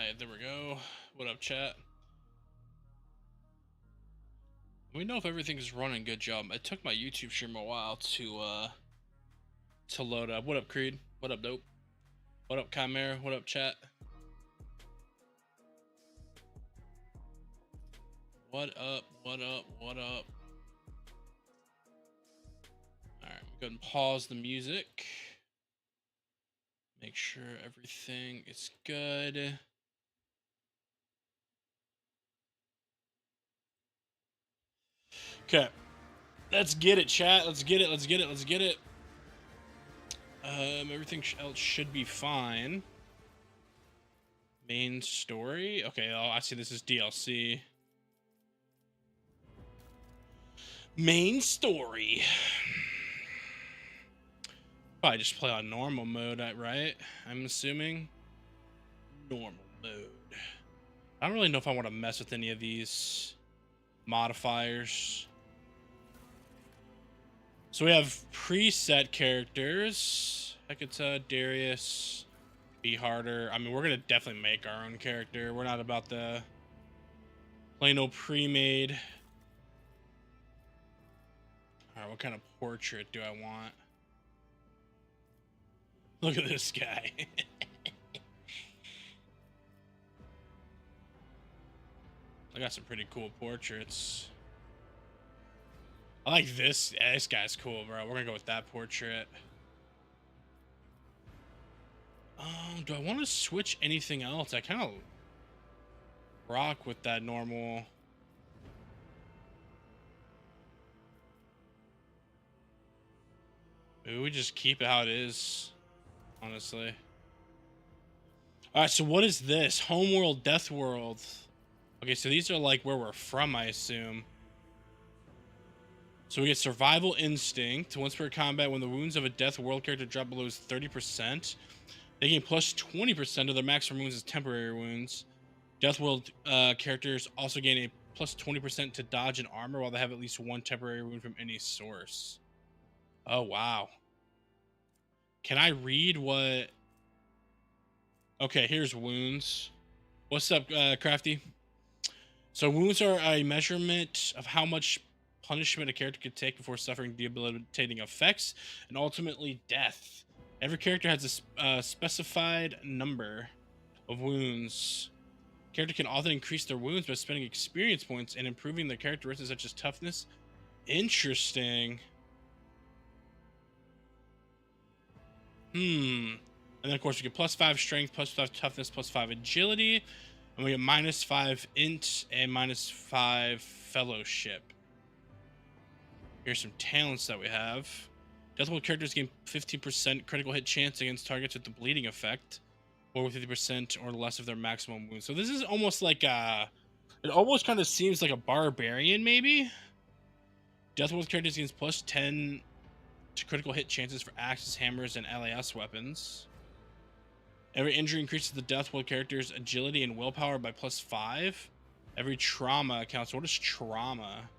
Alright, there we go. What up, chat? Let me know if everything's running. Good job. It took my YouTube stream a while to load up. What up, Creed? What up, Dope? What up, Chimera? What up, chat? What up? What up? What up? Alright, I'm going to pause the music. Make sure everything is good. Okay. Let's get it, chat. Let's get it. Let's get it. Let's get it. Everything else should be fine. Main story. Okay, oh, I see this is DLC. Main story. Probably just play on normal mode, right? I'm assuming. Normal mode. I don't really know if I want to mess with any of these modifiers. So we have preset characters. Hecata, Darius, Be Harder. I mean, we're going to definitely make our own character. We're not about the plain old pre-made. Alright, what kind of portrait do I want? Look at this guy. I got some pretty cool portraits. I like this. Yeah, this guy's cool, bro. We're gonna go with that portrait. Do I want to switch anything else? I kind of rock with that normal. Maybe we just keep it how it is, honestly. All right, so what is this? Homeworld, Death World. Okay, so these are like where we're from, I assume. So we get Survival Instinct. Once per combat, when the wounds of a Death World character drop below 30%, they gain plus 20% of their maximum wounds as temporary wounds. Death World characters also gain a plus 20% to dodge and armor while they have at least one temporary wound from any source. Oh, wow. Can I read what... Okay, here's wounds. What's up, Crafty? So wounds are a measurement of how much punishment a character could take before suffering debilitating effects and ultimately death. Every character has a specified number of wounds. Character can often increase their wounds by spending experience points and improving their characteristics such as toughness. Interesting. And then of course we get plus 5 strength, plus 5 toughness, plus 5 agility. And we get minus 5 int and minus 5 fellowship. Here's some talents that we have. Deathworld characters gain 15% critical hit chance against targets with the bleeding effect, or with 50% or less of their maximum wounds. So this is almost like a... It almost kind of seems like a barbarian, maybe? Deathworld characters gains plus 10 to critical hit chances for axes, hammers, and LAS weapons. Every injury increases the Deathworld character's agility and willpower by plus 5. Every trauma counts. What is trauma?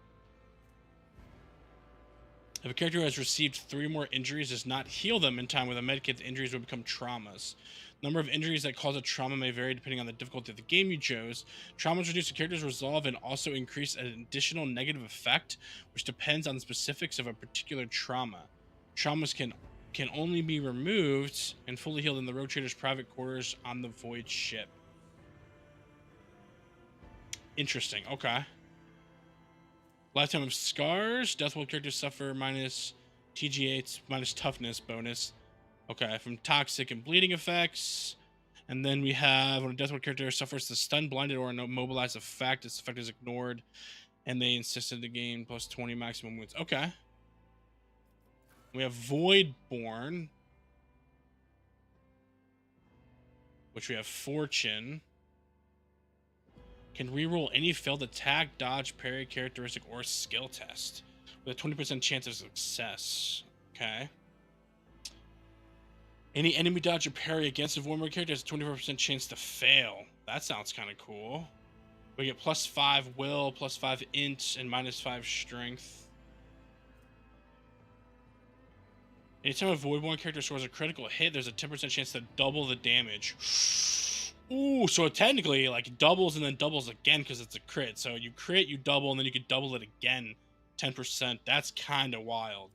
If a character has received 3 more injuries, does not heal them in time with a medkit, the injuries will become traumas. Number of injuries that cause a trauma may vary depending on the difficulty of the game you chose. Traumas reduce a character's resolve and also increase an additional negative effect, which depends on the specifics of a particular trauma. Traumas can only be removed and fully healed in the Rogue Trader's private quarters on the Void ship. Interesting. Okay. Lifetime of Scars. Deathworld characters suffer minus TG8 minus toughness bonus. Okay, from toxic and bleeding effects. And then we have when a Deathworld character suffers the stun, blinded, or immobilized effect, its effect is ignored, and they insisted to gain plus 20 maximum wounds. Okay. We have Voidborn, which we have Fortune. Can reroll any failed attack, dodge, parry, characteristic, or skill test with a 20% chance of success. Okay. Any enemy dodge or parry against a Voidborn character has a 24% chance to fail. That sounds kind of cool. We get plus 5 will, plus 5 int, and minus 5 strength. Anytime a Voidborn character scores a critical hit, there's a 10% chance to double the damage. Ooh, so technically, like, it doubles and then doubles again because it's a crit. So you crit, you double, and then you could double it again, 10%. That's kind of wild.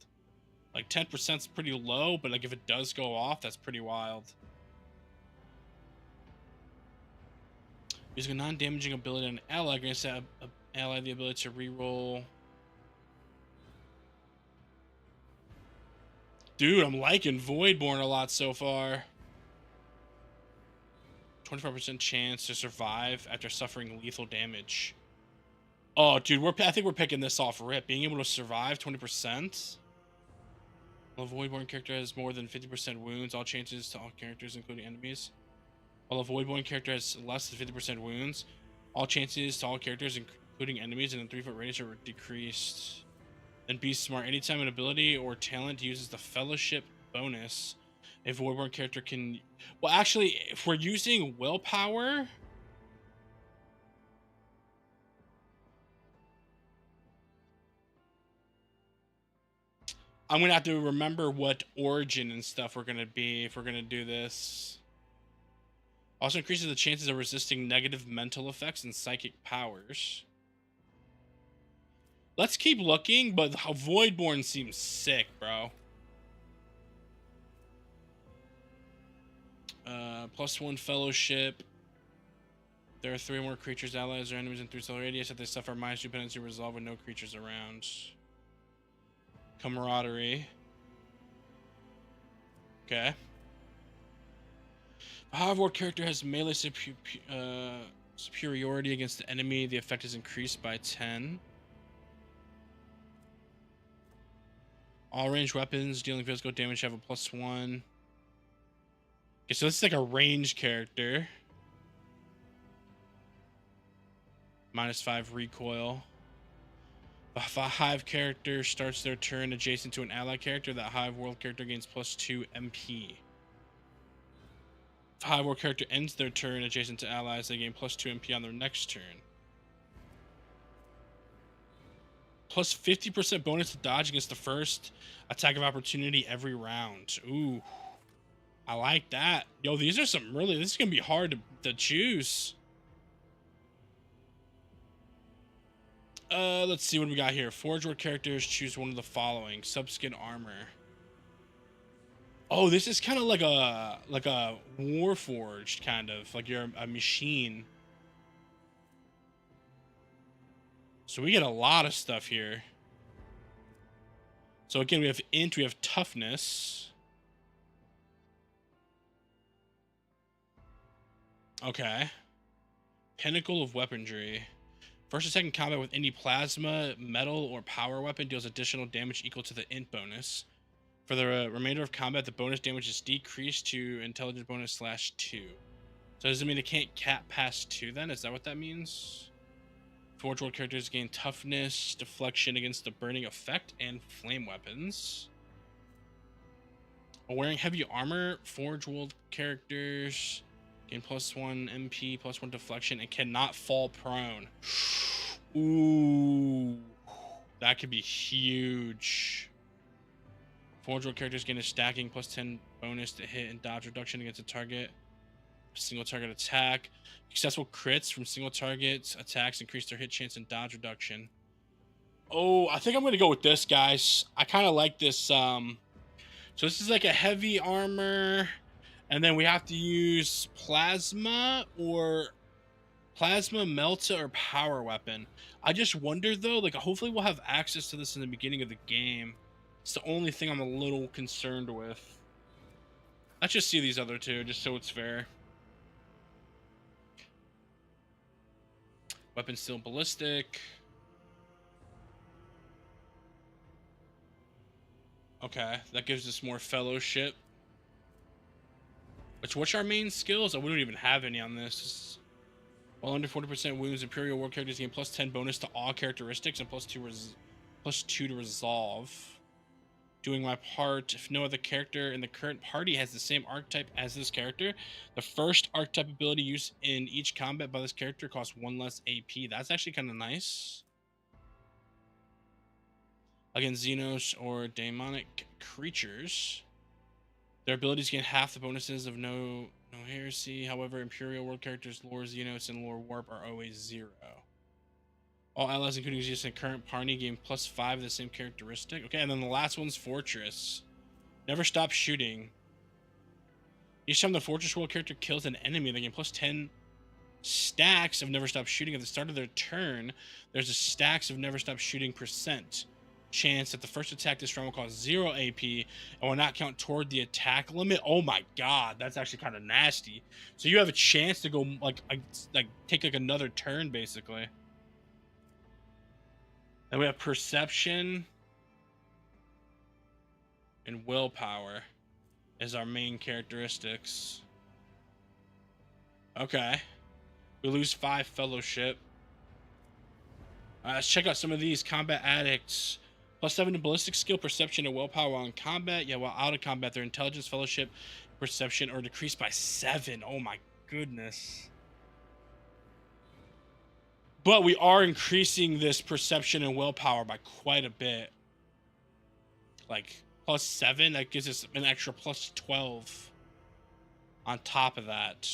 Like, 10% is pretty low, but like if it does go off, that's pretty wild. Using a non-damaging ability on an ally, grants that ally the ability to reroll. Dude, I'm liking Voidborn a lot so far. 25% chance to survive after suffering lethal damage. Oh, dude, I think we're picking this off rip. Being able to survive 20%. While a Voidborn character has more than 50% wounds, all chances to all characters, including enemies. While a Voidborn character has less than 50% wounds, all chances to all characters, including enemies, in a 3-foot radius are decreased. Then Beast Smart. Anytime an ability or talent uses the Fellowship bonus, a Voidborn character can... Well, actually, if we're using willpower... I'm going to have to remember what origin and stuff we're going to be if we're going to do this. Also increases the chances of resisting negative mental effects and psychic powers. Let's keep looking, but Voidborn seems sick, bro. +1 Fellowship. There are 3 more creatures, allies, or enemies in 3-cell radius. If they suffer -2 penalty resolve with no creatures around. Camaraderie. Okay. A Hive character has melee superiority against the enemy. The effect is increased by 10. All ranged weapons dealing physical damage have a +1. Okay, so this is like a ranged character. -5 recoil. If a Hive character starts their turn adjacent to an ally character, that Hive World character gains +2 MP. If a Hive World character ends their turn adjacent to allies, they gain +2 MP on their next turn. Plus 50% bonus to dodge against the first attack of opportunity every round. Ooh. I like that. Yo, these are some really... This is going to be hard to choose. Let's see what we got here. Forge World characters choose one of the following. Subskin armor. Oh, this is kind of like a Warforged, kind of. Like you're a machine. So we get a lot of stuff here. So again, we have int, we have toughness. Okay. Pinnacle of weaponry. First and second combat with any plasma, metal, or power weapon deals additional damage equal to the int bonus. For the remainder of combat, the bonus damage is decreased to intelligence bonus /2. So does it mean it can't cap past 2 then? Is that what that means? Forge World characters gain toughness, deflection against the burning effect, and flame weapons. While wearing heavy armor, Forge World characters gain +1 MP, +1 deflection, and cannot fall prone. Ooh, that could be huge. Forge World characters gain a stacking +10 bonus to hit and dodge reduction against a target. Single target attack. Successful crits from single targets attacks increase their hit chance and dodge reduction. Oh, I think I'm gonna go with this, guys. I kind of like this. So this is like a heavy armor, and then we have to use plasma, melta, or power weapon. I just wonder though, like hopefully we'll have access to this in the beginning of the game. It's the only thing I'm a little concerned with. Let's just see these other two, just so it's fair. Weapon still ballistic. Okay, that gives us more fellowship. What's our main skills? Oh, we don't even have any on this. While under 40% wounds, Imperial War characters gain +10 bonus to all characteristics and +2 to resolve. Doing my part. If no other character in the current party has the same archetype as this character, the first archetype ability used in each combat by this character costs 1 less AP. That's actually kind of nice. Against Xenos or demonic creatures, their abilities gain half the bonuses of no No heresy. However, Imperial world characters, lore Xenos, and lore warp are always 0. All allies, including Xenos and current party, gain +5 of the same characteristic. Okay, and then the last one's Fortress. Never stop shooting. Each time the Fortress world character kills an enemy, they gain +10 stacks of never stop shooting. At the start of their turn, there's a stacks of never stop shooting % chance that the first attack this round will cause 0 AP and will not count toward the attack limit. Oh my god, that's actually kind of nasty. So you have a chance to go like take like another turn basically. Then we have Perception and Willpower as our main characteristics. Okay. We lose 5 Fellowship. Let's check out some of these. Combat Addicts. +7 to ballistic skill, perception, and willpower while in combat. Yeah, while out of combat, their intelligence, fellowship, perception are decreased by 7. Oh my goodness. But we are increasing this perception and willpower by quite a bit. Like +7, that gives us an extra +12 on top of that.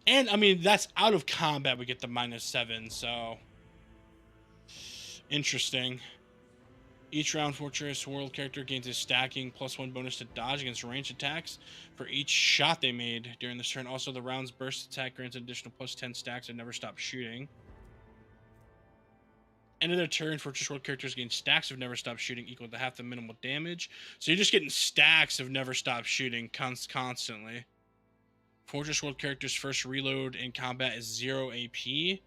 And I mean, that's out of combat, we get the -7, so interesting. Each round, Fortress world character gains a stacking +1 bonus to dodge against ranged attacks for each shot they made during this turn. Also, the round's burst attack grants an additional +10 stacks and never stop shooting. End of their turn, Fortress world characters gain stacks of never stop shooting equal to half the minimal damage. So you're just getting stacks of never stop shooting constantly. Fortress world characters' first reload in combat is 0 AP.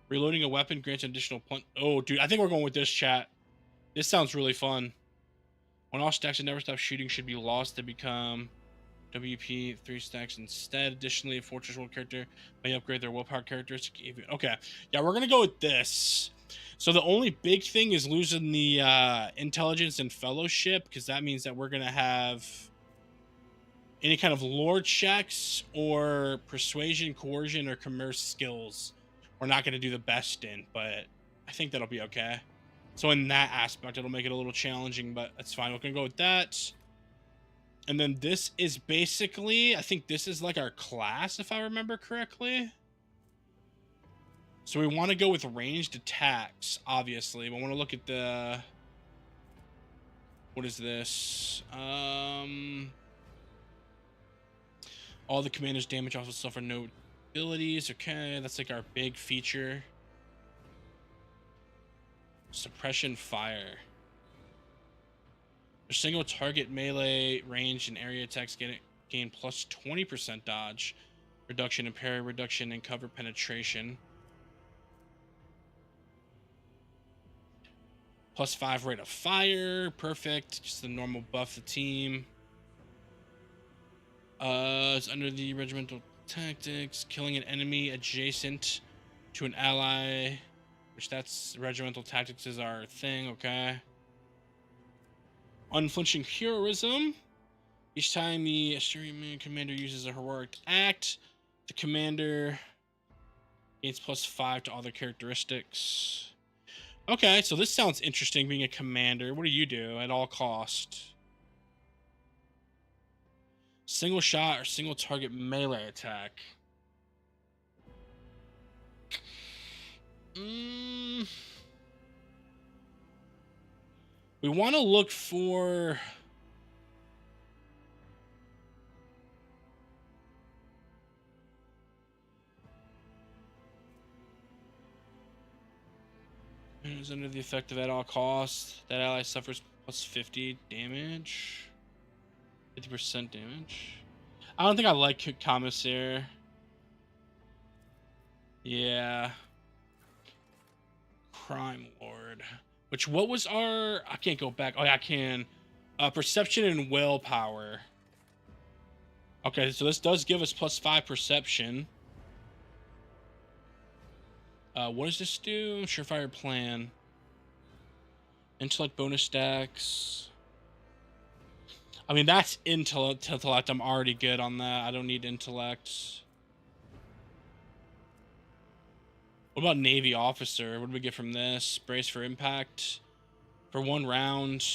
Reloading a weapon grants an additional Oh, dude, I think we're going with this, chat. This sounds really fun. When all stacks of never stop shooting should be lost, they become WP 3 stacks instead. Additionally, a Fortress world character may upgrade their willpower characteristic. Okay, yeah, we're gonna go with this. So the only big thing is losing the intelligence and fellowship, because that means that we're gonna have any kind of lore checks or persuasion, coercion, or commerce skills. We're not gonna do the best in, but I think that'll be okay. So in that aspect, it'll make it a little challenging, but that's fine. We're gonna go with that. And then this is basically, I think this is like our class, if I remember correctly. So we want to go with ranged attacks, obviously. We want to look at the... What is this? All the commanders' damage also suffer no abilities. Okay, that's like our big feature. Suppression fire. A single target melee range and area attacks gain plus 20% dodge, reduction in parry, reduction in cover penetration, +5 rate of fire. Perfect. Just the normal buff the team. It's under the regimental tactics, killing an enemy adjacent to an ally, which that's regimental tactics is our thing. Okay. Unflinching heroism. Each time the Asturian commander uses a heroic act, the commander gains +5 to all their characteristics. Okay, so this sounds interesting, being a commander. What do you do at all cost? Single shot or single target melee attack. We want to look for... Is under the effect of at all costs. That ally suffers +50 damage. 50% damage. I don't think I like Commissaire. Yeah. Crime Lord. Which, what was our... I can't go back. Oh, yeah, I can. Perception and willpower. Okay, so this does give us +5 perception. What does this do? Surefire plan. Intellect bonus stacks. I mean, that's intellect. I'm already good on that. I don't need intellect. What about Navy officer? What do we get from this? Brace for impact. For 1 round.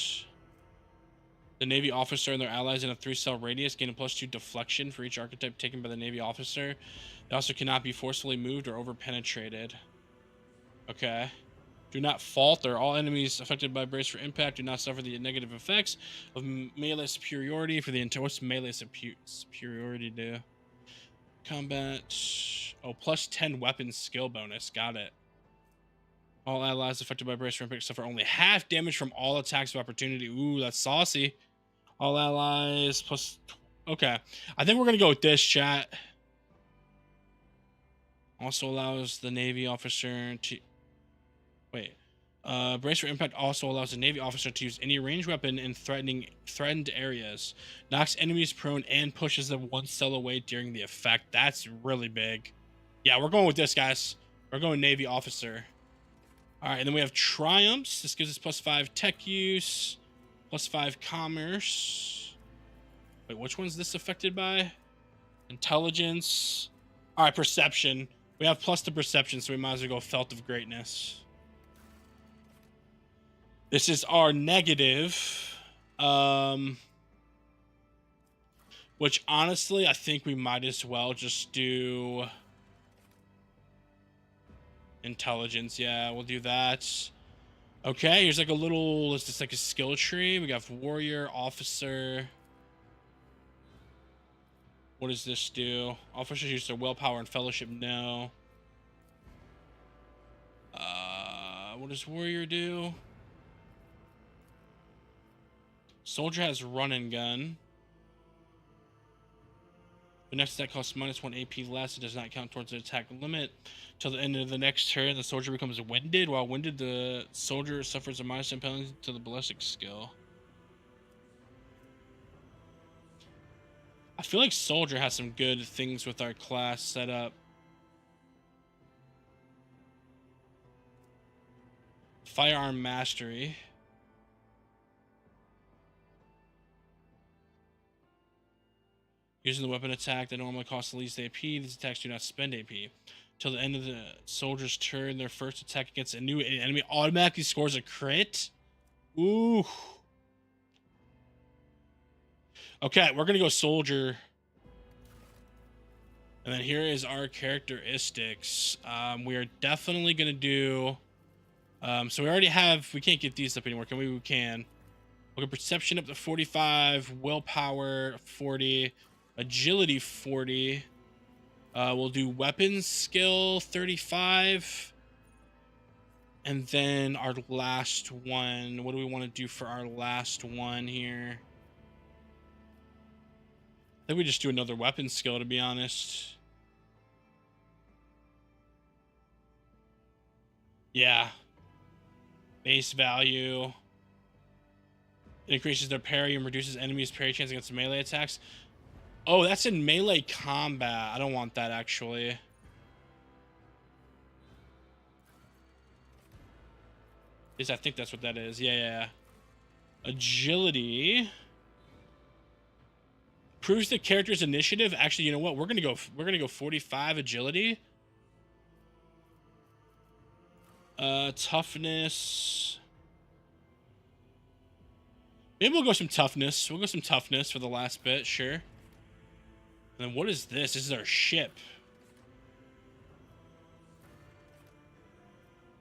The Navy officer and their allies in a 3-cell radius gain a +2 deflection for each archetype taken by the Navy officer. They also cannot be forcefully moved or over-penetrated. Okay. Do not falter. All enemies affected by brace for impact do not suffer the negative effects of melee superiority for the entire. What's melee superiority do? Combat. Oh, +10 weapon skill bonus. Got it. All allies affected by brace for impact suffer only half damage from all attacks of opportunity. Ooh, that's saucy. All allies plus. Okay. I think we're going to go with this, chat. Also allows the Navy officer to. Wait. Brace for impact also allows the Navy officer to use any ranged weapon in threatened areas. Knocks enemies prone and pushes them 1 cell away during the effect. That's really big. Yeah, we're going with this, guys. We're going Navy officer. All right, and then we have triumphs. This gives us +5 tech use, +5 commerce. Wait, which one's this affected by? Intelligence. All right, perception. We have plus to perception, so we might as well go felt of greatness. This is our negative. Which honestly, I think we might as well just do intelligence. Yeah, we'll do that. Okay, here's like a little, it's just like a skill tree. We got warrior, officer. What does this do? Officers use their willpower and fellowship. No. What does warrior do? Soldier has run and gun. The next attack costs -1 AP less. It does not count towards the attack limit. Till the end of the next turn, the soldier becomes winded. While winded, the soldier suffers a -10 penalty to the ballistic skill. I feel like soldier has some good things with our class set up. Firearm mastery. Using the weapon attack that normally costs the least AP, these attacks do not spend AP. Till the end of the soldier's turn, their first attack against a new enemy automatically scores a crit. Ooh. Okay, we're gonna go soldier. And then here is our characteristics. We are definitely gonna do. So we already have. We can't get these up anymore, can we? We can. Okay, perception up to 45, willpower 40, agility 40. We'll do weapons skill 35. And then our last one. What do we want to do for our last one here? I think we just do another weapons skill, to be honest. Yeah. Base value. It increases their parry and reduces enemies' parry chance against melee attacks. Oh, that's in melee combat. I don't want that, actually. I think that's what that is. Yeah. Agility proves the character's initiative. Actually, you know what? We're gonna go 45 agility. Toughness. Maybe we'll go some toughness. We'll go some toughness for the last bit, sure. And then what is this? This is our ship.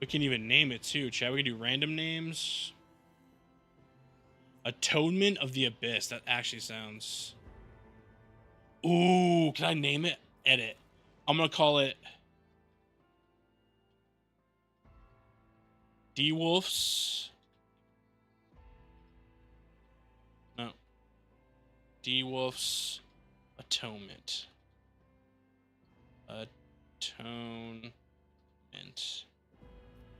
We can even name it too, chat. We can do random names. Atonement of the Abyss. That actually sounds. Ooh, can I name it? Edit. I'm gonna call it D-Wolf's. No. D-Wolf's Atonement. Atonement.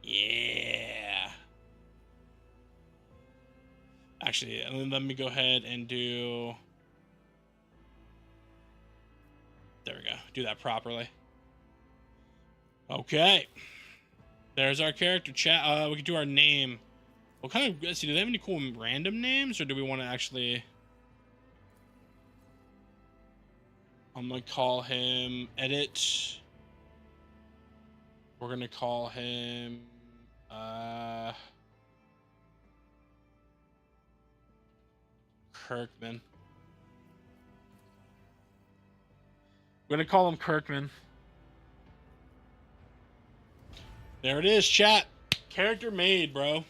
Yeah. Actually, let me go ahead and do. There we go. Do that properly. Okay. There's our character, chat. We can do our name. What kind of? Let's see. Do they have any cool random names, or do we want to actually? I'm gonna call him Edit. We're gonna call him. Kirkman. We're gonna call him Kirkman. There it is, chat. Character made, bro.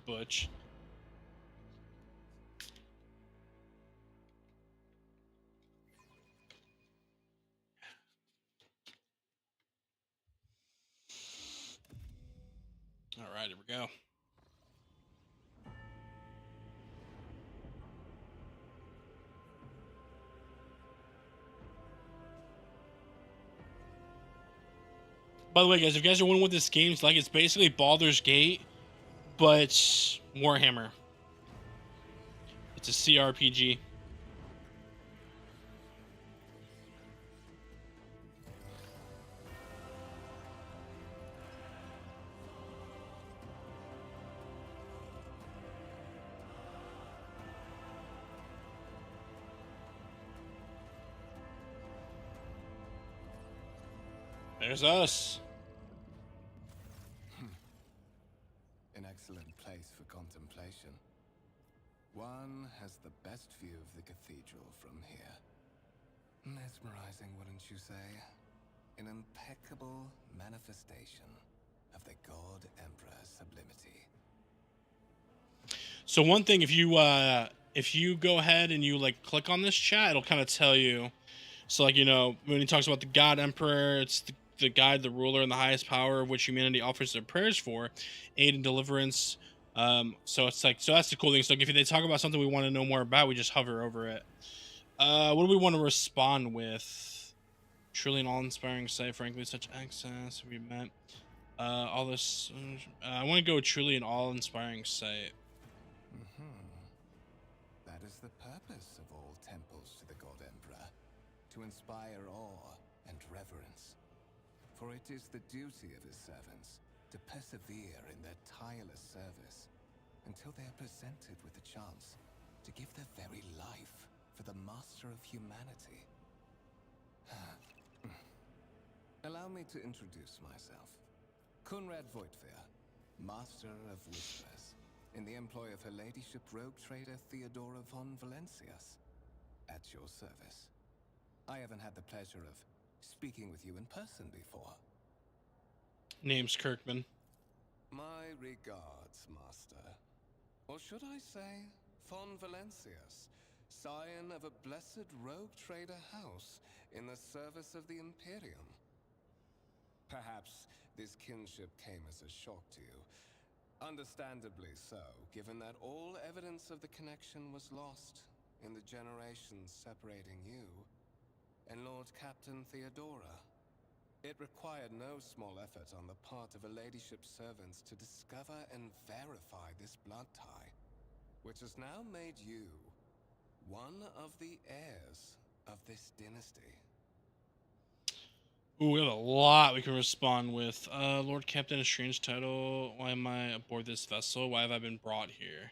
Butch. All right, here we go. By the way, guys, if you guys are wondering what this game's like, it's basically Baldur's Gate, but Warhammer. It's a CRPG. There's us. An excellent place for contemplation. One has the best view of the cathedral from here. Mesmerizing, wouldn't you say? An impeccable manifestation of the God Emperor's sublimity. So one thing, if you go ahead and you like click on this chat, it'll kind of tell you. So like, you know, when he talks about the God Emperor, it's the guide, the ruler, and the highest power of which humanity offers their prayers for, aid and deliverance. So it's like, so that's the cool thing. So like, if they talk about something we want to know more about, we just hover over it. What do we want to respond with? Truly an awe-inspiring sight, frankly, such access we met. All this, I want to go truly an awe-inspiring sight. That is the purpose of all temples to the God Emperor, to inspire awe and reverence. For it is the duty of his servants to persevere in their tireless service until they are presented with the chance to give their very life for the master of humanity. Allow me to introduce myself. Kunrad Voigtveer, Master of Whispers, in the employ of Her Ladyship Rogue Trader Theodora von Valencias, at your service. I haven't had the pleasure of speaking with you in person before. Name's Kirkman. My regards, Master. Or should I say, von Valencias, scion of a blessed rogue trader house in the service of the Imperium. Perhaps this kinship came as a shock to you. Understandably so, given that all evidence of the connection was lost in the generations separating you and Lord Captain Theodora. It required no small effort on the part of Her Ladyship's servants to discover and verify this blood tie, which has now made you one of the heirs of this dynasty. Ooh, we have a lot we can respond with. Lord Captain, a strange title. Why am I aboard this vessel? Why have I been brought here?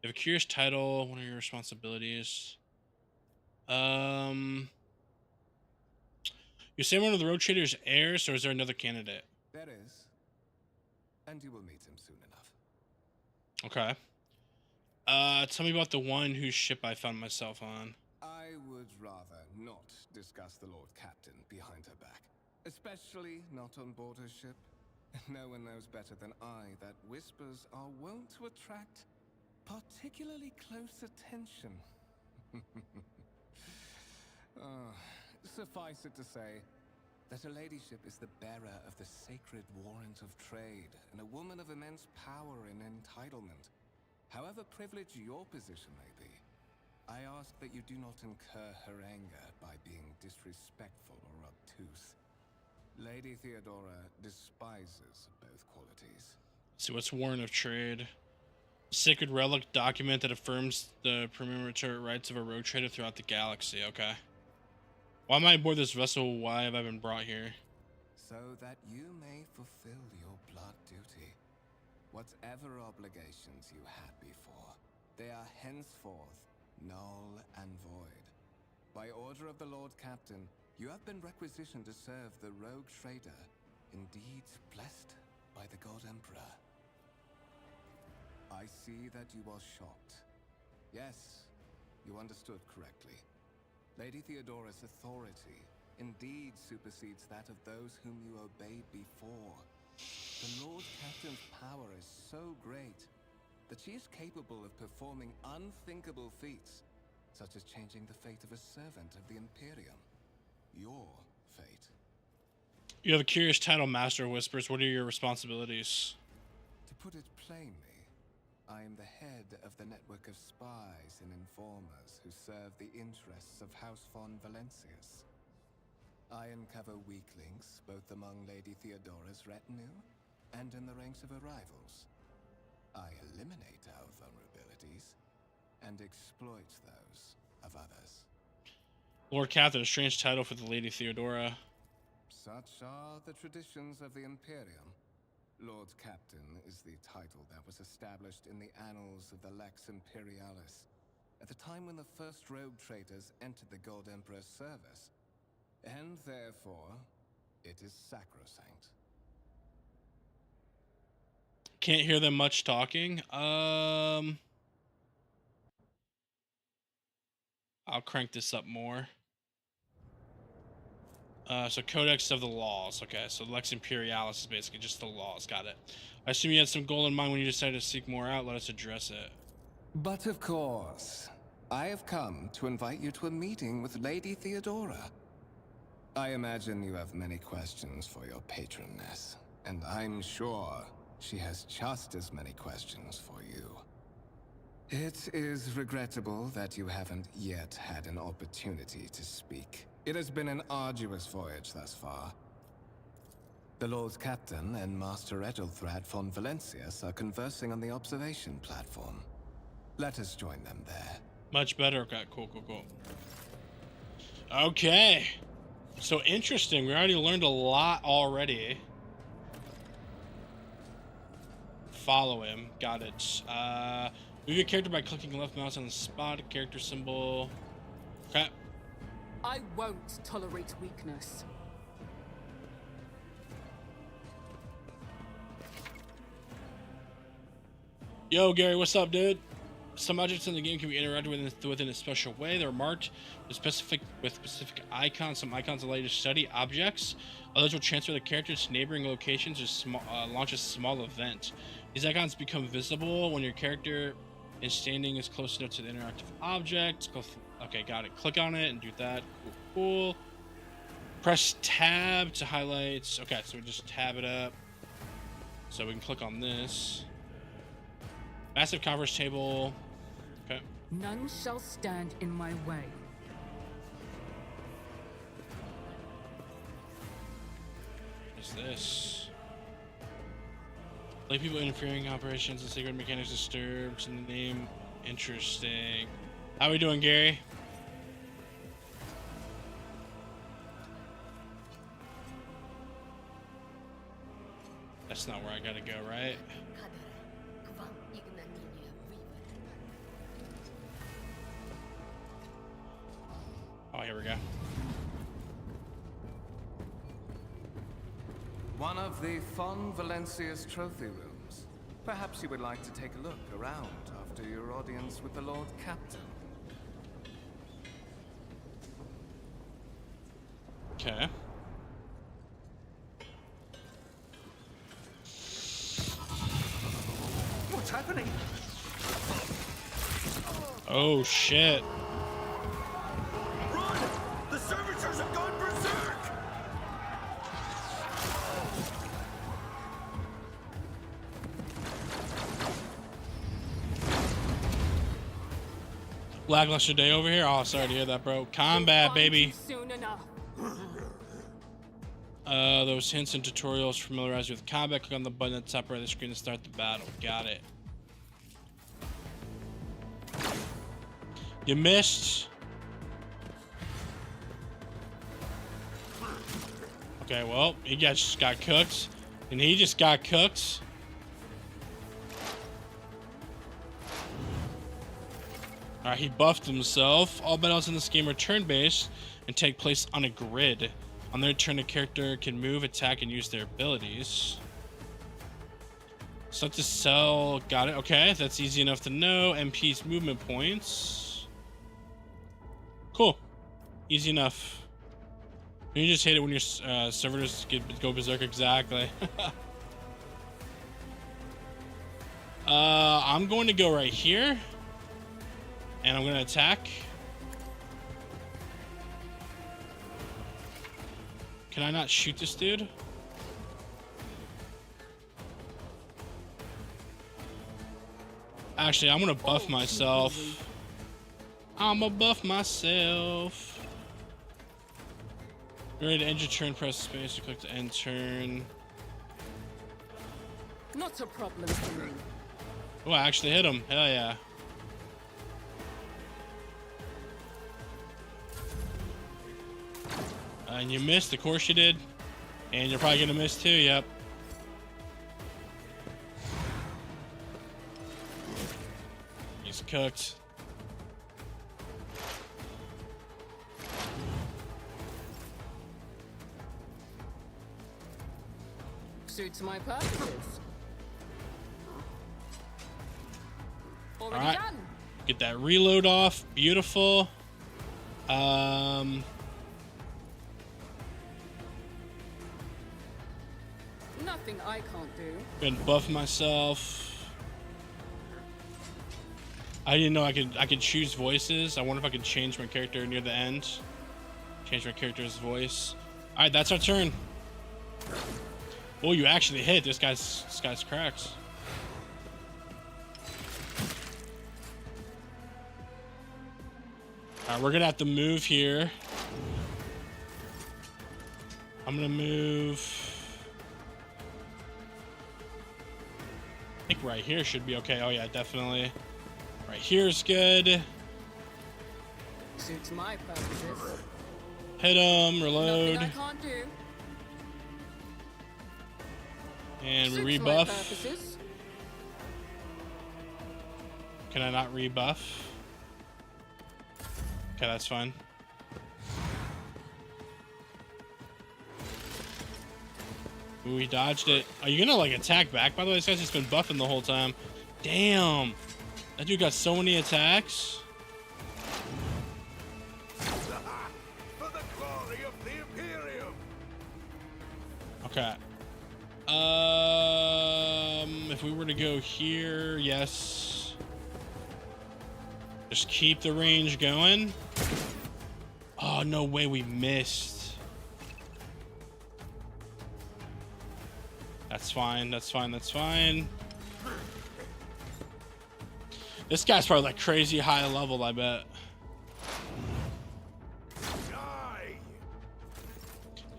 You have a curious title. What are your responsibilities? You're saying one of the Rogue Trader's heirs, or is there another candidate? There is. And you will meet him soon enough. Okay. Tell me about the one whose ship I found myself on. I would rather not discuss the Lord Captain behind her back. Especially not on board her ship. No one knows better than I that whispers are wont to attract particularly close attention. Suffice it to say that Her Ladyship is the bearer of the sacred warrant of trade and a woman of immense power and entitlement. However privileged your position may be, I ask that you do not incur her anger by being disrespectful or obtuse. Lady Theodora despises both qualities. So what's warrant of trade? Sacred relic document that affirms the premature rights of a rogue trader throughout the galaxy. Okay. Why am I aboard this vessel? Why have I been brought here? So that you may fulfill your blood duty. Whatever obligations you had before, they are henceforth null and void. By order of the Lord Captain, you have been requisitioned to serve the rogue trader, indeed blessed by the God Emperor. I see that you are shocked. Yes, you understood correctly. Lady Theodora's authority indeed supersedes that of those whom you obeyed before. The Lord Captain's power is so great that she is capable of performing unthinkable feats, such as changing the fate of a servant of the Imperium. Your fate. You have a curious title, Master of Whispers. What are your responsibilities? To put it plainly, I am the head of the network of spies and informers who serve the interests of House von Valencius. I uncover weak links both among Lady Theodora's retinue and in the ranks of her rivals. I eliminate our vulnerabilities and exploit those of others. Lord Captain, a strange title for the Lady Theodora. Such are the traditions of the Imperium. Lord Captain is the title that was established in the annals of the Lex Imperialis at the time when the first rogue traders entered the Gold Emperor's service, and therefore, it is sacrosanct. Can't hear them much talking. I'll crank this up more. So Codex of the Laws. Okay, so Lex Imperialis is basically just the laws. Got it. I assume you had some goal in mind when you decided to seek more out. Let us address it. But of course, I have come to invite you to a meeting with Lady Theodora. I imagine you have many questions for your patroness, and I'm sure she has just as many questions for you. It is regrettable that you haven't yet had an opportunity to speak. It has been an arduous voyage thus far. The Lord Captain and Master Ethelthrad von Valencius are conversing on the observation platform. Let us join them there. Much better. Okay, cool. Okay. So interesting. We already learned a lot already. Follow him. Got it. Move your character by clicking left mouse on the spot, character symbol. Okay. I won't tolerate weakness. Yo, Gary, what's up, dude? Some objects in the game can be interacted with within a special way. They're marked with specific icons. Some icons allow you to study objects. Others will transfer the character to neighboring locations or launch a small event. These icons become visible when your character is standing as close enough to the interactive object. Okay, got it. Click on it and do that. Cool. Press tab to highlight. Okay, so we just tab it up. So we can click on this. Massive converse table. Okay. None shall stand in my way. What's this? Like people interfering operations and sacred mechanics disturbed in the name. Interesting. How we doing, Gary? That's not where I gotta go, right? Oh, here we go. One of the von Valencius trophy rooms. Perhaps you would like to take a look around after your audience with the Lord Captain. Okay. What's happening? Oh shit. Run! The servitors have gone berserk! Lackluster day over here. Oh, sorry to hear that, bro. Combat, baby. Soon enough. Those hints and tutorials familiarize you with combat. Click on the button at the top right of the screen to start the battle. Got it. You missed. Okay, well, he just got cooked. And he just got cooked. Alright, he buffed himself. All battles in this game are turn-based and take place on a grid. On their turn, a character can move, attack, and use their abilities. Stuff to sell. Got it. Okay, that's easy enough to know. MP's movement points. Cool. Easy enough. You just hate it when your servers go berserk. Exactly. I'm going to go right here. And I'm going to attack. Can I not shoot this dude? Actually, I'm gonna buff myself. I'm gonna buff myself. You're ready to end your turn, press space to click to end turn. Not a problem for me. Oh, I actually hit him. Hell yeah. And you missed, of course you did. And you're probably gonna miss too, yep. He's cooked. Suits my purposes. Already Alright. done. Get that reload off. Beautiful. Nothing I can't do. Gonna buff myself. I didn't know I could choose voices. I wonder if I could change my character near the end. Change my character's voice. All right, that's our turn. Oh, you actually hit. This guy's cracks. All right, we're gonna have to move here. I'm gonna move. I think right here should be okay. Oh yeah, definitely. Right here's good. Suits my purposes. Hit him, reload, Nothing I can't do. and we Suits my rebuff. purposes. Can I not rebuff? Okay, that's fine. Ooh, he dodged it. Are you gonna like attack back? By the way, this guy's just been buffing the whole time. Damn, that dude got so many attacks. For the glory of the Imperium. Okay. If we were to go here, yes. Just keep the range going. Oh, no way, we missed. That's fine, that's fine, that's fine. This guy's probably like crazy high level, I bet. Die.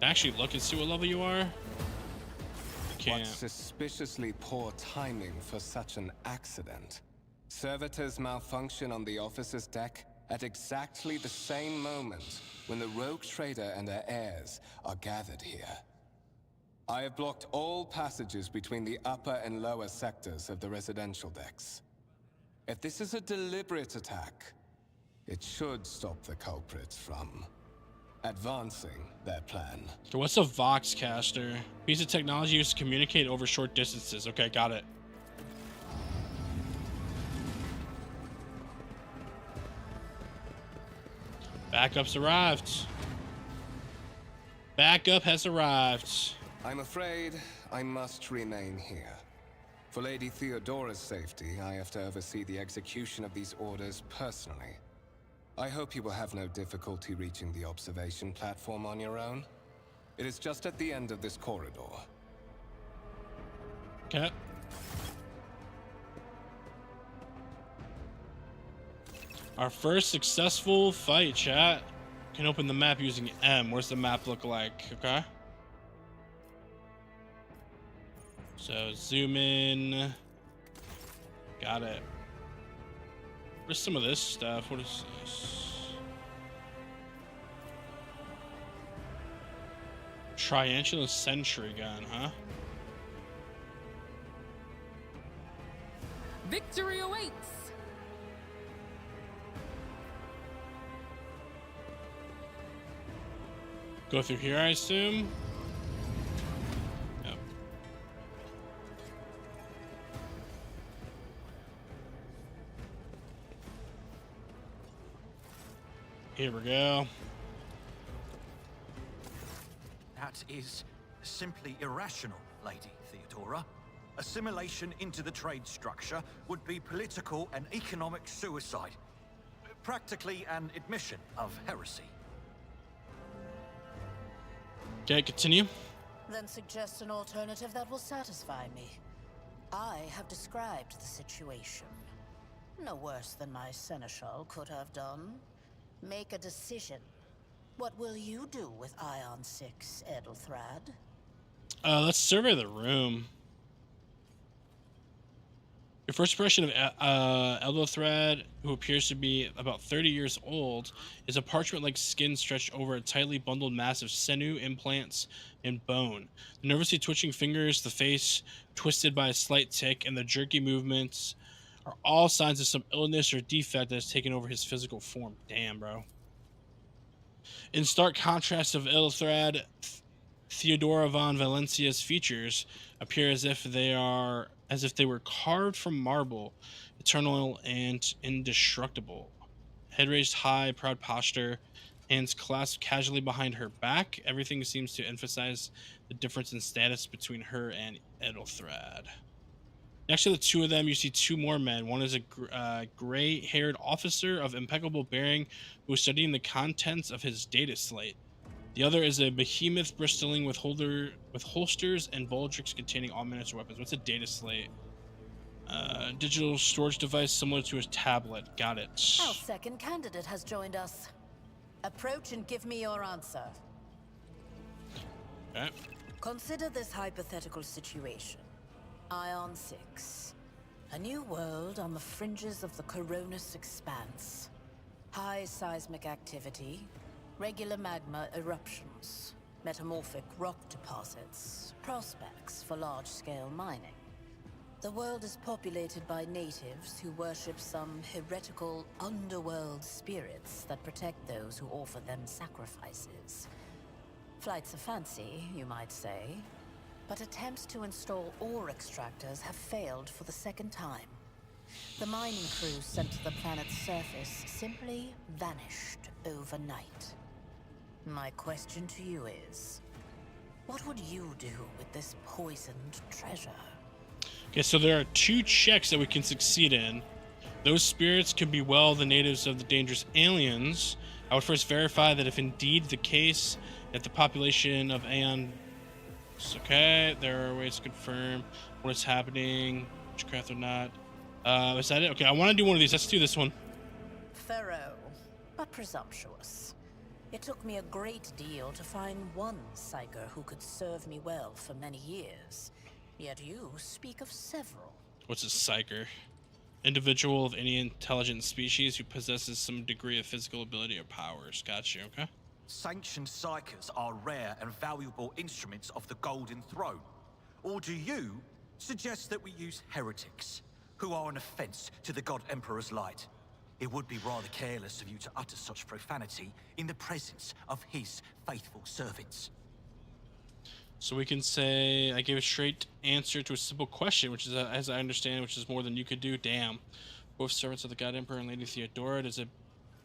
Actually, look and see what level you are. What Can't. suspiciously poor timing for such an accident. Servitors malfunction on the officer's deck at exactly the same moment when the rogue trader and her heirs are gathered here. I have blocked all passages between the upper and lower sectors of the residential decks. If this is a deliberate attack, it should stop the culprits from advancing their plan. So what's a Voxcaster? Piece of technology used to communicate over short distances. Okay, got it. Backup's arrived. Backup has arrived. I'm afraid I must remain here. For Lady Theodora's safety, I have to oversee the execution of these orders personally. I hope you will have no difficulty reaching the observation platform on your own. It is just at the end of this corridor. Okay. Our first successful fight, chat. Can open the map using M. What's the map look like? Okay. So zoom in. Got it. Where's some of this stuff? What is this? Triantula sentry gun, huh? Victory awaits. Go through here, I assume. Yep. Here we go. That is simply irrational, Lady Theodora. Assimilation into the trade structure would be political and economic suicide. Practically an admission of heresy. Okay, continue. Then suggest an alternative that will satisfy me. I have described the situation. No worse than my seneschal could have done. Make a decision. What will you do with Ion 6, Edelthrad? Let's survey the room. Your first impression of Edelthrad, who appears to be about 30 years old, is a parchment-like skin stretched over a tightly bundled mass of sinew, implants, and bone. The nervously twitching fingers, the face twisted by a slight tic, and the jerky movements are all signs of some illness or defect that has taken over his physical form. Damn, bro. In stark contrast of Edelthrad, Theodora von Valencia's features appear as if they were carved from marble, eternal and indestructible. Head raised high, proud posture, hands clasped casually behind her back. Everything seems to emphasize the difference in status between her and Edelthrad. Next to the two of them, you see two more men. One is a gray-haired officer of impeccable bearing who is studying the contents of his data slate. The other is a behemoth bristling with holsters and baldricks containing all miniature weapons. What's a data slate? Digital storage device similar to a tablet. Got it. Our second candidate has joined us. Approach and give me your answer. Okay. Consider this hypothetical situation. Ion 6. A new world on the fringes of the Coronis expanse. High seismic activity, regular magma eruptions, metamorphic rock deposits, prospects for large-scale mining. The world is populated by natives who worship some heretical underworld spirits that protect those who offer them sacrifices. Flights of fancy, you might say, but attempts to install ore extractors have failed for the second time. The mining crews sent to the planet's surface simply vanished overnight. My question to you is, what would you do with this poisoned treasure? Okay, so there are two checks that we can succeed in. Those spirits could be, well, the natives of the dangerous aliens. I would first verify that if indeed the case, that the population of Aeon... Okay, there are ways to confirm what is happening, witchcraft or not. Is that it? Okay, I want to do one of these. Let's do this one. Thorough, but presumptuous. It took me a great deal to find one psyker who could serve me well for many years. Yet you speak of several. What's a psyker? Individual of any intelligent species who possesses some degree of physical ability or powers. Got you, okay? Sanctioned psychers are rare and valuable instruments of the Golden Throne. Or do you suggest that we use heretics, who are an offense to the God Emperor's light? It would be rather careless of you to utter such profanity in the presence of his faithful servants. So we can say I gave a straight answer to a simple question, which is, as I understand, which is more than you could do. Damn. Both servants of the God Emperor and Lady Theodora, does it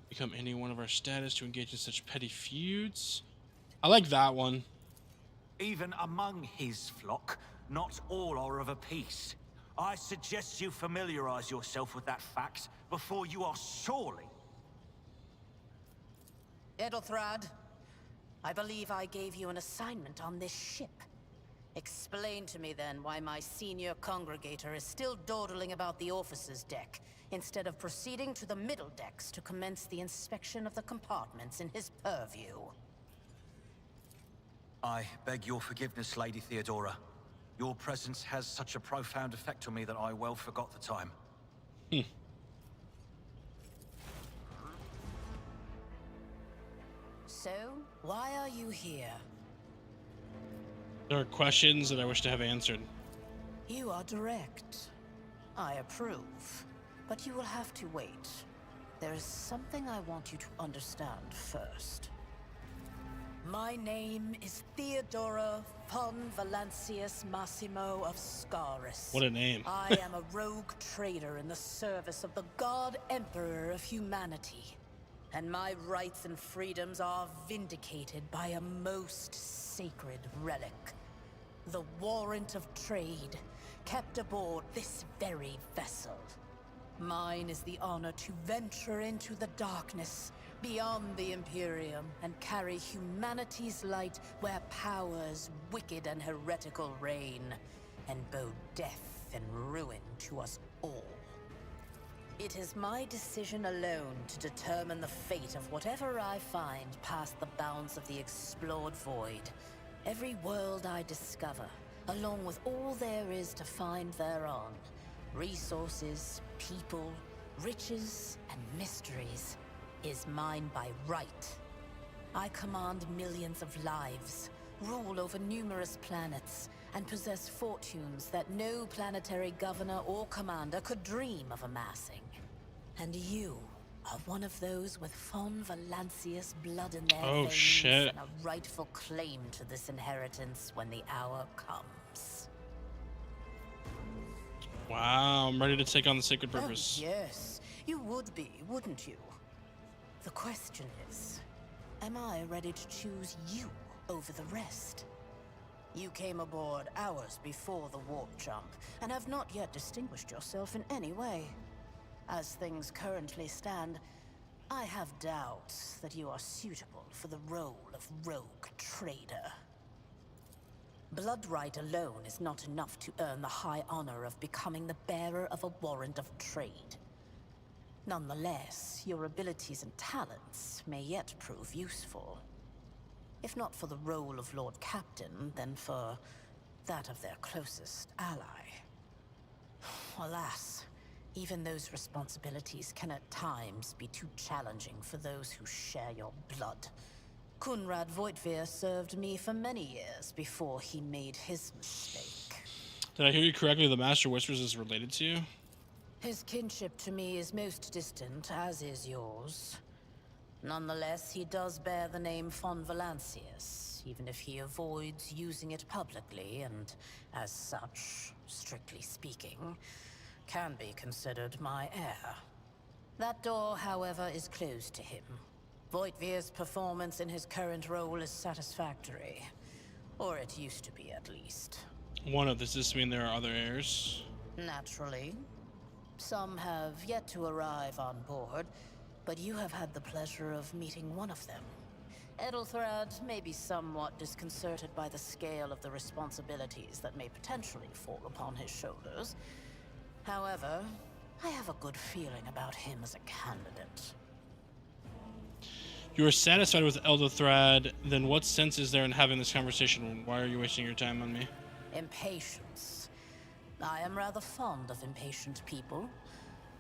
become any one of our status to engage in such petty feuds? I like that one. Even among his flock, not all are of a piece. I suggest you familiarize yourself with that fact before you are sorely... Edelthrad, I believe I gave you an assignment on this ship. Explain to me then why my senior congregator is still dawdling about the officer's deck, instead of proceeding to the middle decks to commence the inspection of the compartments in his purview. I beg your forgiveness, Lady Theodora. Your presence has such a profound effect on me that I well forgot the time. So, why are you here? There are questions that I wish to have answered. You are direct. I approve. But you will have to wait. There is something I want you to understand first. My name is Theodora von Valancius Massimo of Scaris. What a name. I am a rogue trader in the service of the God Emperor of humanity. and my rights and freedoms are vindicated by a most sacred relic. The warrant of trade, kept aboard this very vessel. Mine is the honor to venture into the darkness, beyond the Imperium, and carry humanity's light where powers wicked and heretical reign, and bow death and ruin to us all. It is my decision alone to determine the fate of whatever I find past the bounds of the explored void. Every world I discover, along with all there is to find thereon, resources, people, riches, and mysteries, is mine by right. I command millions of lives, rule over numerous planets, and possess fortunes that no planetary governor or commander could dream of amassing. And you are one of those with Fon Valancius blood in their Oh, veins shit. and a rightful claim to this inheritance when the hour comes. Wow, I'm ready to take on the sacred purpose. Oh, yes, you would be, wouldn't you? The question is, am I ready to choose you over the rest? You came aboard hours before the warp jump, and have not yet distinguished yourself in any way. As things currently stand, I have doubts that you are suitable for the role of rogue trader. Bloodright alone is not enough to earn the high honor of becoming the bearer of a warrant of trade. Nonetheless, your abilities and talents may yet prove useful. If not for the role of Lord Captain, then for that of their closest ally. Alas, even those responsibilities can at times be too challenging for those who share your blood. Kunrad Voitvir served me for many years before he made his mistake. Did I hear you correctly? The Master Whispers is related to you? His kinship to me is most distant, as is yours. Nonetheless, he does bear the name Fon Valancius, even if he avoids using it publicly, and as such, strictly speaking, can be considered my heir. That door, however, is closed to him. Voitvir's performance in his current role is satisfactory. Or it used to be, at least. One of this. Does this mean there are other heirs? Naturally. Some have yet to arrive on board, but you have had the pleasure of meeting one of them. Edelthrad may be somewhat disconcerted by the scale of the responsibilities that may potentially fall upon his shoulders. However, I have a good feeling about him as a candidate. You are satisfied with Edelthrad, then what sense is there in having this conversation? Why are you wasting your time on me? Impatience. I am rather fond of impatient people.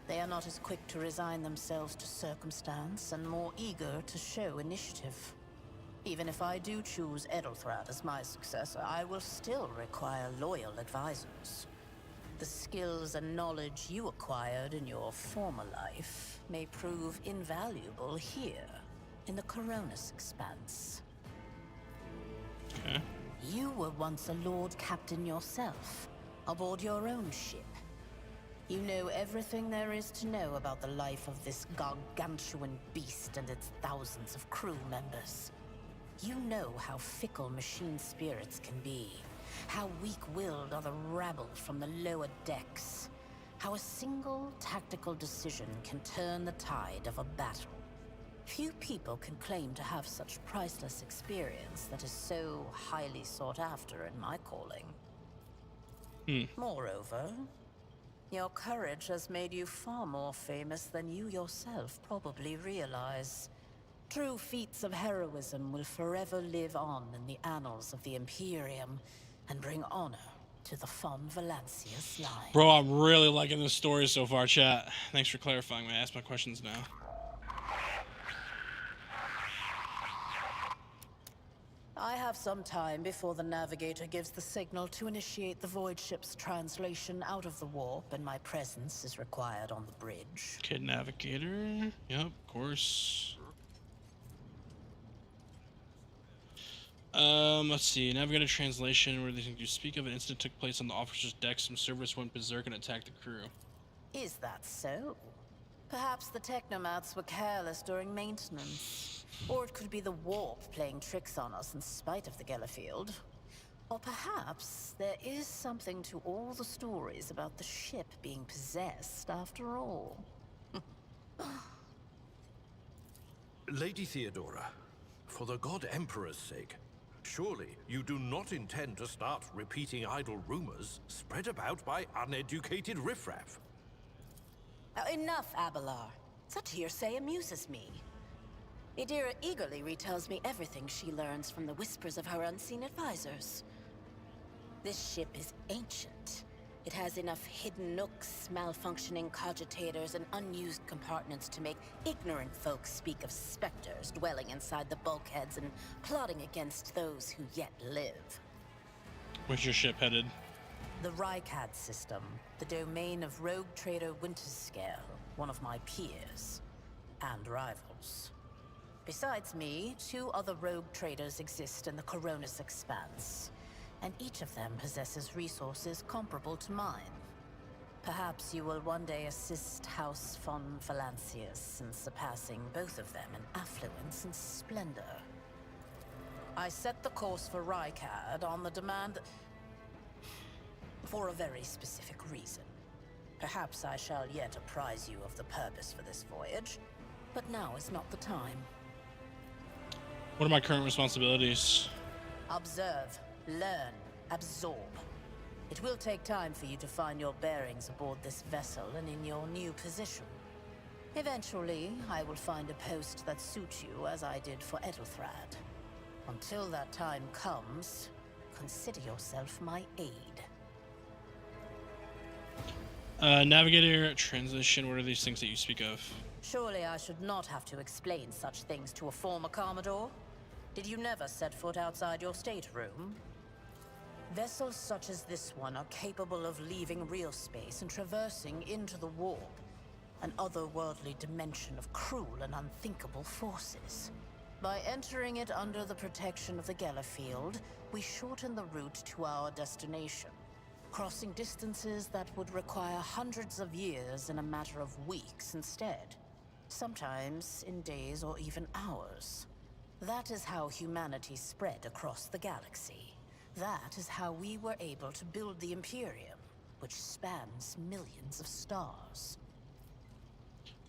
They are not as quick to resign themselves to circumstance and more eager to show initiative. Even if I do choose Edelthrad as my successor, I will still require loyal advisors. The skills and knowledge you acquired in your former life may prove invaluable here, in the Coronis Expanse. Okay. You were once a Lord Captain yourself, aboard your own ship. You know everything there is to know about the life of this gargantuan beast and its thousands of crew members. You know how fickle machine spirits can be, how weak-willed are the rabble from the lower decks, how a single tactical decision can turn the tide of a battle. Few people can claim to have such priceless experience that is so highly sought after in my calling. Moreover, your courage has made you far more famous than you yourself probably realize. True feats of heroism will forever live on in the annals of the Imperium and bring honor to the Fon Valancius line. Bro, I'm really liking this story so far, chat. Thanks for clarifying. I ask my questions now. I have some time before the Navigator gives the signal to initiate the Void Ship's translation out of the warp, and my presence is required on the bridge. Kid Navigator. Yep, of course. Let's see. Navigator translation, where they think you speak of an incident took place on the officer's deck. Some servers went berserk and attacked the crew. Is that so? Perhaps the technomats were careless during maintenance. Or it could be the warp playing tricks on us in spite of the Gellerfield. Or perhaps there is something to all the stories about the ship being possessed after all. Lady Theodora, for the God Emperor's sake, surely you do not intend to start repeating idle rumors spread about by uneducated riffraff. Enough, Abelard. Such hearsay amuses me. Idira eagerly retells me everything she learns from the whispers of her unseen advisors. This ship is ancient. It has enough hidden nooks, malfunctioning cogitators, and unused compartments to make ignorant folks speak of specters dwelling inside the bulkheads and plotting against those who yet live. Where's your ship headed? The Rykad system, the domain of rogue trader Winterscale, one of my peers, and rivals. Besides me, 2 other rogue traders exist in the Coronis Expanse, and each of them possesses resources comparable to mine. Perhaps you will one day assist House von Valancius in surpassing both of them in affluence and splendor. I set the course for Rykad on the demand for a very specific reason. Perhaps I shall yet apprise you of the purpose for this voyage, but now is not the time. What are my current responsibilities? Observe, learn, absorb. It will take time for you to find your bearings aboard this vessel and in your new position. Eventually, I will find a post that suits you as I did for Edelthrad. Until that time comes, consider yourself my aide. Navigator, transition, what are these things that you speak of? Surely I should not have to explain such things to a former Commodore. Did you never set foot outside your stateroom? Vessels such as this one are capable of leaving real space and traversing into the warp, an otherworldly dimension of cruel and unthinkable forces. By entering it under the protection of the Gellerfield, we shorten the route to our destination, crossing distances that would require hundreds of years in a matter of weeks instead. Sometimes in days or even hours. That is how humanity spread across the galaxy. That is how we were able to build the Imperium, which spans millions of stars.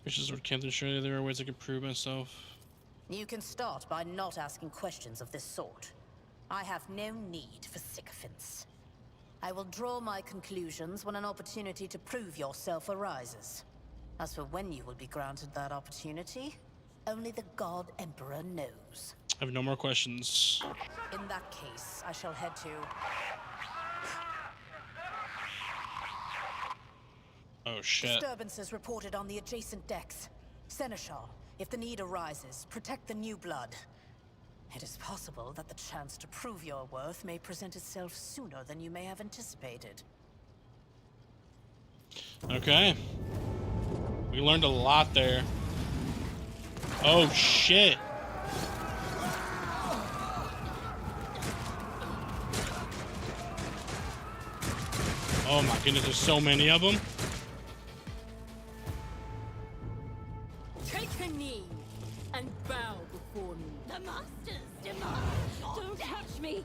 Wishes would Captain Shirley, there are ways I can prove myself. You can start by not asking questions of this sort. I have no need for sycophants. I will draw my conclusions when an opportunity to prove yourself arises. As for when you will be granted that opportunity, only the God Emperor knows. I have no more questions. In that case, I shall head to... Oh shit. Disturbances reported on the adjacent decks. Seneschal, if the need arises, protect the new blood. It is possible that the chance to prove your worth may present itself sooner than you may have anticipated. Okay. We learned a lot there. Oh shit. Oh my goodness, there's so many of them. Take a knee and bow before me. The Master's demand. Don't touch me.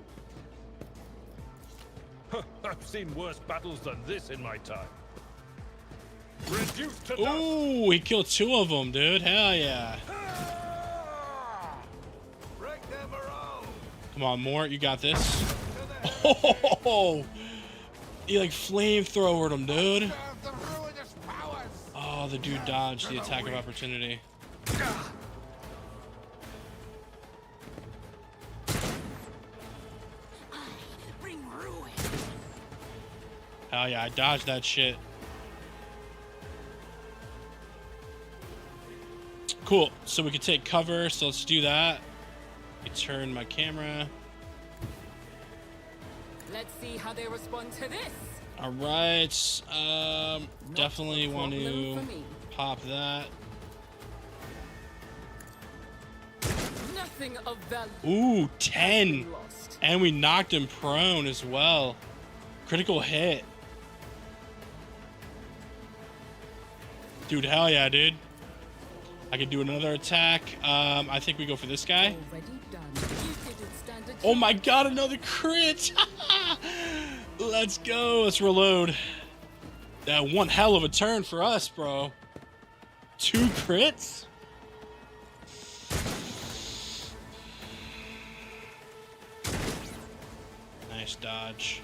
I've seen worse battles than this in my time. Reduced to dust. Ooh, he killed 2 of them, dude. Hell yeah. Break them around. Come on, Mort, you got this. Oh, he like flamethrowered him, dude. Oh, the dude dodged the attack of opportunity. Bring ruin. Hell yeah, I dodged that shit. Cool, so we can take cover, so let's do that. I turn my camera. Let's see how they respond to this. All right, definitely a want problem to for me. pop that. Nothing of value. Ooh, 10. Lost. And we knocked him prone as well. Critical hit. Dude, hell yeah, dude. I can do another attack. I think we go for this guy. Already done. You didn't stand a Oh my chance. god, another crit! Let's go. Let's reload. That one hell of a turn for us, bro. 2 crits? Nice dodge.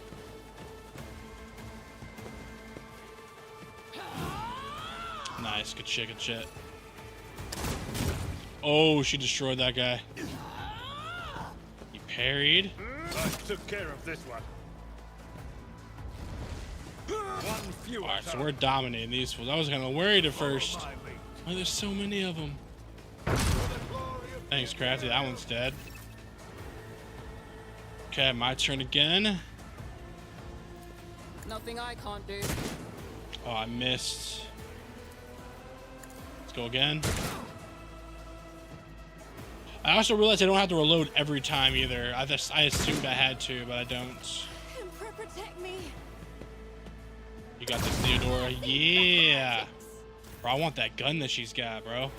Nice, good shit, good shit. Oh, she destroyed that guy. He parried. I took care of this one. One fewer. Alright, so we're dominating these fools. I was kind of worried at first. My way. Why there's so many of them? Thanks, Crafty. That one's dead. Okay, my turn again. Nothing I can't do. Oh, I missed. Let's go again. I also realized I don't have to reload every time either. I assumed I had to, but I don't. Emperor, protect me. You got this, Theodora. Yeah. Bro, I want that gun that she's got, bro.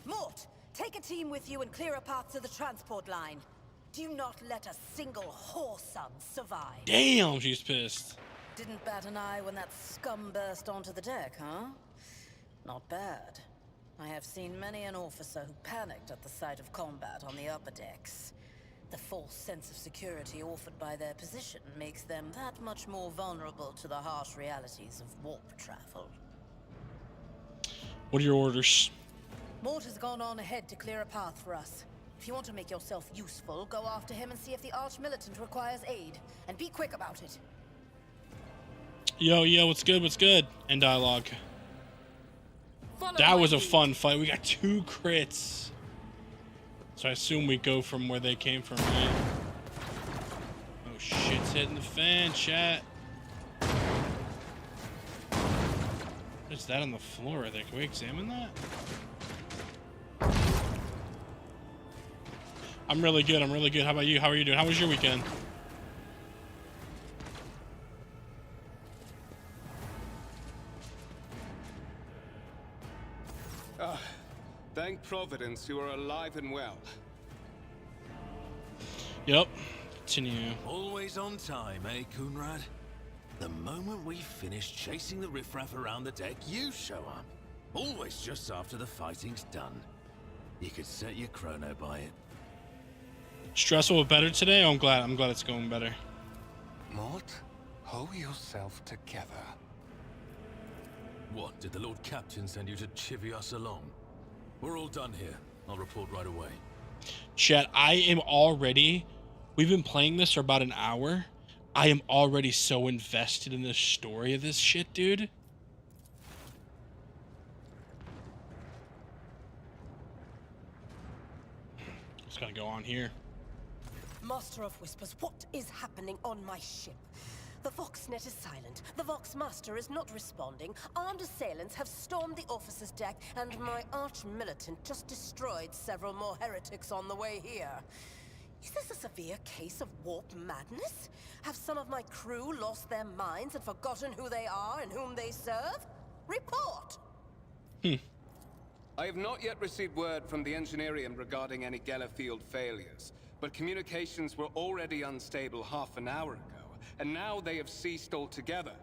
Mort, take a team with you and clear a path to the transport line. Do not let a single whoreson survive. Damn, she's pissed. Didn't bat an eye when that scum burst onto the deck, huh? Not bad. I have seen many an officer who panicked at the sight of combat on the upper decks. The false sense of security offered by their position makes them that much more vulnerable to the harsh realities of warp travel. What are your orders? Mort has gone on ahead to clear a path for us. If you want to make yourself useful, go after him and see if the Arch-Militant requires aid. And be quick about it. Yo, what's good? What's good? End dialogue. Follow That my was a lead. fun fight. We got 2 crits. So I assume we go from where they came from, right? Oh, shit's hitting the fan, chat. What's that on the floor right there? Can we examine that? I'm really good. I'm really good. How about you? How are you doing? How was your weekend? Thank Providence you are alive and well. Yep. Continue. Always on time, eh, Kunrad? The moment we finish chasing the riffraff around the deck, you show up. Always just after the fighting's done. You could set your chrono by it. Stressful but better today? Oh, I'm glad it's going better. Mort, hold yourself together. What, did the Lord Captain send you to chivvy us along? We're all done here. I'll report right away. Chat, I am already... We've been playing this for about an hour. I am already so invested in the story of this shit, dude. What's gonna go on here? Master of Whispers, what is happening on my ship? The Voxnet is silent. The Vox Master is not responding. Armed assailants have stormed the officer's deck, and my arch-militant just destroyed several more heretics on the way here. Is this a severe case of warp madness? Have some of my crew lost their minds and forgotten who they are and whom they serve? Report! I have not yet received word from the Engineerium regarding any Gellerfield failures, but communications were already unstable half an hour ago, and now they have ceased altogether.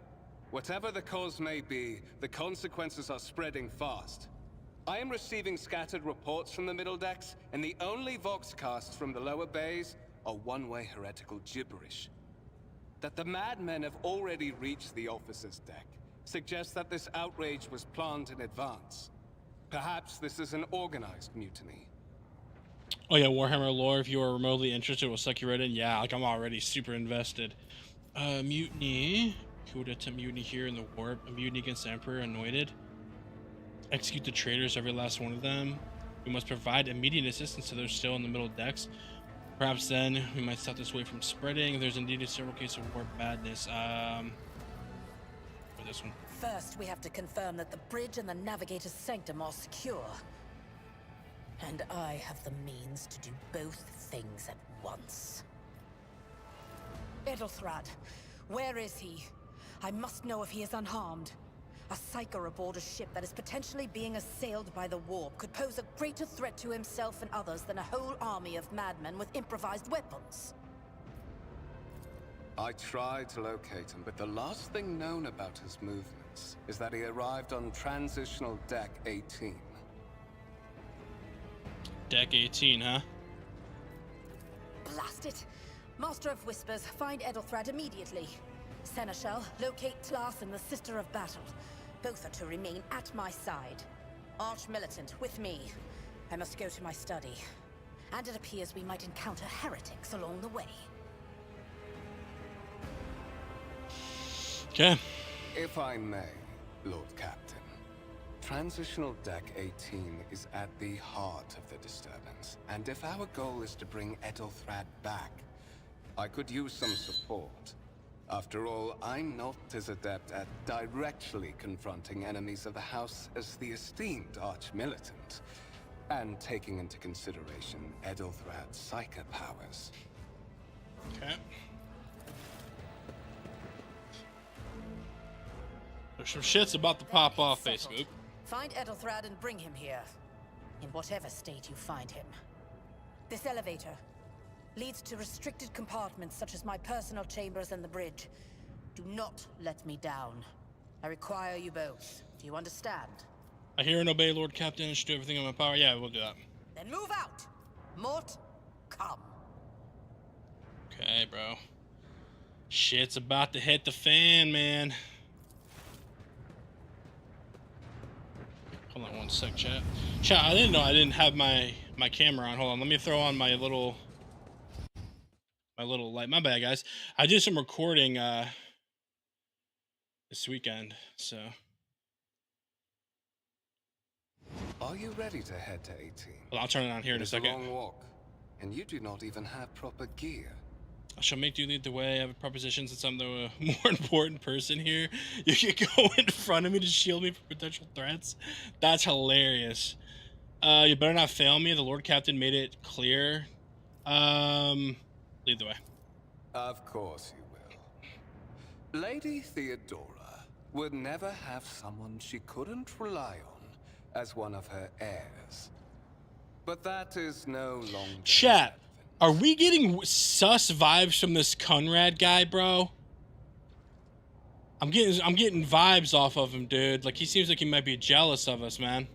Whatever the cause may be, the consequences are spreading fast. I am receiving scattered reports from the middle decks, and the only voxcasts from the lower bays are one-way heretical gibberish. That the madmen have already reached the officer's deck suggests that this outrage was planned in advance. Perhaps this is an organized mutiny. Oh yeah, Warhammer lore, if you are remotely interested, will suck you right in. Yeah, like I'm already super invested. Mutiny. Who would attempt mutiny here in the warp? A mutiny against the Emperor, anointed. Execute the traitors, every last one of them. We must provide immediate assistance to those still in the middle decks. Perhaps then we might stop this wave from spreading. There's indeed a several cases of warp badness. For this one. First, we have to confirm that the bridge and the navigator's sanctum are secure. And I have the means to do both things at once. Edelthrad. Where is he? I must know if he is unharmed. A psyker aboard a ship that is potentially being assailed by the warp could pose a greater threat to himself and others than a whole army of madmen with improvised weapons. I tried to locate him, but the last thing known about his movements is that he arrived on Transitional Deck 18. Deck 18, huh? Blast it! Master of Whispers, find Edelthrad immediately. Seneschal, locate Tlas and the Sister of Battle. Both are to remain at my side. Arch-Militant, with me. I must go to my study. And it appears we might encounter heretics along the way. Okay. If I may, Lord Captain. Transitional Deck 18 is at the heart of the disturbance, and if our goal is to bring Edelthrad back, I could use some support. After all, I'm not as adept at directly confronting enemies of the House as the esteemed Arch-Militant, and taking into consideration Edelthrad's psychic powers. Okay. There's some shit's about to pop off, Facebook. Find Edelthrad and bring him here. In whatever state you find him. This elevator leads to restricted compartments such as my personal chambers and the bridge. Do not let me down. I require you both. Do you understand? I hear and obey, Lord Captain. I should do everything in my power. Yeah, we'll do that. Then move out! Mort, come. Okay, bro. Shit's about to hit the fan, man. Hold on one sec, chat. Chat, I didn't know I didn't have my camera on. Hold on, let me throw on my little light. My bad, guys. I did some recording this weekend, so. Are you ready to head to 18? Well, I'll turn it on here in a second. It's a long walk, and you do not even have proper gear. I shall make you lead the way. I have propositions since I'm the more important person here. You can go in front of me to shield me from potential threats. That's hilarious. You better not fail me. The Lord Captain made it clear. Lead the way. Of course you will. Lady Theodora would never have someone she couldn't rely on as one of her heirs. But that is no longer... Chat. Are we getting sus vibes from this Conrad guy, bro? I'm getting vibes off of him, dude. Like, he seems like he might be jealous of us, man.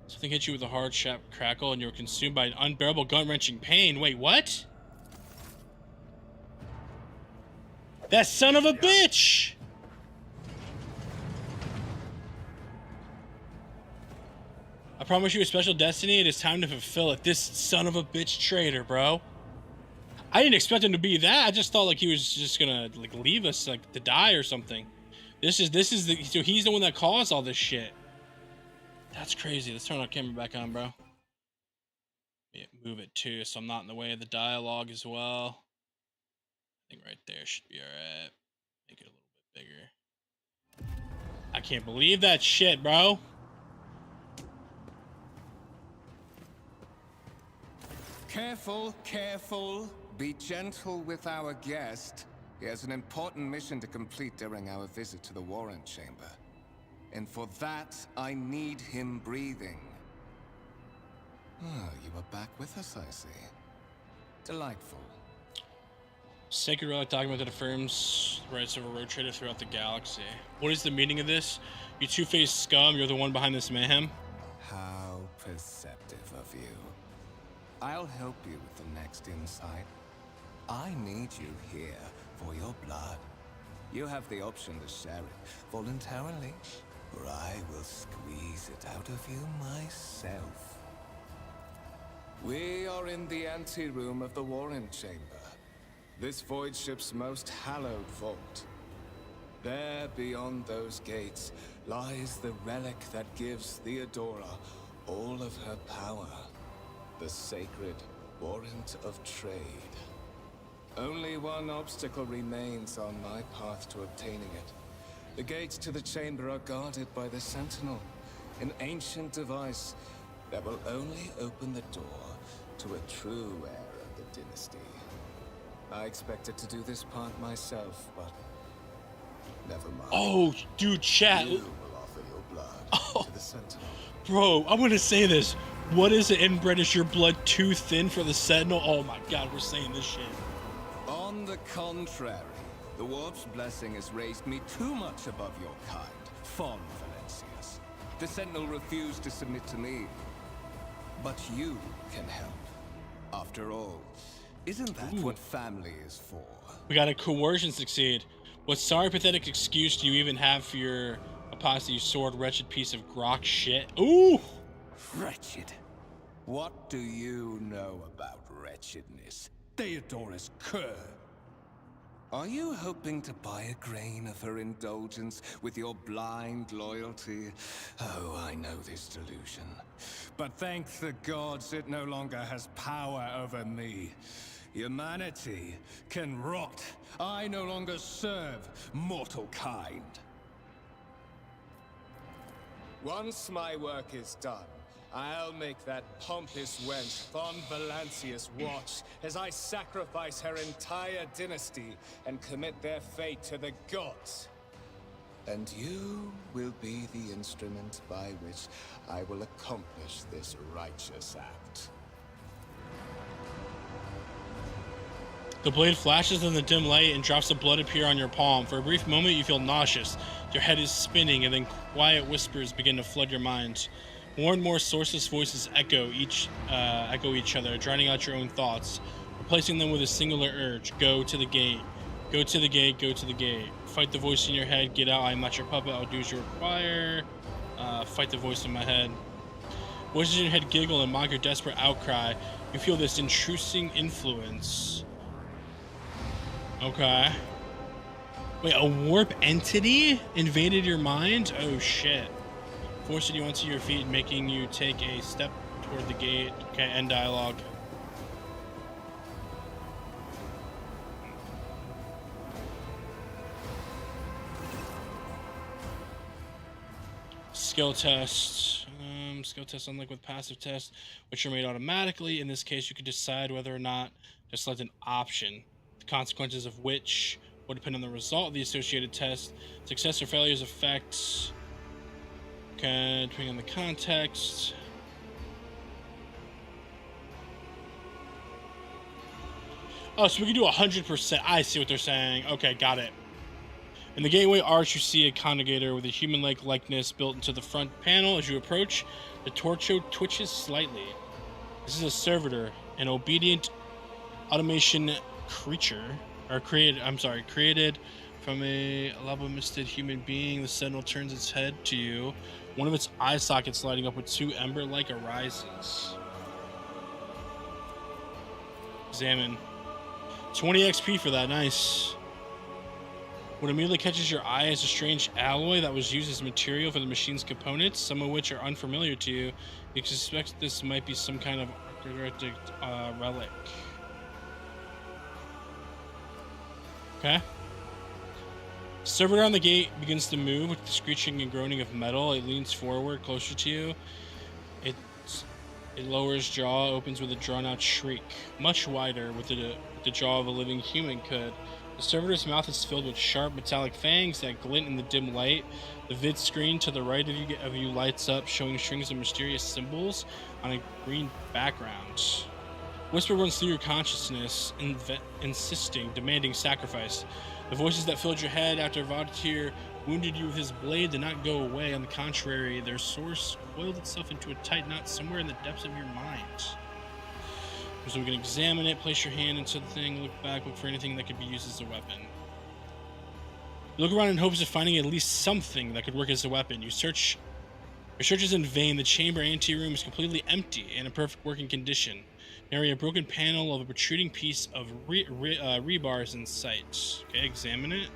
Something hit you with a hard, sharp crackle, and you were consumed by an unbearable, gut-wrenching pain. Wait, what? That son of a bitch! I promise you a special destiny. It is time to fulfill it. This son of a bitch traitor, bro. I didn't expect him to be that. I just thought like he was just gonna like leave us like to die or something. This is the so he's the one that caused all this shit. That's crazy. Let's turn our camera back on, bro. Yeah, move it too, so I'm not in the way of the dialogue as well. I think right there should be alright. Make it a little bit bigger. I can't believe that shit, bro. Careful, careful. Be gentle with our guest. He has an important mission to complete during our visit to the Warren Chamber. And for that, I need him breathing. Ah, you are back with us, I see. Delightful. Sacred relic document that affirms the rights of a road trader throughout the galaxy. What is the meaning of this? You two-faced scum, you're the one behind this mayhem? How perceptive of you. I'll help you with the next insight. I need you here for your blood. You have the option to share it voluntarily, or I will squeeze it out of you myself. We are in the anteroom of the Warren Chamber. This void ship's most hallowed vault. There, beyond those gates, lies the relic that gives Theodora all of her power. The sacred warrant of trade. Only one obstacle remains on my path to obtaining it. The gates to the chamber are guarded by the Sentinel, an ancient device that will only open the door to a true heir of the dynasty. I expected to do this part myself, but never mind. Oh, dude, chat. You will offer your blood to the Sentinel. Bro, I'm gonna say this. What is it, inbred? Is your blood too thin for the Sentinel? Oh my god, we're saying this shit. On the contrary, the Warp's blessing has raised me too much above your kind, Fon Valencius. The Sentinel refused to submit to me. But you can help. After all, isn't that what family is for? We got a coercion succeed. What sorry pathetic excuse do you even have for your apostate sword, wretched piece of grok shit? Ooh! Wretched. What do you know about wretchedness? Theodora's cur. Are you hoping to buy a grain of her indulgence with your blind loyalty? Oh, I know this delusion. But thank the gods it no longer has power over me. Humanity can rot. I no longer serve mortal kind. Once my work is done, I'll make that pompous wench Fon Valencius watch as I sacrifice her entire dynasty and commit their fate to the gods. And you will be the instrument by which I will accomplish this righteous act. The blade flashes in the dim light and drops of blood appear on your palm. For a brief moment, you feel nauseous. Your head is spinning, and then quiet whispers begin to flood your mind. More and more sourceless voices echo each other, drowning out your own thoughts, replacing them with a singular urge: go to the gate, go to the gate, go to the gate. Fight the voice in your head. Get out. I'm not your puppet. I'll do as you require. Fight the voice in my head. Voices in your head giggle and mock your desperate outcry. You feel this intruding influence. Okay. Wait, a warp entity invaded your mind? Oh shit. Forcing you onto your feet, making you take a step toward the gate. Okay, end dialogue. Skill test. Skill test unlike with passive tests, which are made automatically. In this case, you can decide whether or not to select an option, the consequences of which will depend on the result of the associated test. Success or failure's effects, okay, depending on the context. Oh, so we can do 100%. I see what they're saying. Okay, got it. In the gateway arch, you see a conjugator with a human-like likeness built into the front panel. As you approach, the torcho twitches slightly. This is a servitor, an obedient automation creature, or created from a lobotomisted human being. The Sentinel turns its head to you. One of its eye sockets lighting up with two ember-like horizons. Examine. 20 XP for that. Nice. What immediately catches your eye is a strange alloy that was used as material for the machine's components, some of which are unfamiliar to you. You suspect this might be some kind of architectic relic. Okay. Servitor on the gate begins to move with the screeching and groaning of metal. It leans forward, closer to you. It lowers jaw, opens with a drawn-out shriek, much wider with the jaw of a living human could. The servitor's mouth is filled with sharp metallic fangs that glint in the dim light. The vid screen to the right of you lights up, showing strings of mysterious symbols on a green background. Whisper runs through your consciousness, insisting, demanding sacrifice. The voices that filled your head after Vaudetir wounded you with his blade did not go away. On the contrary, their source coiled itself into a tight knot somewhere in the depths of your mind. So we can examine it, place your hand into the thing, look back, look for anything that could be used as a weapon. You look around in hopes of finding at least something that could work as a weapon. Your search is in vain. The chamber anteroom is completely empty and in perfect working condition. Nary a broken panel of a protruding piece of rebar is in sight. Okay, examine it.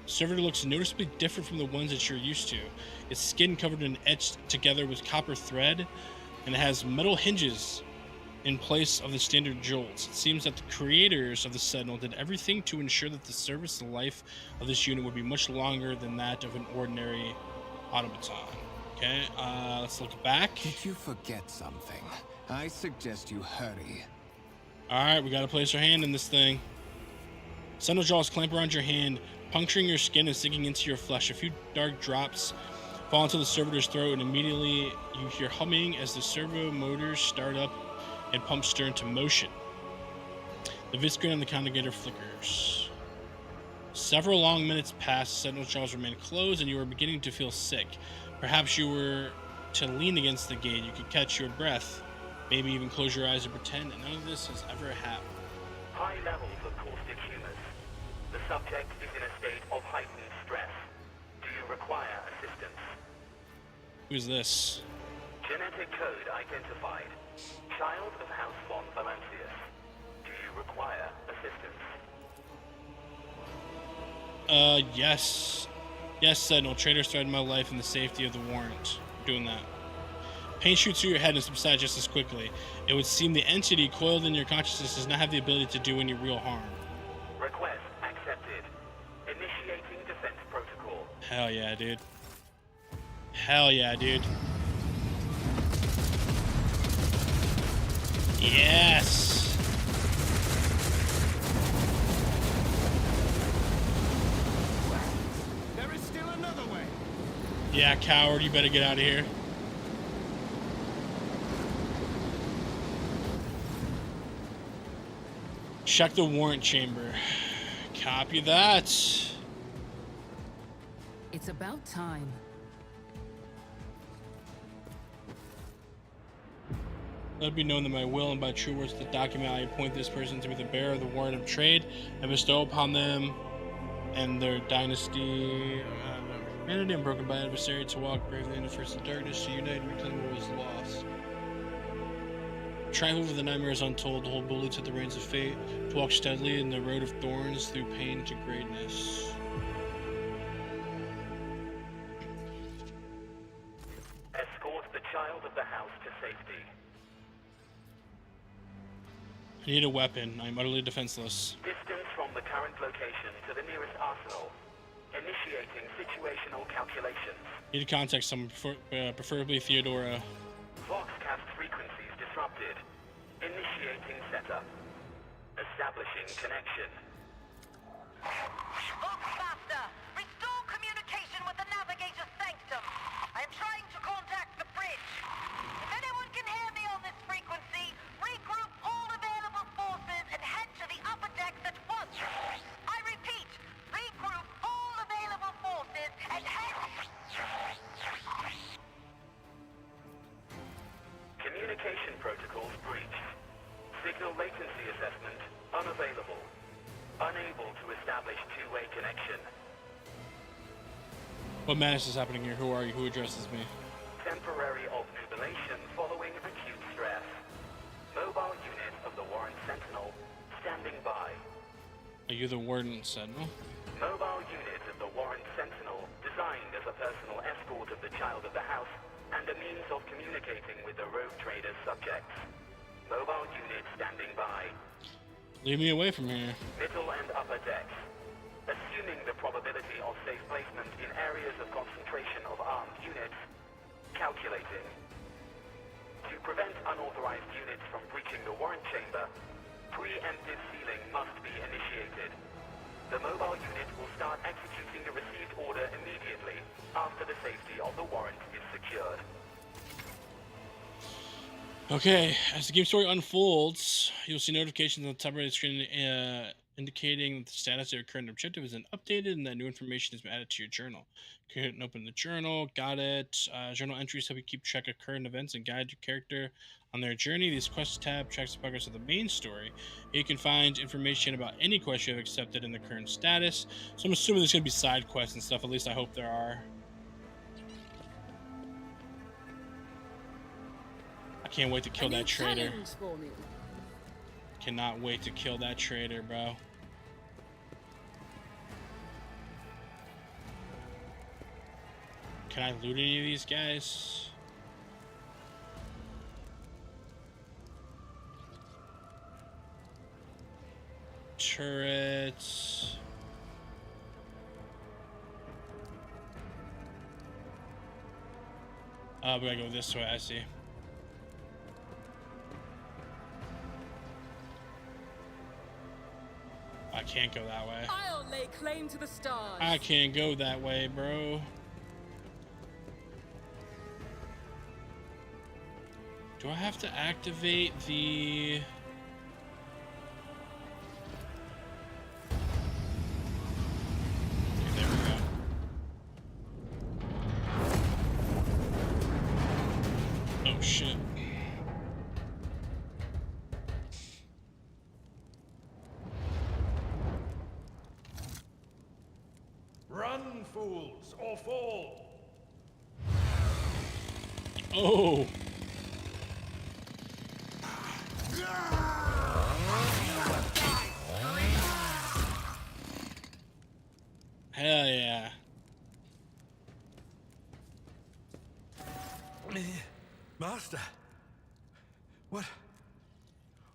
The servitor looks noticeably different from the ones that you're used to. Its skin covered and etched together with copper thread, and it has metal hinges in place of the standard jolts. It seems that the creators of the Sentinel did everything to ensure that the service life of this unit would be much longer than that of an ordinary automaton. Okay, let's look back. Did you forget something? I suggest you hurry. Alright, we gotta place our hand in this thing. Sentinel jaws clamp around your hand, puncturing your skin and sinking into your flesh. A few dark drops fall into the servitor's throat, and immediately you hear humming as the servo motors start up and pump stir into motion. The vid screen on the navigator flickers. Several long minutes pass, Sentinel jaws remain closed, and you are beginning to feel sick. Perhaps you were to lean against the gate, you could catch your breath, maybe even close your eyes and pretend that none of this has ever happened. High levels of caustic humus. The subject is in a state of heightened stress. Do you require assistance? Who's this? Genetic code identified. Child of House von Valancius. Do you require assistance? Yes. Yes, Sentinel. Traitors threatened my life and the safety of the warrant. I'm doing that. Pain shoots through your head and subsides just as quickly. It would seem the entity coiled in your consciousness does not have the ability to do any real harm. Request accepted. Initiating defense protocol. Hell yeah, dude. Hell yeah, dude. Yes! There is still another way. Yeah, coward, you better get out of here. Check the warrant chamber. Copy that. It's about time. Let it be known that my will and by true words of the document I appoint this person to be the bearer of the warrant of trade and bestow upon them and their dynasty humanity unbroken by adversary to walk bravely in the first of darkness, to unite and reclaim what was lost. Triumph over the nightmares untold, to hold boldly to the reins of fate, to walk steadily in the road of thorns through pain to greatness. Escort the child of the house to safety. I need a weapon. I'm utterly defenseless. Distance from the current location to the nearest arsenal. Initiating situational calculations. Need to contact someone, preferably Theodora. Voxcast frequencies disrupted. Initiating setup. Establishing connection. Voxmaster, restore communication with the navigator's sanctum. I am trying to contact the bridge. If anyone can hear me on this frequency, regroup all available forces and head to the upper decks at once. I repeat, regroup all available forces and head... Communication protocols breached. Signal latency assessment unavailable. Unable to establish two-way connection. What madness is happening here? Who are you? Who addresses me? Temporary obnubilation following acute stress. Mobile unit of the Warren Sentinel standing by. Are you the Warden Sentinel? Mobile unit of the Warren Sentinel designed as a personal escort of the child of the house and a means of communicating with the rogue trader's subjects. Mobile unit standing by. Leave me away from here. Middle and upper decks. Assuming the probability of safe placement in areas of concentration of armed units. Calculating. To prevent unauthorized units from breaching the warrant chamber, preemptive sealing must be initiated. The mobile unit will start executing the received order immediately after the safety of the warrant is secured. Okay, as the game story unfolds, you'll see notifications on the top right of the screen indicating that the status of your current objective is updated and that new information has been added to your journal. You can open the journal, got it. Journal entries help you keep track of current events and guide your character on their journey. This quest tab tracks the progress of the main story. You can find information about any quest you have accepted in the current status. So I'm assuming there's going to be side quests and stuff. At least I hope there are. I can't wait to kill that traitor. Cannot wait to kill that traitor, bro. Can I loot any of these guys? Turrets. Oh, we gotta go this way, I see. I can't go that way. I'll lay claim to the stars. I can't go that way, bro. Do I have to activate the... Okay, there we go. Oh, shit. Run, fools, or fall! Oh! Hell yeah. Master,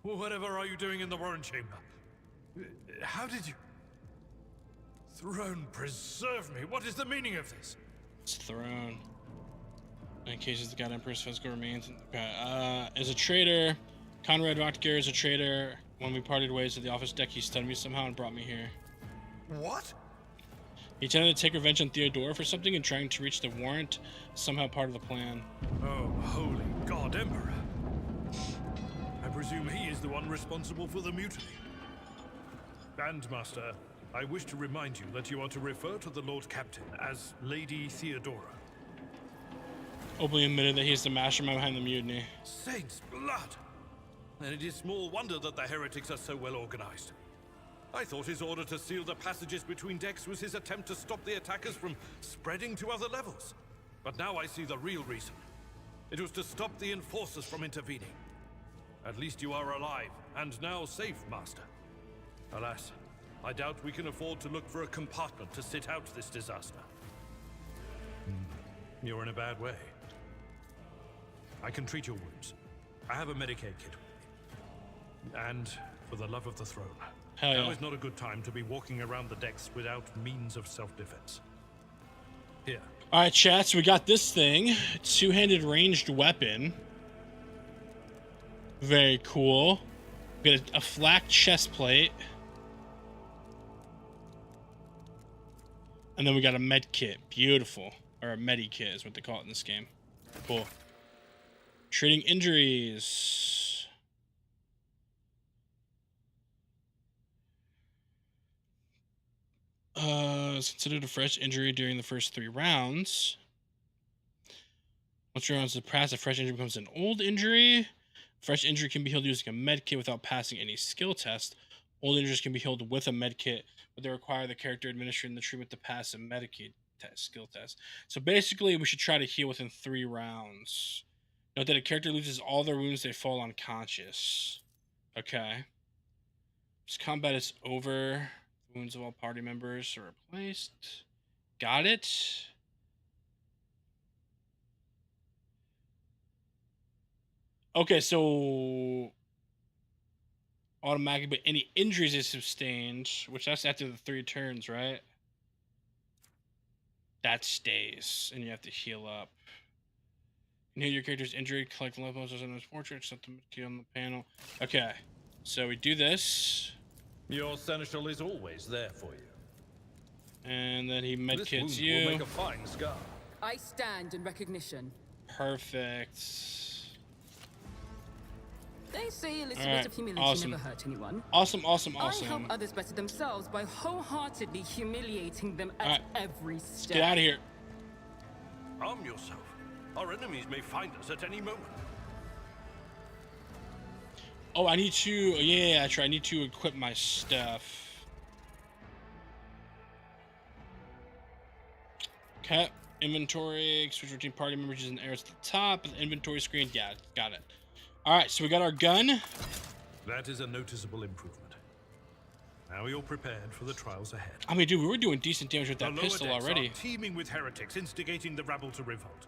whatever are you doing in the Warren Chamber? How did you... Throne preserve me, what is the meaning of this? It's throne. In cases the God Emperor's physical remains. Okay, as a traitor, Conrad Rotger is a traitor. When we parted ways at the office deck, he stunned me somehow and brought me here. What? He intended to take revenge on Theodora for something and trying to reach the warrant, somehow part of the plan. Oh, holy God Emperor. I presume he is the one responsible for the mutiny. And, Master, I wish to remind you that you are to refer to the Lord Captain as Lady Theodora. Openly admitted that he is the mastermind behind the mutiny. Saints' blood! And it is small wonder that the heretics are so well organized. I thought his order to seal the passages between decks was his attempt to stop the attackers from spreading to other levels. But now I see the real reason. It was to stop the enforcers from intervening. At least you are alive, and now safe, Master. Alas, I doubt we can afford to look for a compartment to sit out this disaster. You're in a bad way. I can treat your wounds. I have a Medicaid kit with me. And for the love of the throne, Hell yeah. now is not a good time to be walking around the decks without means of self-defense. Here. All right, chat. So we got this thing, two-handed ranged weapon. Very cool. We got a flak chest plate. And then we got a med kit. Beautiful. Or a medi kit is what they call it in this game. Cool. Treating injuries. It's considered a fresh injury during the first 3 rounds. Once your rounds have passed, a fresh injury becomes an old injury. Fresh injury can be healed using a med kit without passing any skill test. Old injuries can be healed with a med kit, but they require the character administering the treatment to pass a Medicaid skill test. So basically, we should try to heal within 3 rounds. Note that a character loses all their wounds, they fall unconscious. Okay. This combat is over. The wounds of all party members are replaced. Got it. Okay, so automatically, but any injuries is sustained, which that's after the 3 turns, right? That stays, and you have to heal up. You can heal your character's injury, collect life points on his portrait, set them on the panel. Okay, so we do this. Your seneschal is always there for you. And then he medkits This wound you. will make a fine scar. I stand in recognition. Perfect. They say a little All right, bit of humility awesome. never hurt anyone. Awesome. I help others better themselves by wholeheartedly humiliating them at every step. Get out of here. Arm yourself. Our enemies may find us at any moment. Oh, I need to. Yeah, that's right. I need to equip my stuff. Okay. Inventory. Switch between party members using arrows at the top. The inventory screen. Yeah, got it. All right, so we got our gun. That is a noticeable improvement. Now you're prepared for the trials ahead. I mean, dude, we were doing decent damage with that The lower pistol decks already. are teeming with heretics, instigating the rabble to revolt.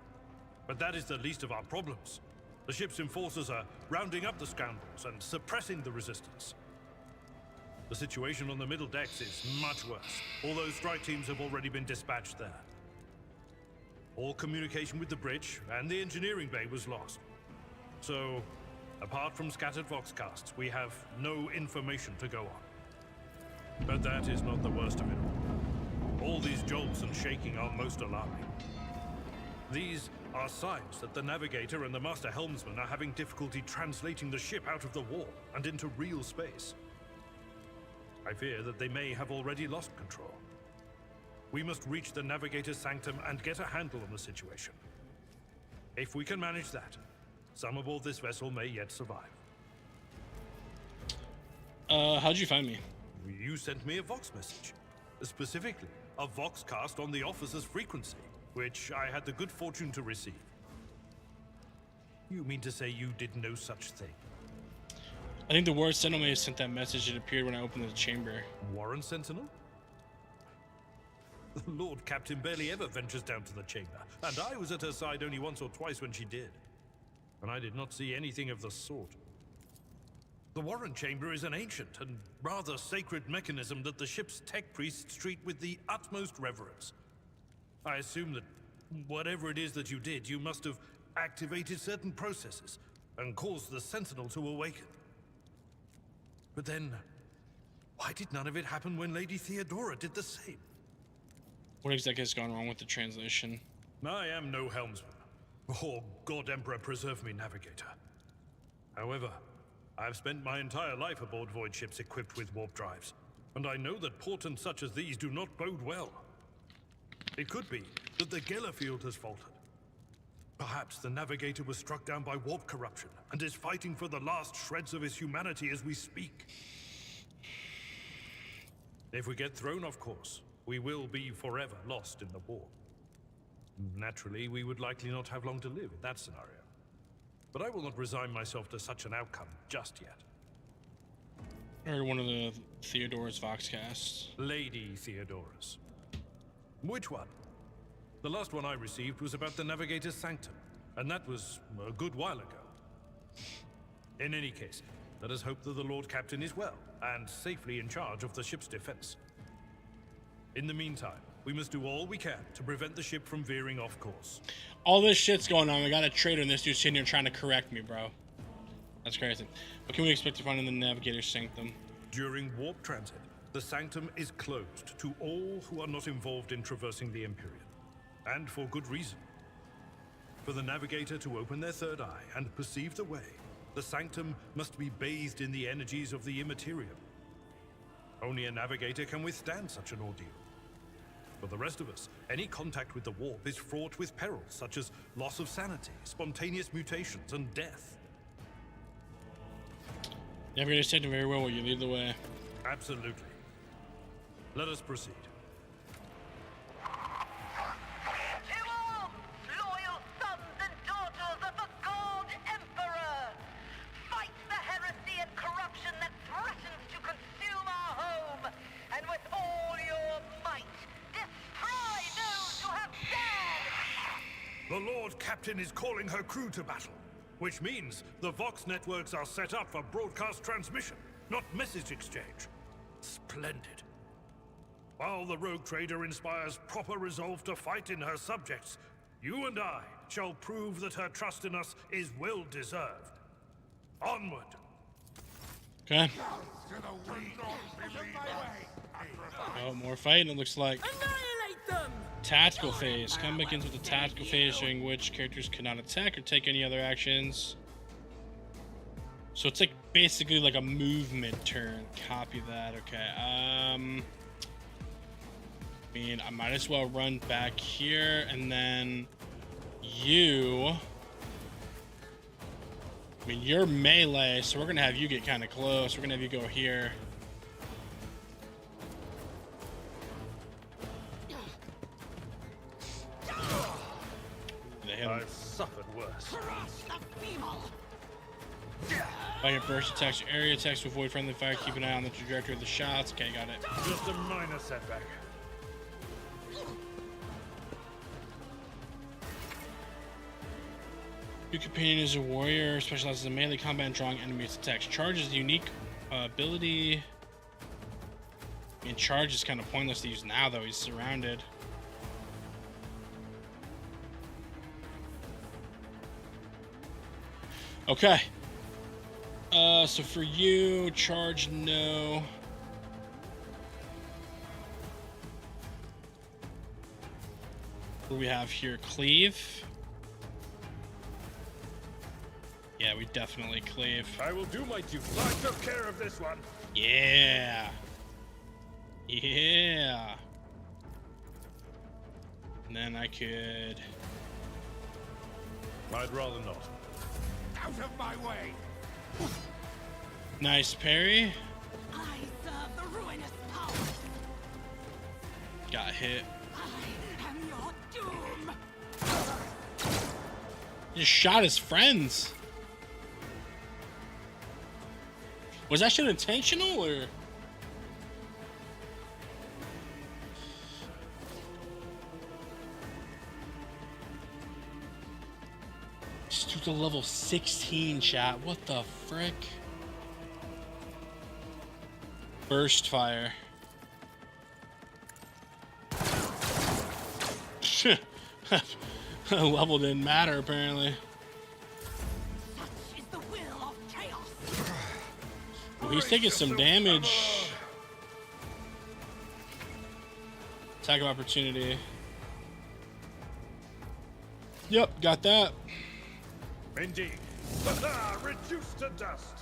But that is the least of our problems. The ship's enforcers are rounding up the scoundrels and suppressing the resistance. The situation on the middle decks is much worse, although strike teams have already been dispatched there. All communication with the bridge and the engineering bay was lost. So, apart from scattered voxcasts, we have no information to go on. But that is not the worst of it all. All these jolts and shaking are most alarming. These are signs that the navigator and the master helmsman are having difficulty translating the ship out of the warp and into real space. I fear that they may have already lost control. We must reach the navigator's sanctum and get a handle on the situation. If we can manage that, some aboard this vessel may yet survive. How'd you find me? You sent me a Vox message. Specifically, a Vox cast on the officer's frequency, which I had the good fortune to receive. You mean to say you did no such thing? I think the Warren Sentinel may have sent that message. It appeared when I opened the chamber. Warren Sentinel? The Lord Captain barely ever ventures down to the chamber, and I was at her side only once or twice when she did. And I did not see anything of the sort. The Warren Chamber is an ancient and rather sacred mechanism that the ship's tech priests treat with the utmost reverence. I assume that whatever it is that you did, you must have activated certain processes and caused the Sentinel to awaken. But then, why did none of it happen when Lady Theodora did the same? What exactly has gone wrong with the translation? I am no helmsman, or God Emperor preserve me navigator. However, I've spent my entire life aboard void ships equipped with warp drives, and I know that portents such as these do not bode well. It could be that the Gellerfield has faltered. Perhaps the navigator was struck down by warp corruption and is fighting for the last shreds of his humanity as we speak. If we get thrown off course, we will be forever lost in the war. Naturally, we would likely not have long to live in that scenario. But I will not resign myself to such an outcome just yet. I heard one of the Theodora's Voxcasts. Lady Theodora's. Which one? The last one I received was about the Navigator's Sanctum, and that was a good while ago. In any case, let us hope that the Lord Captain is well, and safely in charge of the ship's defense. In the meantime, we must do all we can to prevent the ship from veering off course. All this shit's going on. We got a traitor and this dude's sitting here trying to correct me, bro. That's crazy. What can we expect to find in the Navigator's Sanctum? During warp transit, the Sanctum is closed to all who are not involved in traversing the Empyrean. And for good reason. For the Navigator to open their third eye and perceive the way, the Sanctum must be bathed in the energies of the Immaterium. Only a Navigator can withstand such an ordeal. For the rest of us, any contact with the warp is fraught with perils such as loss of sanity, spontaneous mutations, and death. Navigator's Sanctum very well. Will you lead the way? Absolutely. Let us proceed. The Lord Captain is calling her crew to battle, which means the Vox networks are set up for broadcast transmission, not message exchange. Splendid. While the rogue trader inspires proper resolve to fight in her subjects, you and I shall prove that her trust in us is well deserved. Onward. Okay. Oh, more fighting, it looks like. Annihilate them! Tactical phase. Combat begins with a tactical phase during which characters cannot attack or take any other actions. So it's like basically like a movement turn. Copy that. Okay. I mean, I might as well run back here and then you. I mean, you're melee, so we're gonna have you get kind of close. We're gonna have you go here. I've suffered worse. Fire burst attacks, area attacks to avoid friendly fire. Keep an eye on the trajectory of the shots. Okay, got it. Just a minor setback. Your companion is a warrior, specializes in melee combat and drawing enemies' attacks. Charge is a unique ability. I mean, charge is kind of pointless to use now, though. He's surrounded. Okay. So for you, charge no. What do we have here? Cleave. Yeah, we definitely cleave. I will do my duty. I took care of this one. Yeah. Yeah. And then I could... I'd rather not. Out of my way! Nice parry. I serve the ruinous power. Got hit. I am your doom. Just shot his friends. Was that shit intentional or? Just took the level 16 chat. What the frick? Burst fire. Level didn't matter apparently. Such is the will of chaos. Well, he's taking some damage. Attack of opportunity. Yep, got that. Indeed. Reduced to dust.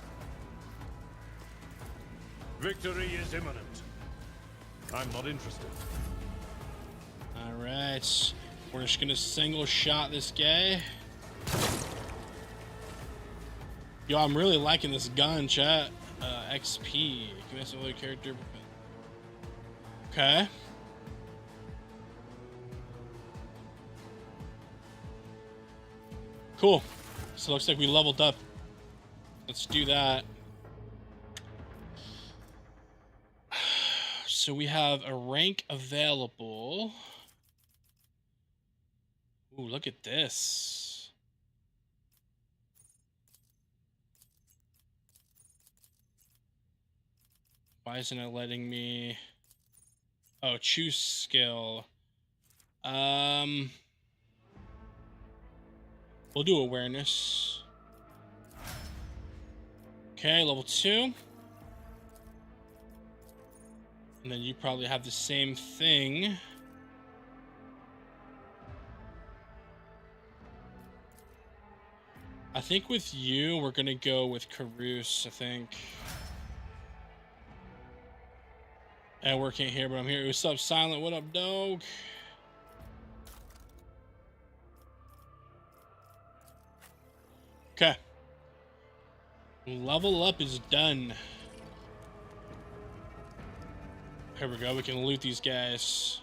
Victory is imminent. I'm not interested. All right, we're just gonna single shot this guy. Yo, I'm really liking this gun, chat. XP. Commits a character. Okay. Cool. So it looks like we leveled up. Let's do that. So we have a rank available. Ooh, look at this. Why isn't it letting me? Oh, choose skill. We'll do awareness. Okay, level 2. And then you probably have the same thing. I think with you, we're gonna go with Carouse, I think. Edward can't hear, but I'm here. What's up, Silent? What up, dog? Okay. Level up is done. Here we go. We can loot these guys.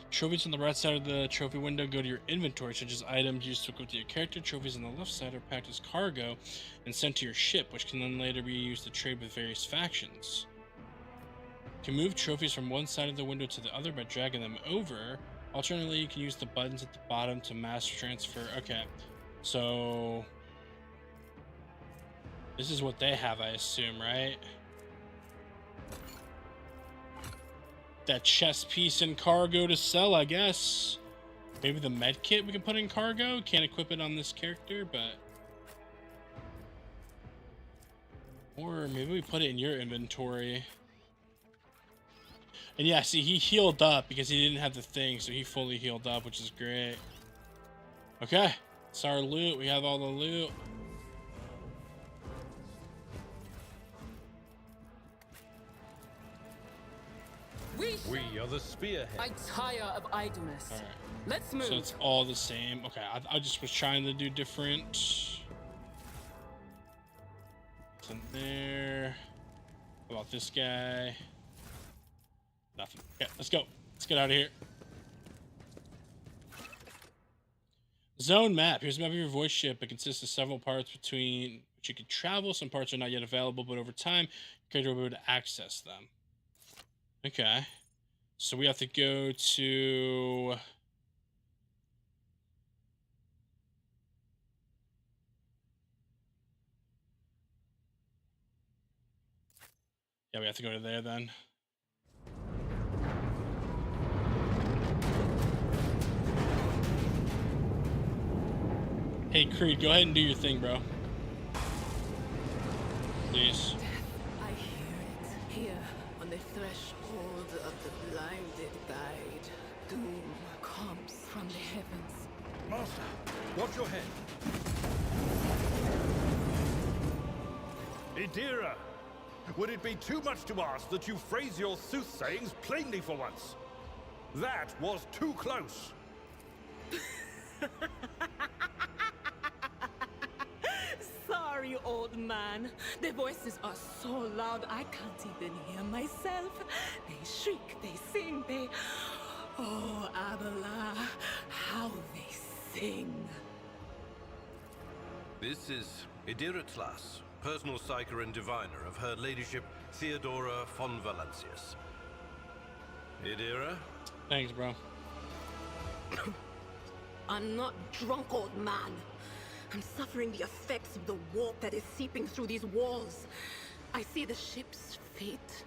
Trophies on the right side of the trophy window go to your inventory, such as items used to equip to your character. Trophies on the left side are packed as cargo and sent to your ship, which can then later be used to trade with various factions. You can move trophies from one side of the window to the other by dragging them over. Alternatively, you can use the buttons at the bottom to mass transfer. Okay, so this is what they have, I assume, right? That chest piece and cargo to sell, I guess. Maybe the med kit we can put in cargo. Can't equip it on this character, but... Or maybe we put it in your inventory. And yeah, see, he healed up because he didn't have the thing, so he fully healed up, which is great. Okay, it's our loot. We have all the loot. We are the spearhead. I tire of idleness. All right. Let's move. So it's all the same. Okay, I just was trying to do different. What's in there? How about this guy? Nothing. Okay, let's go. Let's get out of here. Zone map. Here's a map of your voice ship. It consists of several parts between which you can travel. Some parts are not yet available, but over time, your character will be able to access them. Okay. So we have to go to... Yeah, we have to go to there then. Hey, Creed, go ahead and do your thing, bro. Please. I hear it here. Master, watch your head. Idira, would it be too much to ask that you phrase your soothsayings plainly for once? That was too close. Sorry, old man. Their voices are so loud I can't even hear myself. They shriek, they sing, they... Oh, Abela, how they sing. This is Idira Tlas, personal psyker and diviner of Her Ladyship Theodora von Valancius. Idira? Thanks, bro. I'm not drunk, old man. I'm suffering the effects of the warp that is seeping through these walls. I see the ship's fate.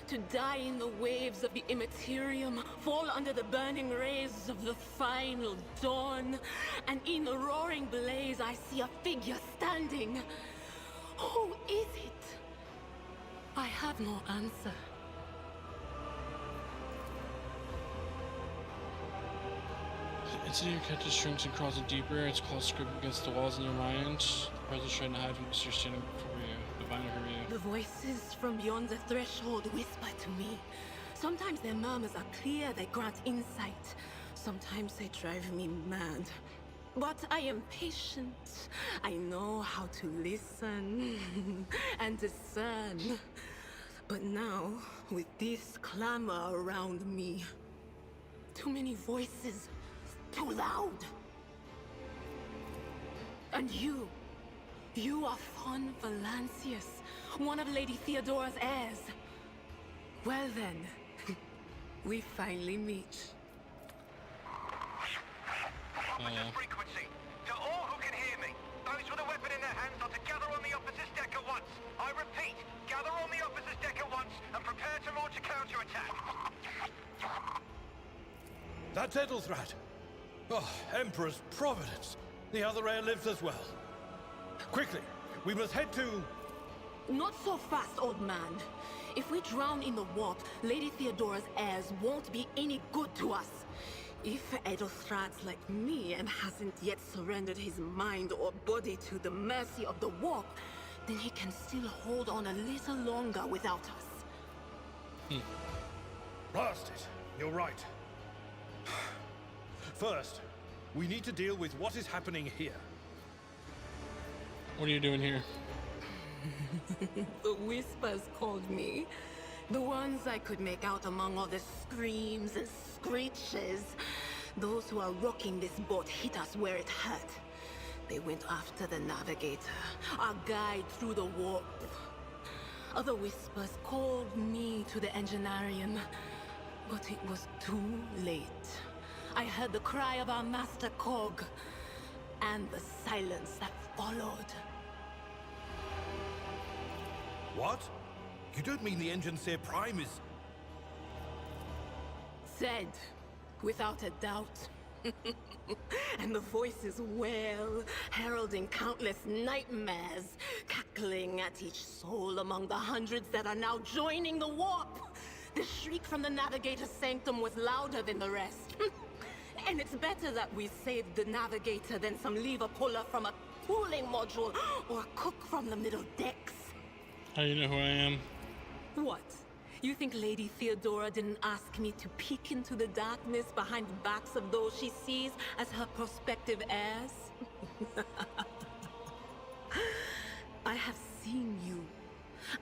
To die in the waves of the Immaterium, fall under the burning rays of the final dawn. And in the roaring blaze, I see a figure standing. Who is it? I have no answer. It's in your catches shrinks and crawls in deeper. Its claws scrape against the walls in your mind. The presence trying to hide from Mr. standing before you. Diviner hear you. The voices from beyond the threshold whisper to me. Sometimes their murmurs are clear, they grant insight. Sometimes they drive me mad. But I am patient. I know how to listen and discern. But now, with this clamor around me, too many voices, too loud. And you are von Valancius, one of Lady Theodora's heirs. Well then, we finally meet. Frequency. To all who can hear me, those with a weapon in their hands are to gather on the officer's deck at once. I repeat, gather on the officer's deck at once and prepare to launch a counterattack. That's Edelthrat. Oh, Emperor's Providence. The other heir lives as well. Quickly, we must head to... Not so fast, old man. If we drown in the warp, Lady Theodora's heirs won't be any good to us. If Edelthrat's like me and hasn't yet surrendered his mind or body to the mercy of the warp, then he can still hold on a little longer without us. Blast it. You're right. First, we need to deal with what is happening here. What are you doing here? The whispers called me. The ones I could make out among all the screams and screeches. Those who are rocking this boat hit us where it hurt. They went after the Navigator, our guide through the warp. Other whispers called me to the Engineerium, but it was too late. I heard the cry of our master Cog, and the silence that followed. What? You don't mean the Enginseer Prime is... Said, without a doubt. And the voices wail, heralding countless nightmares, cackling at each soul among the hundreds that are now joining the warp. The shriek from the Navigator's sanctum was louder than the rest. And it's better that we saved the Navigator than some lever puller from a cooling module or a cook from the middle decks. How do you know who I am? What? You think Lady Theodora didn't ask me to peek into the darkness behind the backs of those she sees as her prospective heirs? I have seen you.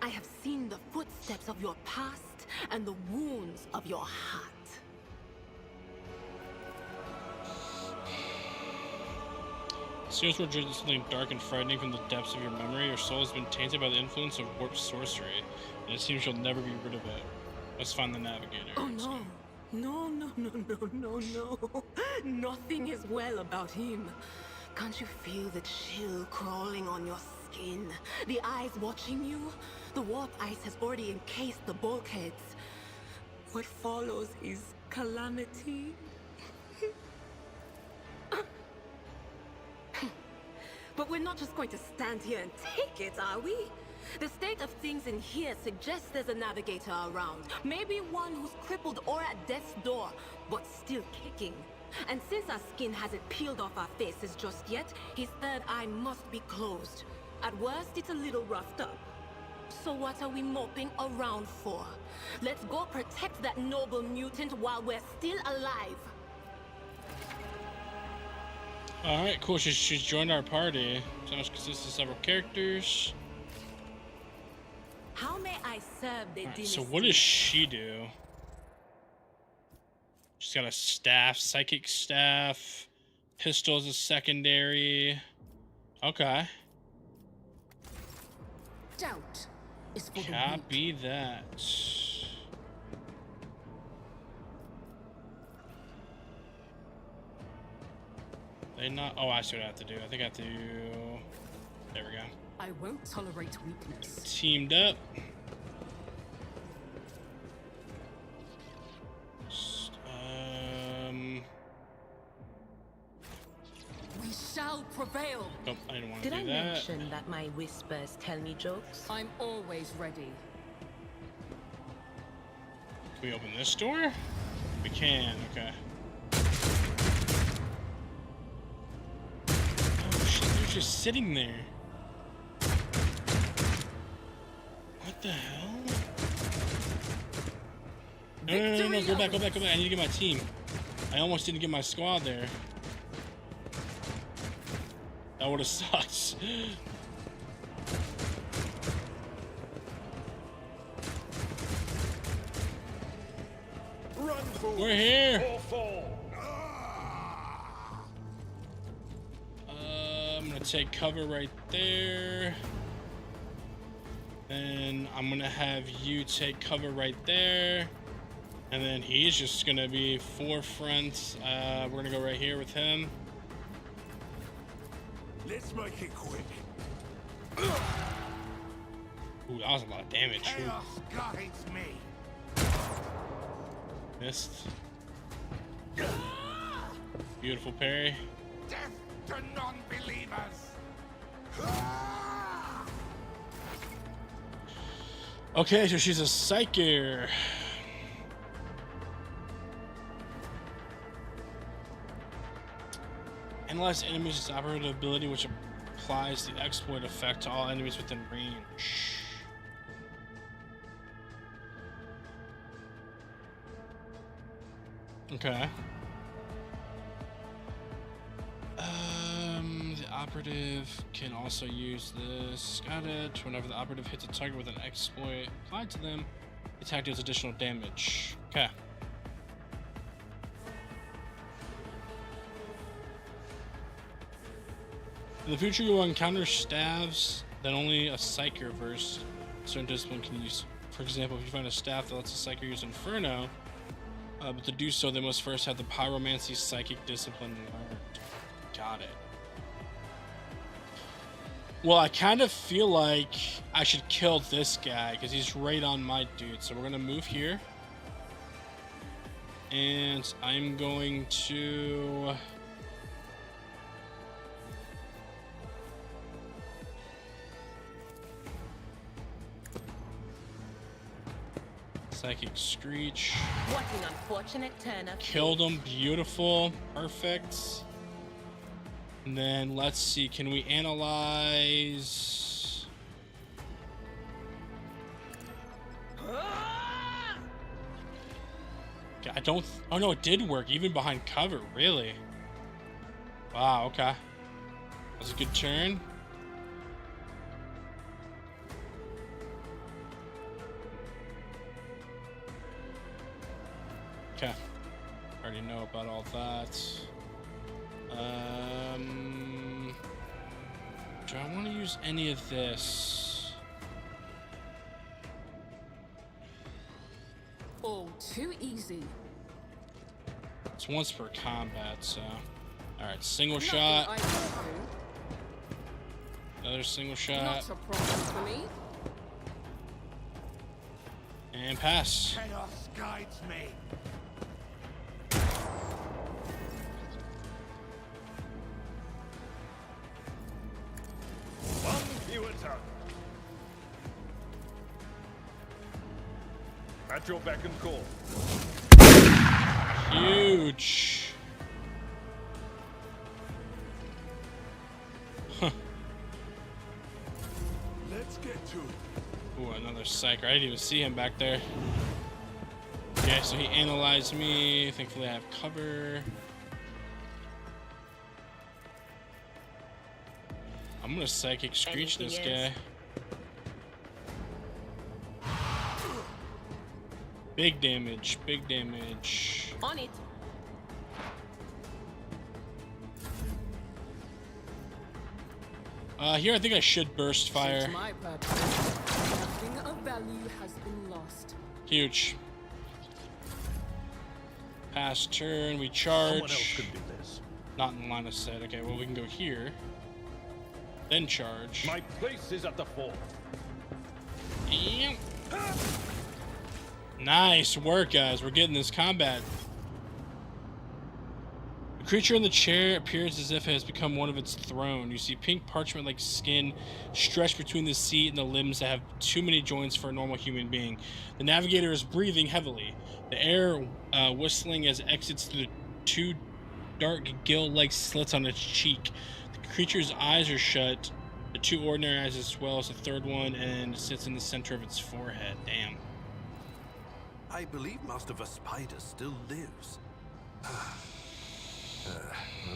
I have seen the footsteps of your past and the wounds of your heart. Seems we're dreading something dark and frightening from the depths of your memory. Your soul has been tainted by the influence of warp sorcery, and it seems you'll never be rid of it. Let's find the Navigator. Oh no. No. Nothing is well about him. Can't you feel the chill crawling on your skin? The eyes watching you? The warp ice has already encased the bulkheads. What follows is calamity. But we're not just going to stand here and take it, are we? The state of things in here suggests there's a Navigator around. Maybe one who's crippled or at death's door, but still kicking. And since our skin hasn't peeled off our faces just yet, his third eye must be closed. At worst, it's a little roughed up. So what are we moping around for? Let's go protect that noble mutant while we're still alive. Alright, cool. She's joined our party. So much consists of several characters. How may I serve the dynasty? So what does she do? She's got a staff, psychic staff. Pistol is a secondary. Okay. Doubt is for the weak. Copy that. They not. Oh, I see what I have to do. I think I have to. There we go. I won't tolerate weakness. Teamed up. We shall prevail. Oh, I didn't want to Did do I that. mention that my whispers tell me jokes? I'm always ready. Can we open this door? We can. Okay. Oh shit! They're just sitting there. What the hell? No, go back. I need to get my team. I almost didn't get my squad there. That would have sucked. We're here. I'm gonna take cover right there. Then I'm gonna have you take cover right there. And then he's just gonna be forefront. We're gonna go right here with him. Let's make it quick. Ooh, that was a lot of damage. Chaos guides me. Missed. Beautiful parry. Death to non-believers. Okay, so she's a psyker. Analyze enemies' operative ability, which applies the exploit effect to all enemies within range. Okay. The operative can also use this. Got it. Whenever the operative hits a target with an exploit applied to them, the attack deals additional damage. Okay. In the future, you will encounter staves that only a psyker versus certain discipline can use. For example, if you find a staff that lets a psyker use Inferno, but to do so, they must first have the Pyromancy Psychic Discipline learned. Got it. Well, I kind of feel like I should kill this guy because he's right on my dude. So we're going to move here. And I'm going to... Psychic Screech. What an unfortunate turn of Killed him. Beautiful. Perfect. And then let's see. Can we analyze? I don't. Oh no, it did work even behind cover. Really? Wow. Okay. That was a good turn. Okay. Already know about all that. Do I want to use any of this? Oh, too easy. It's once per combat, so. Alright, single shot. Another single shot. Not a problem for me. And pass. Chaos guides me. One fewer turn. At your beck and call. Huge. Let's get to it. Ooh, another psyker. I didn't even see him back there. Okay, so he analyzed me. Thankfully, I have cover. I'm gonna psychic screech this guy. Big damage, big damage. On it. Here I think I should burst fire. Since my purpose, nothing of value has been lost. Huge. Pass turn, we Someone else charge. can do this. Not in line of sight. Okay, well we can go here. Then charge. My place is at the fort. Yep. Nice work, guys. We're getting this combat. The creature in the chair appears as if it has become one of its throne. You see pink parchment-like skin stretched between the seat and the limbs that have too many joints for a normal human being. The navigator is breathing heavily. The air whistling as it exits through the two dark gill-like slits on its cheek. The creature's eyes are shut. The two ordinary eyes as well as the third one, and it sits in the center of its forehead. Damn. I believe Master Vespider still lives.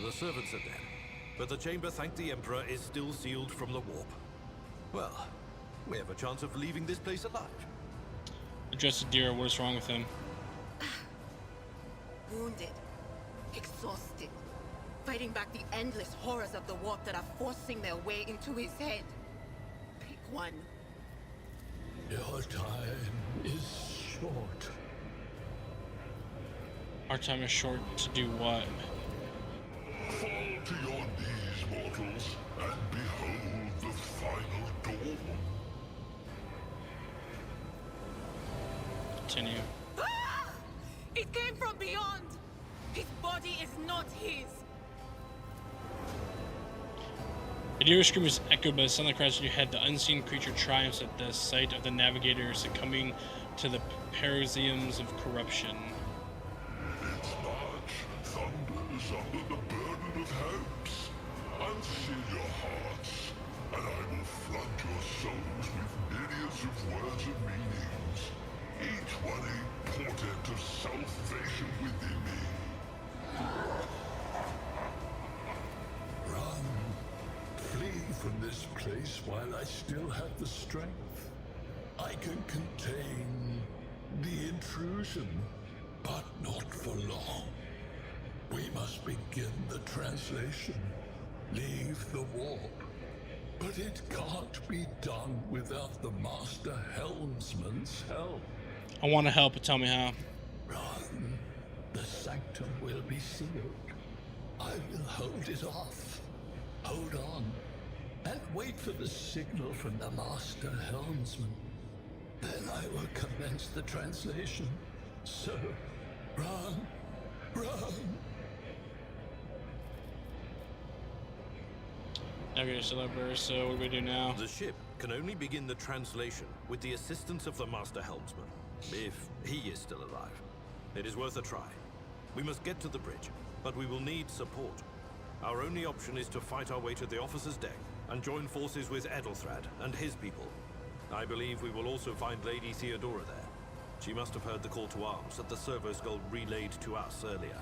The servants are dead, but the chamber, thank the Emperor, is still sealed from the warp. Well, we have a chance of leaving this place alive. Address Adira, what is wrong with him? Wounded. Exhausted. Fighting back the endless horrors of the warp that are forcing their way into his head. Pick one. Your time is short. Our time is short to do what? Fall to your knees, mortals, and behold the final dawn. Continue. Ah! It came from beyond! His body is not his! Adira's scream is echoed by the sound that cries in your head. The unseen creature triumphs at the sight of the navigator succumbing to the parasiums of corruption. Its march thunders under the burden of hopes. Unseal your hearts, and I will flood your souls with myriads of words and meanings, each one a portent of salvation within me. Run. Flee from this place while I still have the strength. I can contain the intrusion, but not for long. We must begin the translation. Leave the warp. But it can't be done without the Master Helmsman's help. I want to help, but tell me how. Run. The sanctum will be sealed. I will hold it off. Hold on. And wait for the signal from the Master Helmsman. Then I will commence the translation. So, run. Run. Navigator still over, so what do we do now? The ship can only begin the translation with the assistance of the Master Helmsman, if he is still alive. It is worth a try. We must get to the bridge, but we will need support. Our only option is to fight our way to the officer's deck and join forces with Edelthrad and his people. I believe we will also find Lady Theodora there. She must have heard the call to arms that the servo skull relayed to us earlier.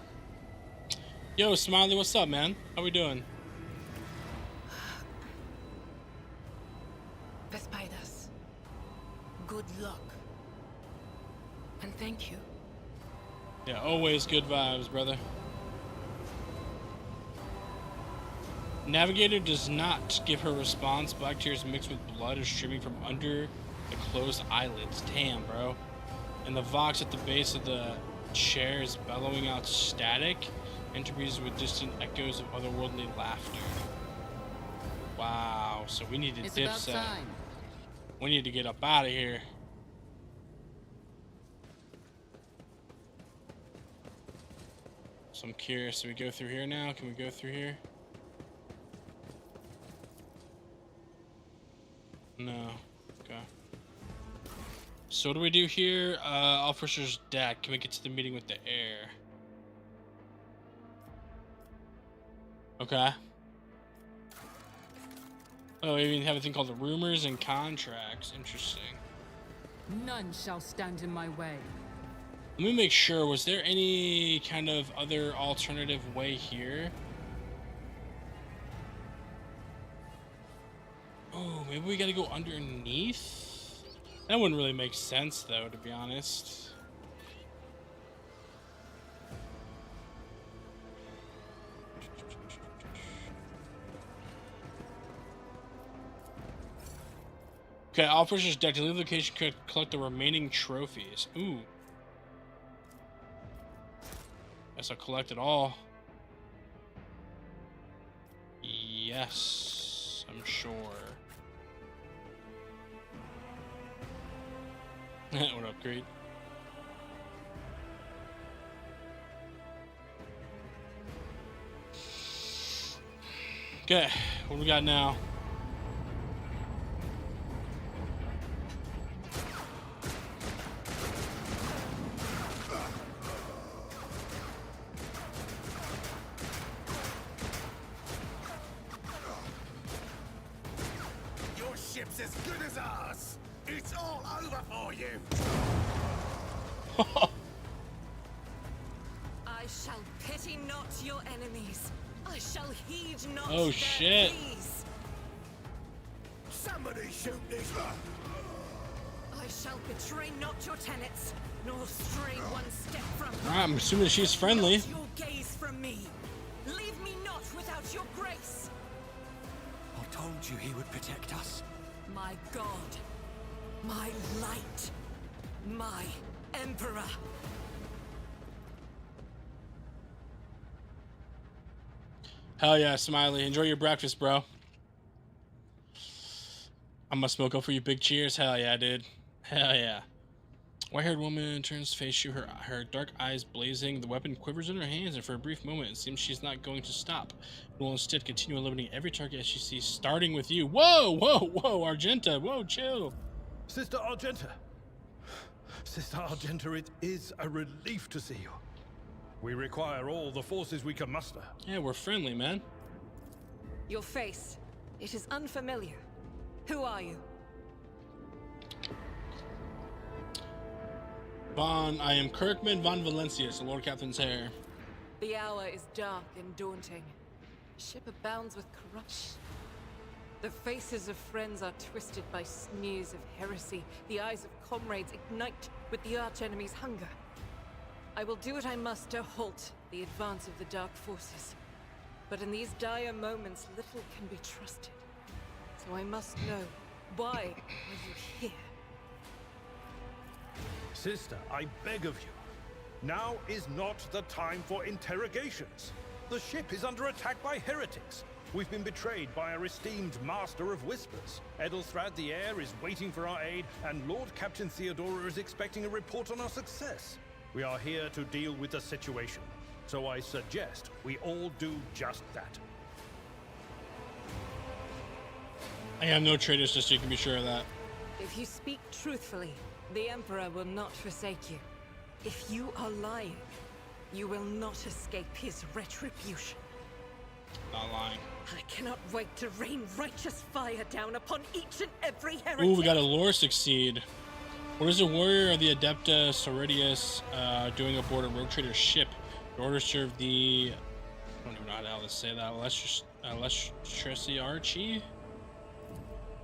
Yo, Smiley, what's up, man? How we doing? Vespidus. Good luck. And thank you. Yeah, always good vibes, brother. Navigator does not give her response. Black tears mixed with blood are streaming from under the closed eyelids. Damn, bro. And the Vox at the base of the chair is bellowing out static, interbreezes with distant echoes of otherworldly laughter. Wow, so we need to dip set. We need to get up out of here. So I'm curious, do we go through here now? Can we go through here? No. Okay. So what do we do here? Officer's deck. Can we get to the meeting with the heir? Okay. Oh, we even have a thing called the rumors and contracts. Interesting. None shall stand in my way. Let me make sure. Was there any kind of other alternative way here? Oh, maybe we gotta go underneath? That wouldn't really make sense, though, to be honest. Okay, officers deck to leave the location, could collect the remaining trophies. Ooh. Guess I'll collect it all. Yes, I'm sure. What up, Creed? Okay, what do we got now? Your ship's as good as ours. It's all over for you. I shall pity not your enemies. I shall heed not Oh, their shit. pleas. Somebody shoot this. I shall betray not your tenets, nor stray one step from them. Alright, I'm assuming she's friendly. Not your gaze from me. Leave me not without your grace. I told you he would protect us. My God, my light, my Emperor. Hell yeah, Smiley. Enjoy your breakfast, bro. I'm gonna smoke up for you. Big cheers. Hell yeah, dude. Hell yeah. White-haired woman turns to face you, her dark eyes blazing. The weapon quivers in her hands, and for a brief moment, it seems she's not going to stop. It will instead continue eliminating every target she sees, starting with you. Whoa, whoa, whoa, Argenta. Whoa, chill. Sister Argenta. Sister Argenta, it is a relief to see you. We require all the forces we can muster. Yeah, we're friendly, man. Your face, it is unfamiliar. Who are you? I am Kirkman von Valencius, the Lord Captain's heir. The hour is dark and daunting. The ship abounds with corruption. The faces of friends are twisted by sneers of heresy. The eyes of comrades ignite with the archenemy's hunger. I will do what I must to halt the advance of the dark forces. But in these dire moments, little can be trusted. So I must know, why are you here? Sister, I beg of you. Now is not the time for interrogations. The ship is under attack by heretics. We've been betrayed by our esteemed Master of Whispers. Edelthrad the Heir is waiting for our aid, and Lord Captain Theodora is expecting a report on our success. We are here to deal with the situation, so I suggest we all do just that. I have no traitors, sister, you can be sure of that. If you speak truthfully, the Emperor will not forsake you. If you are lying, you will not escape his retribution. Not lying. I cannot wait to rain righteous fire down upon each and every heretic. Ooh, we got a lore succeed. What is a warrior of the Adepta Sororitas doing aboard a rogue trader's ship? In order to serve the... I don't even know how to say that. Lestresiarchy?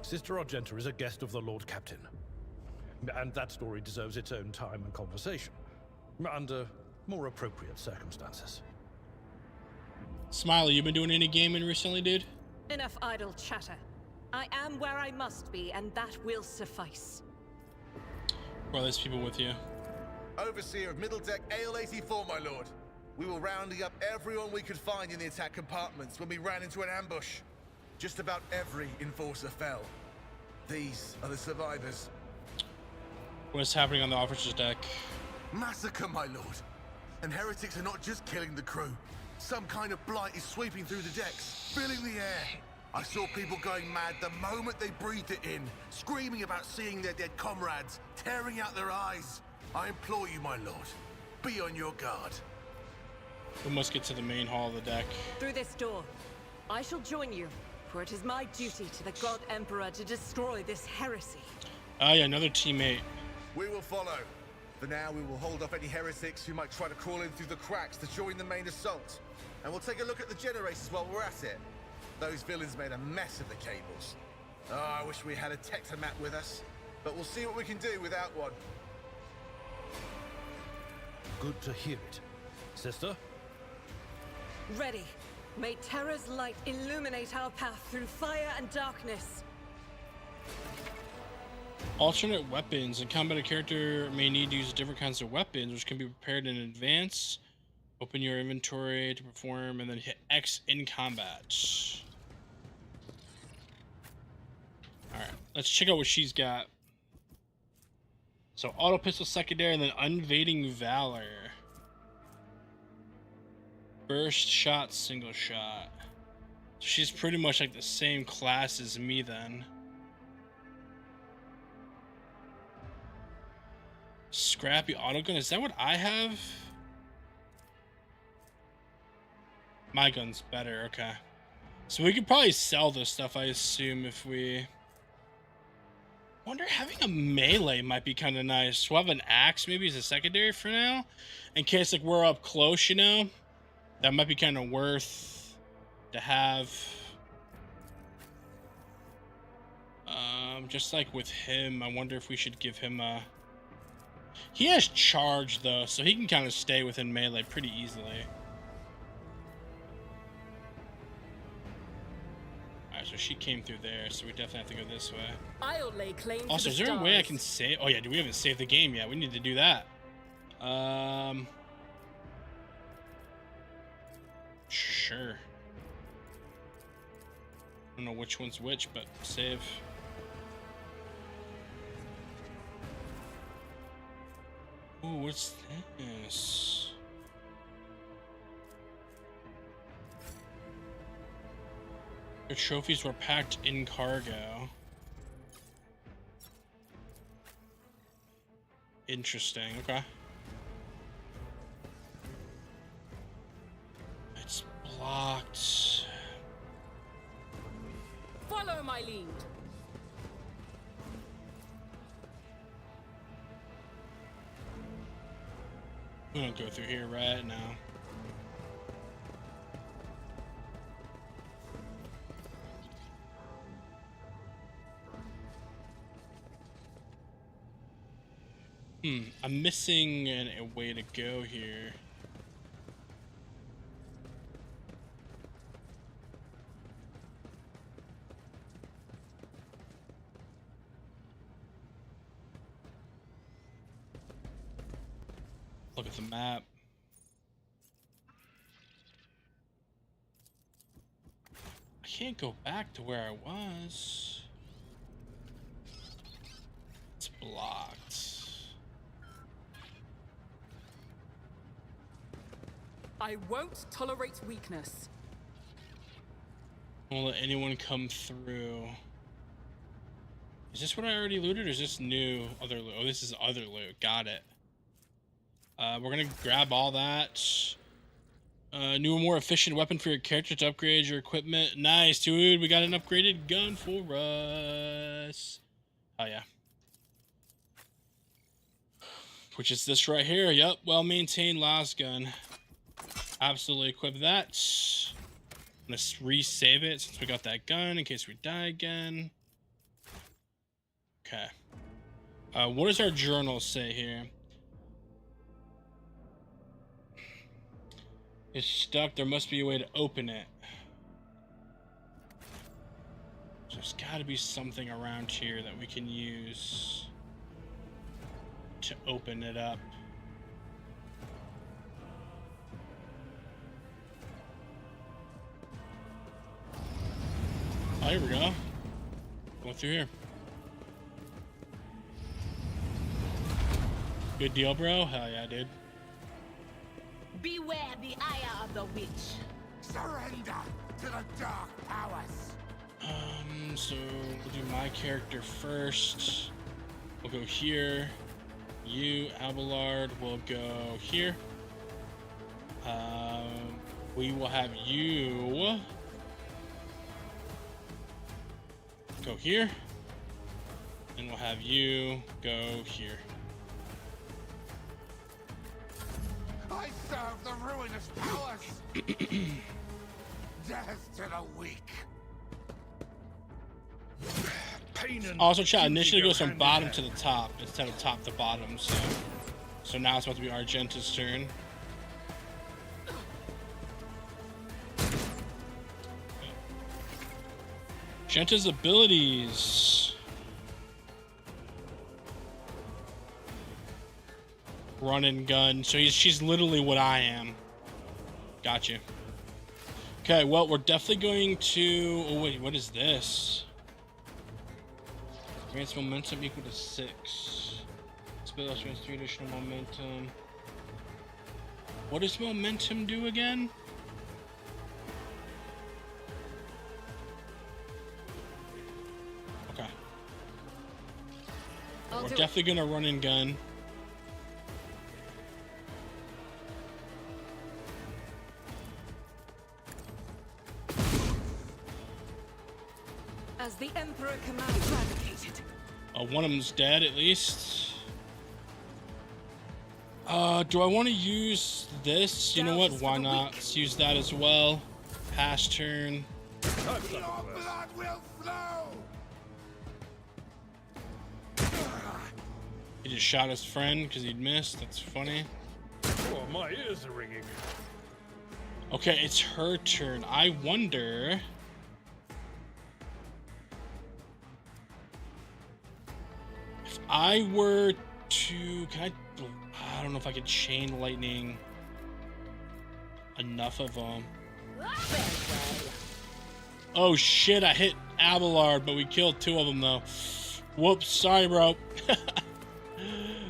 Sister Argenta is a guest of the Lord Captain. And that story deserves its own time and conversation. Under more appropriate circumstances. Smiley, you been doing any gaming recently, dude? Enough idle chatter. I am where I must be, and that will suffice. Well, there's people with you. Overseer of Middle Deck Ale 84, my lord. We were rounding up everyone we could find in the attack compartments when we ran into an ambush. Just about every enforcer fell. These are the survivors. What's happening on the officer's deck? Massacre, my lord. And heretics are not just killing the crew. Some kind of blight is sweeping through the decks, filling the air. I saw people going mad the moment they breathed it in, screaming about seeing their dead comrades, tearing out their eyes. I implore you, my lord, be on your guard. We must get to the main hall of the deck. Through this door. I shall join you, for it is my duty to the God Emperor to destroy this heresy. Oh yeah, another teammate. We will follow. For now, we will hold off any heretics who might try to crawl in through the cracks to join the main assault. And we'll take a look at the generators while we're at it. Those villains made a mess of the cables. Oh, I wish we had a Tectomat with us. But we'll see what we can do without one. Good to hear it. Sister? Ready. May Terra's light illuminate our path through fire and darkness. Alternate weapons. In combat, a character may need to use different kinds of weapons, which can be prepared in advance. Open your inventory to perform, and then hit X in combat. Alright, let's check out what she's got. So, auto pistol secondary, and then unvading valor. Burst shot, single shot. So she's pretty much like the same class as me then. Scrappy autogun, is that what I have? My gun's better, okay. So we could probably sell this stuff, I assume, if we... Wonder, having a melee might be kind of nice. We'll have an axe maybe as a secondary for now. In case like we're up close, you know? That might be kind of worth to have. Just like with him, I wonder if we should give him a... He has charge though, so he can kind of stay within melee pretty easily. Alright, so she came through there, so we definitely have to go this way. I'll lay claim Also, is there a way I can save? Oh yeah, we haven't saved the game yet. We need to do that. Sure. I don't know which one's which, but save. Ooh, what's this? Your trophies were packed in cargo. Interesting, okay. It's blocked. Follow my lead. We don't go through here right now. I'm missing a way to go here. Look at the map. I can't go back to where I was. It's blocked. I won't tolerate weakness. Won't let anyone come through. Is this what I already looted, or is this new other loot? Oh, this is other loot. Got it. We're gonna grab all that. New and more efficient weapon for your character to upgrade your equipment. Nice, dude. We got an upgraded gun for us. Oh yeah. Which is this right here. Yep, well maintained last gun. Absolutely equip that. I'm gonna resave it since we got that gun in case we die again. Okay. What does our journal say here? It's stuck. There must be a way to open it. There's got to be something around here that we can use to open it up. Oh, here we go. Going through here. Good deal, bro. Hell yeah, dude. Beware the ire of the witch. Surrender to the dark powers. So we'll do my character first. We'll go here. You, Abelard, will go here. We will have you go here. And we'll have you go here. I serve the ruinous powers. Death to the weak. Pain and Also, chat, duty initially go goes from hand in bottom hand. to the top instead of top to bottom, so now it's about to be Argenta's turn. Argenta's abilities. Run and gun. So she's literally what I am. Gotcha. Okay, well, we're definitely going to... Oh, wait, what is this? Grants momentum equal to 6. Spell grants 3 additional momentum. What does momentum do again? Okay. We're definitely gonna run and gun. As the Emperor commands, eradicated. One of them's dead at least. Do I want to use this? You know what? Why not? Let's use that as well. Pass turn. Your blood will flow. He just shot his friend because he'd missed. That's funny. Oh, my ears are ringing. Okay, it's her turn. I wonder... if I were to... I don't know if I could chain lightning enough of them. Oh shit, I hit Abelard, but we killed 2 of them though. Whoops, sorry bro.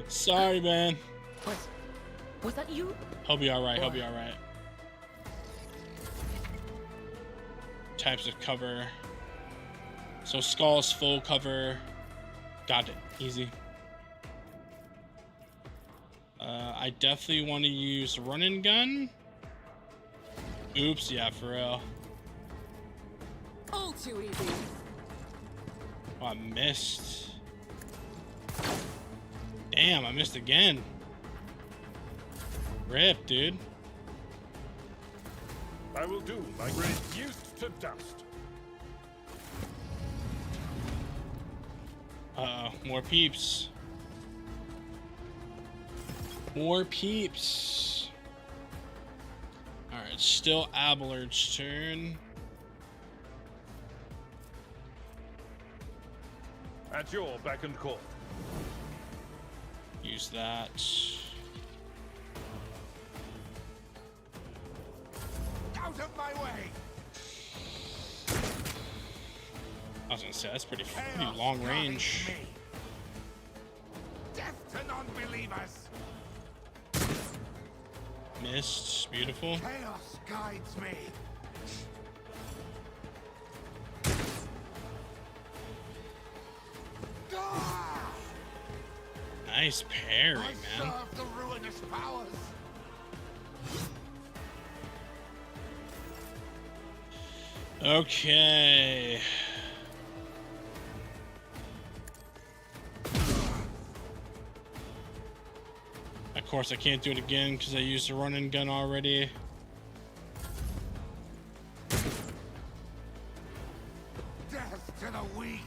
Sorry man. Was that you? He'll be alright, he'll be alright. Types of cover. So Skull's full cover. Got it, easy. I definitely want to use run and gun. Oops, yeah, for real. All too easy. Oh, I missed. Damn, I missed again. Rip, dude. I will do my reduced to dust. Uh-oh, more peeps. More peeps. Alright, still Abelard's turn. At your beck and call. Use that. Out of my way. I was gonna say, that's pretty long range. Death to non-believers. Missed, beautiful. Chaos guides me. Nice parry, man. Serve the ruinous powers. Okay. Of course, I can't do it again because I used the run and gun already. Death to the weak.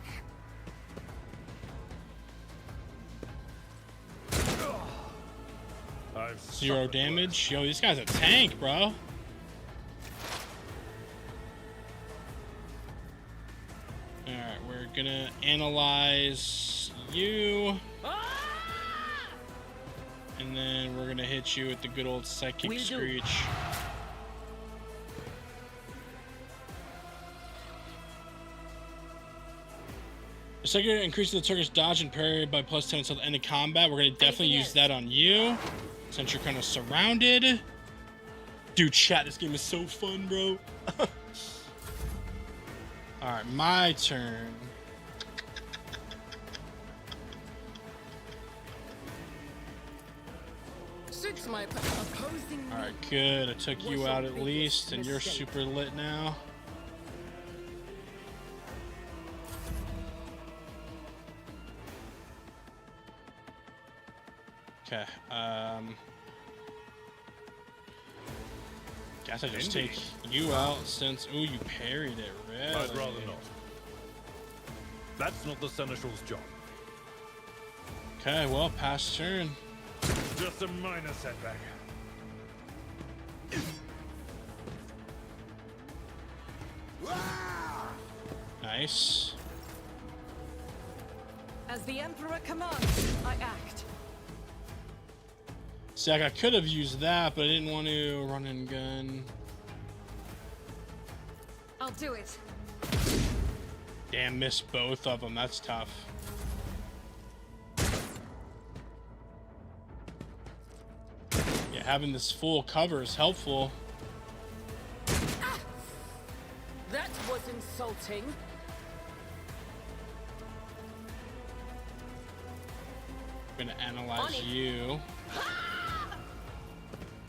0 damage. Yo, this guy's a tank, bro. Alright, we're gonna analyze you. And then we're gonna hit you with the good old psychic screech. The second increases the target's dodge and parry by +10 until the end of combat. We're gonna definitely use that on you, since you're kind of surrounded. Dude, chat, this game is so fun, bro. Alright, my turn. Since my opposing Alright, good. I took you out at least, and you're super lit now. Okay. Guess I just take you out since. Ooh, you parried it. Really? I'd rather not. That's not the Seneschal's job. Okay, well, pass turn. Just a minor setback. Nice. As the Emperor commands, I act. See, like, I could have used that, but I didn't want to run and gun. I'll do it. Damn, missed both of them. That's tough. Yeah, having this full cover is helpful. That was insulting. I'm gonna analyze you.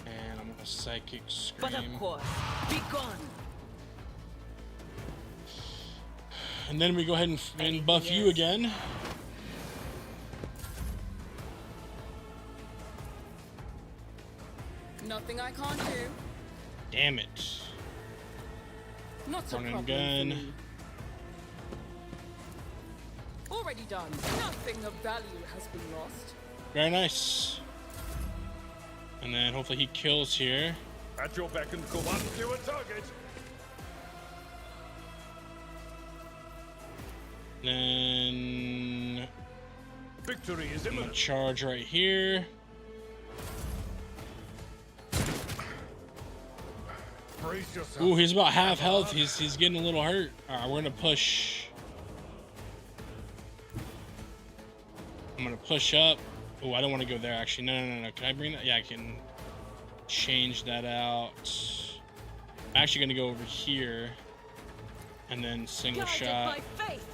And I'm gonna psychic scream. But of course, be gone. And then we go ahead and buff you again. Nothing I can't do. Damn it. Not a Run and problem gun. for me. Already done. Nothing of value has been lost. Very nice. And then hopefully he kills here. At your beck and call, once you a target. Then Victory is I'm gonna imminent. charge right here. Brace yourself. Ooh, he's about half health. He's getting a little hurt. All right, we're gonna push. I'm gonna push up. Oh, I don't want to go there actually. No. Can I bring that? Yeah, I can change that out. I'm actually gonna go over here and then single Guided shot. by faith.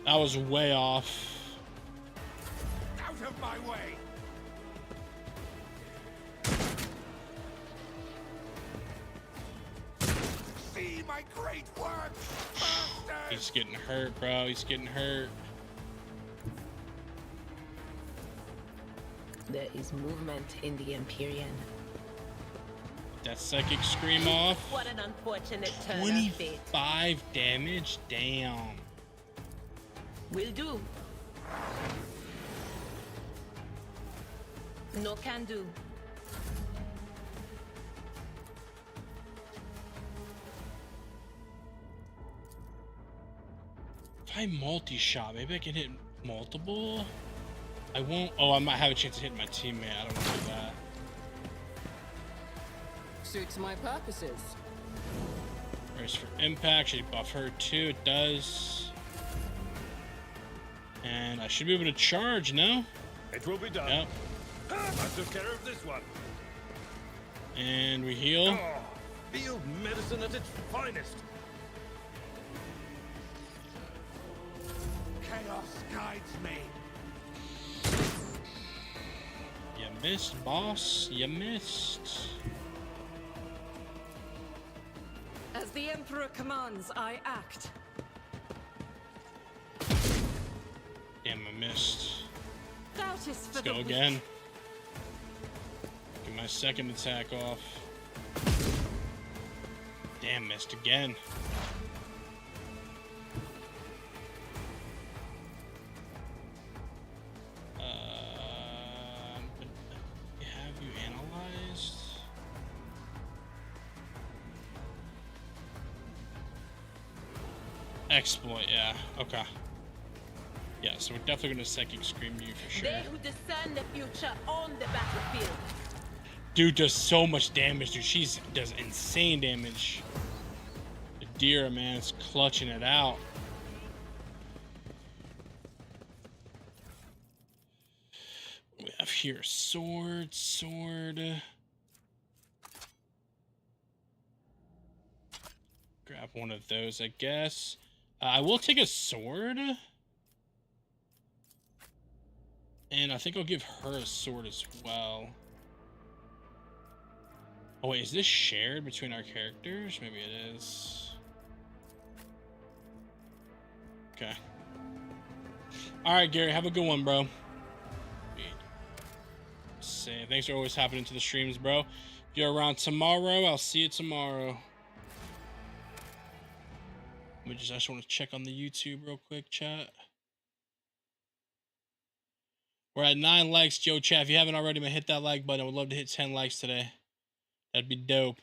That was way off. Out of my way! See my great work, bastard! He's getting hurt, bro. He's getting hurt. There is movement in the Empyrean. That psychic scream off. What an unfortunate turn of fate. 25 damage. Damn. Will do. No can do. If I multi-shot, maybe I can hit multiple. I won't. Oh, I might have a chance to hit my teammate. I don't want to do that. Suits my purposes. Brace for impact. Should buff her too? It does. And I should be able to charge, no? It will be done. Yep. I took care of this one. And we heal. Oh, field medicine at its finest. Chaos guides me. You missed, boss. You missed. As the Emperor commands, I act. Damn, I missed. Doubt is for Let's go the weak. again. Get my second attack off. Damn, missed again. Have you analyzed? Exploit, yeah. Okay. Yeah, so we're definitely gonna psychic scream you for sure. They who discern the future on the battlefield. Dude does so much damage, dude. She does insane damage. Adira, man, is clutching it out. We have here sword. Grab one of those, I guess. I will take a sword. And I think I'll give her a sword as well. Oh wait, is this shared between our characters? Maybe it is. Okay. All right, Gary, have a good one, bro. Say thanks for always hopping into the streams, bro. If you're around tomorrow, I'll see you tomorrow. I just want to check on the YouTube real quick, chat. We're at 9 likes, Joe chat. If you haven't already, man, hit that like button. I would love to hit 10 likes today. That'd be dope.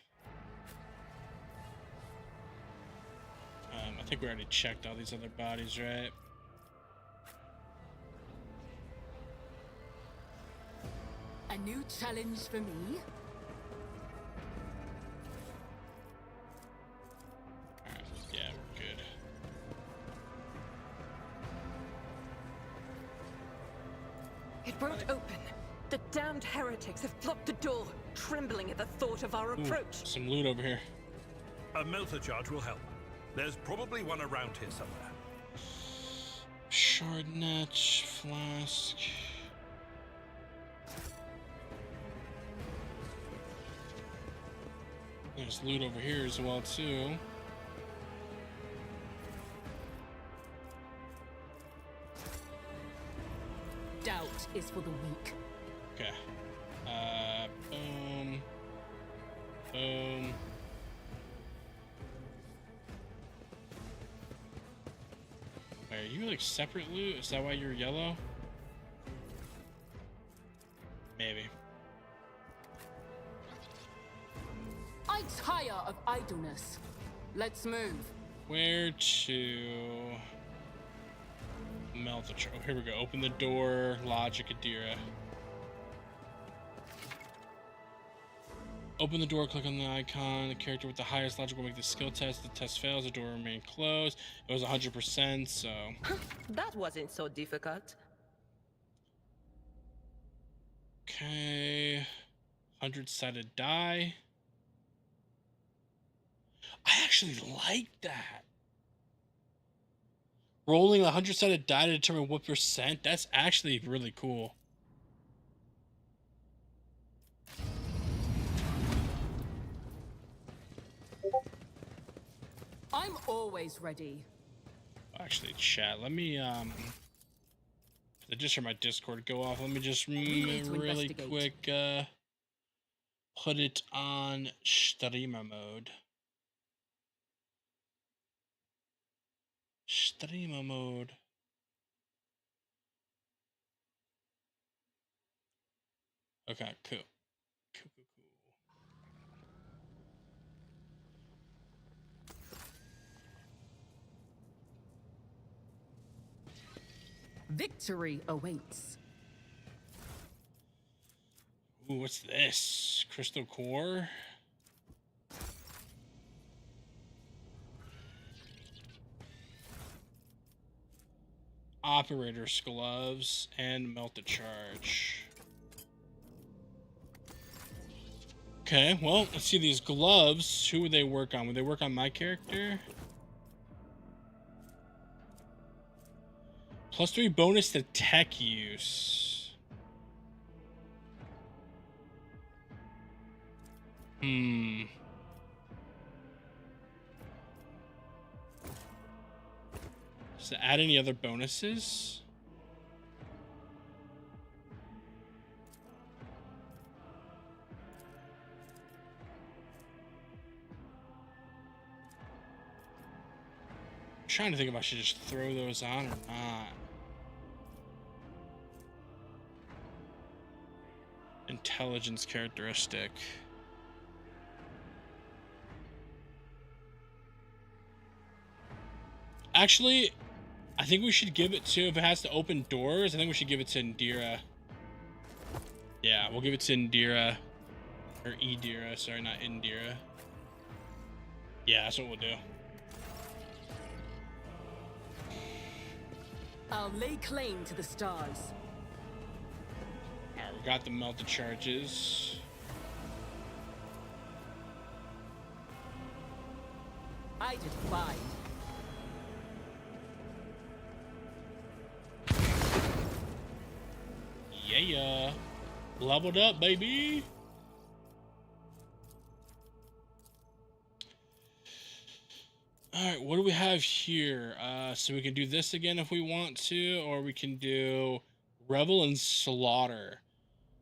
I think we already checked all these other bodies, right? A new challenge for me? Alright, yeah, we're good. It won't open. The damned heretics have blocked the door, trembling at the thought of our approach. Some loot over here. A melter charge will help. There's probably one around here somewhere. Shard netch, flask. There's loot over here as well, too. Doubt is for the weak. Okay. Boom. Boom. Wait, are you like separate loot? Is that why you're yellow? Maybe. I tire of idleness. Let's move. Where to melt the oh, here we go. Open the door, logic Adira. Open the door, click on the icon. The character with the highest logic will make the skill test. The test fails, the door will remain closed. It was 100%, so. That wasn't so difficult. Okay. 100-sided die. I actually like that. Rolling a 100-sided die to determine what percent. That's actually really cool. I'm always ready. Actually, chat. Let me just heard my Discord go off. Let me just really quick put it on streamer mode. Streamer mode. Okay, cool. Victory awaits. Ooh, what's this? Crystal core? Operator's gloves and melted charge. Okay, well, let's see these gloves. Who would they work on? Would they work on my character? +3 bonus to tech use. Does it add any other bonuses? I'm trying to think if I should just throw those on or not. Intelligence characteristic. Actually, I think we should give it to, if it has to open doors, I think we should give it to Indira. Yeah, we'll give it to Indira. Or Idira, sorry, not Indira. Yeah, that's what we'll do. I'll lay claim to the stars. Alright, we got the melted charges. I did fine. Yeah. Leveled up, baby. All right, what do we have here? So we can do this again if we want to, or we can do Revel and Slaughter.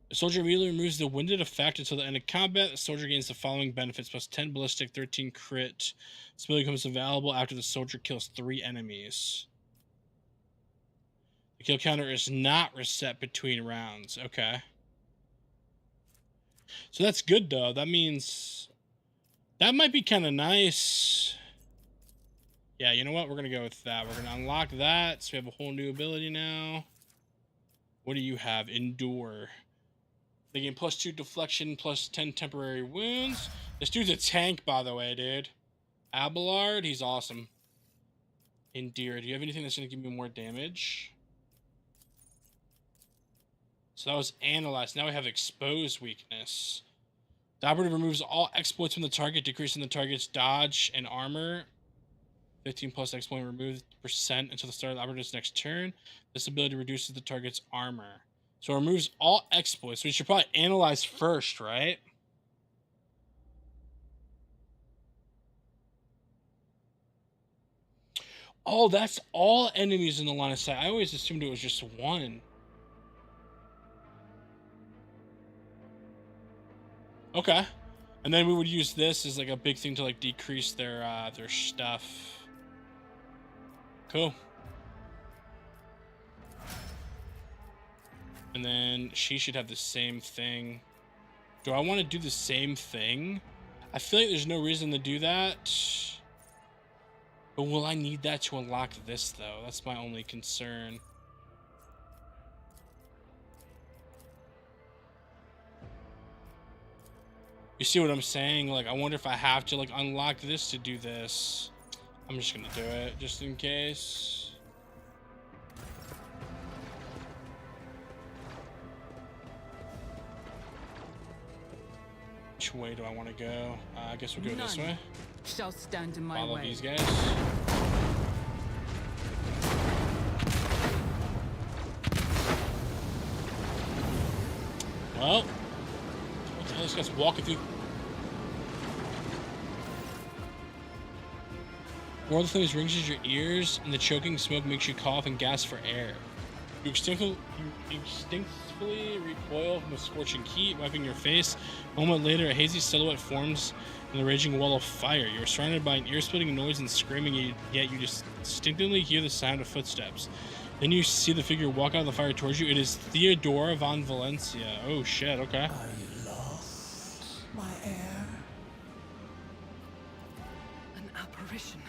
The soldier immediately removes the winded effect until the end of combat. The soldier gains the following benefits: plus 10 ballistic, 13 crit. This ability becomes available after the soldier kills 3 enemies. The kill counter is not reset between rounds. Okay. So that's good, though. That means that might be kind of nice. Yeah, you know what? We're going to go with that. We're going to unlock that. So we have a whole new ability now. What do you have? Endure. They gain plus 2 deflection, plus 10 temporary wounds. This dude's a tank, by the way, dude. Abelard, he's awesome. Endure. Do you have anything that's going to give me more damage? So that was analyzed. Now we have exposed weakness. The operative removes all exploits from the target, decreasing the target's dodge and armor. 15 plus exploit removed % until the start of the operative's next turn. This ability reduces the target's armor. So it removes all exploits. We should probably analyze first, right? Oh, that's all enemies in the line of sight. I always assumed it was just one. Okay. And then we would use this as like a big thing to like decrease their stuff. Cool. And then she should have the same thing. Do I want to do the same thing? I feel like there's no reason to do that. But will I need that to unlock this, though? That's my only concern. You see what I'm saying? Like, I wonder if I have to, like, unlock this to do this. I'm just gonna do it, just in case. Which way do I want to go? I guess we'll go this way. Shall stand in my Follow way. these guys. Well, what the hell? This guy's walking through. One of the things rings in your ears, and the choking smoke makes you cough and gasp for air. You instinctively recoil from the scorching heat, wiping your face. A moment later, a hazy silhouette forms in the raging wall of fire. You are surrounded by an ear-splitting noise and screaming, yet you distinctly hear the sound of footsteps. Then you see the figure walk out of the fire towards you. It is Theodora von Valencia. Oh shit, okay. Are you lost, my heir? An apparition.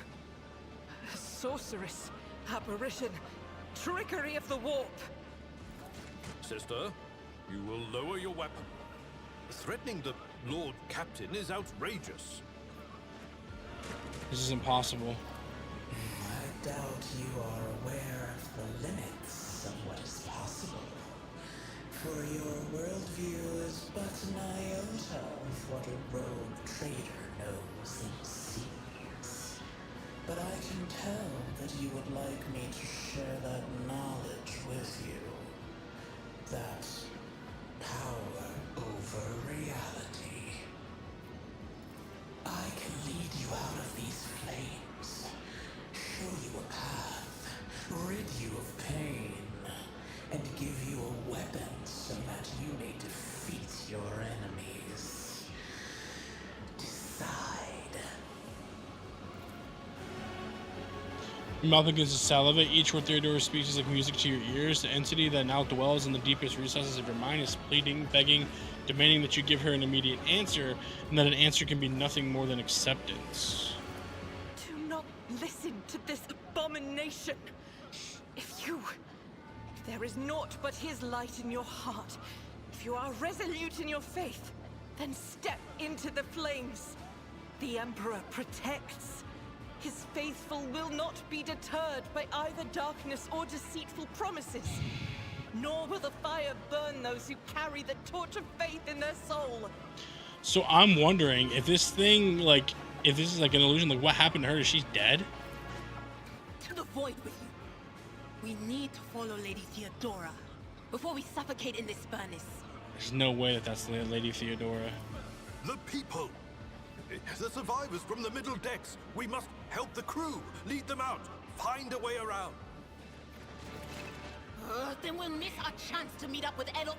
A sorceress. Apparition. Trickery of the warp. Sister, you will lower your weapon. Threatening the Lord Captain is outrageous. This is impossible. I doubt you are aware of the limits of what is possible. For your worldview is but an iota of what a rogue trader knows and sees. But I can tell that you would like me to share that knowledge with you. That power over reality. I can lead you out of these flames, show you a path, rid you of pain, and give you a weapon so that you may defeat your enemies. Decide. Your mouth begins to salivate. Each word Theodora speaks is like music to your ears. The entity that now dwells in the deepest recesses of your mind is pleading, begging, demanding that you give her an immediate answer, and that an answer can be nothing more than acceptance. Do not listen to this abomination. If there is naught but his light in your heart, if you are resolute in your faith, then step into the flames. The Emperor protects. His faithful will not be deterred by either darkness or deceitful promises. Nor will the fire burn those who carry the torch of faith in their soul. So I'm wondering if this thing, like, if this is like an illusion, like what happened to her? Is she dead? To the void with you. We need to follow Lady Theodora before we suffocate in this furnace. There's no way that that's Lady Theodora. The people! The survivors from the middle decks. We must help the crew, lead them out, find a way around. Then we'll miss our chance to meet up with Edel.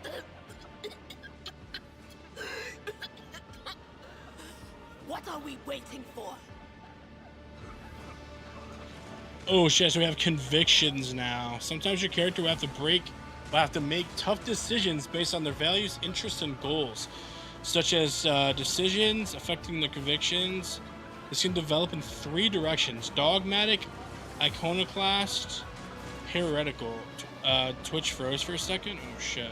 What are we waiting for? Oh shit, so we have convictions now. Sometimes your character will have to make tough decisions based on their values, interests, and goals, such as decisions affecting their convictions. This can develop in 3 directions: dogmatic, iconoclast, heretical. Twitch froze for a second. Oh shit.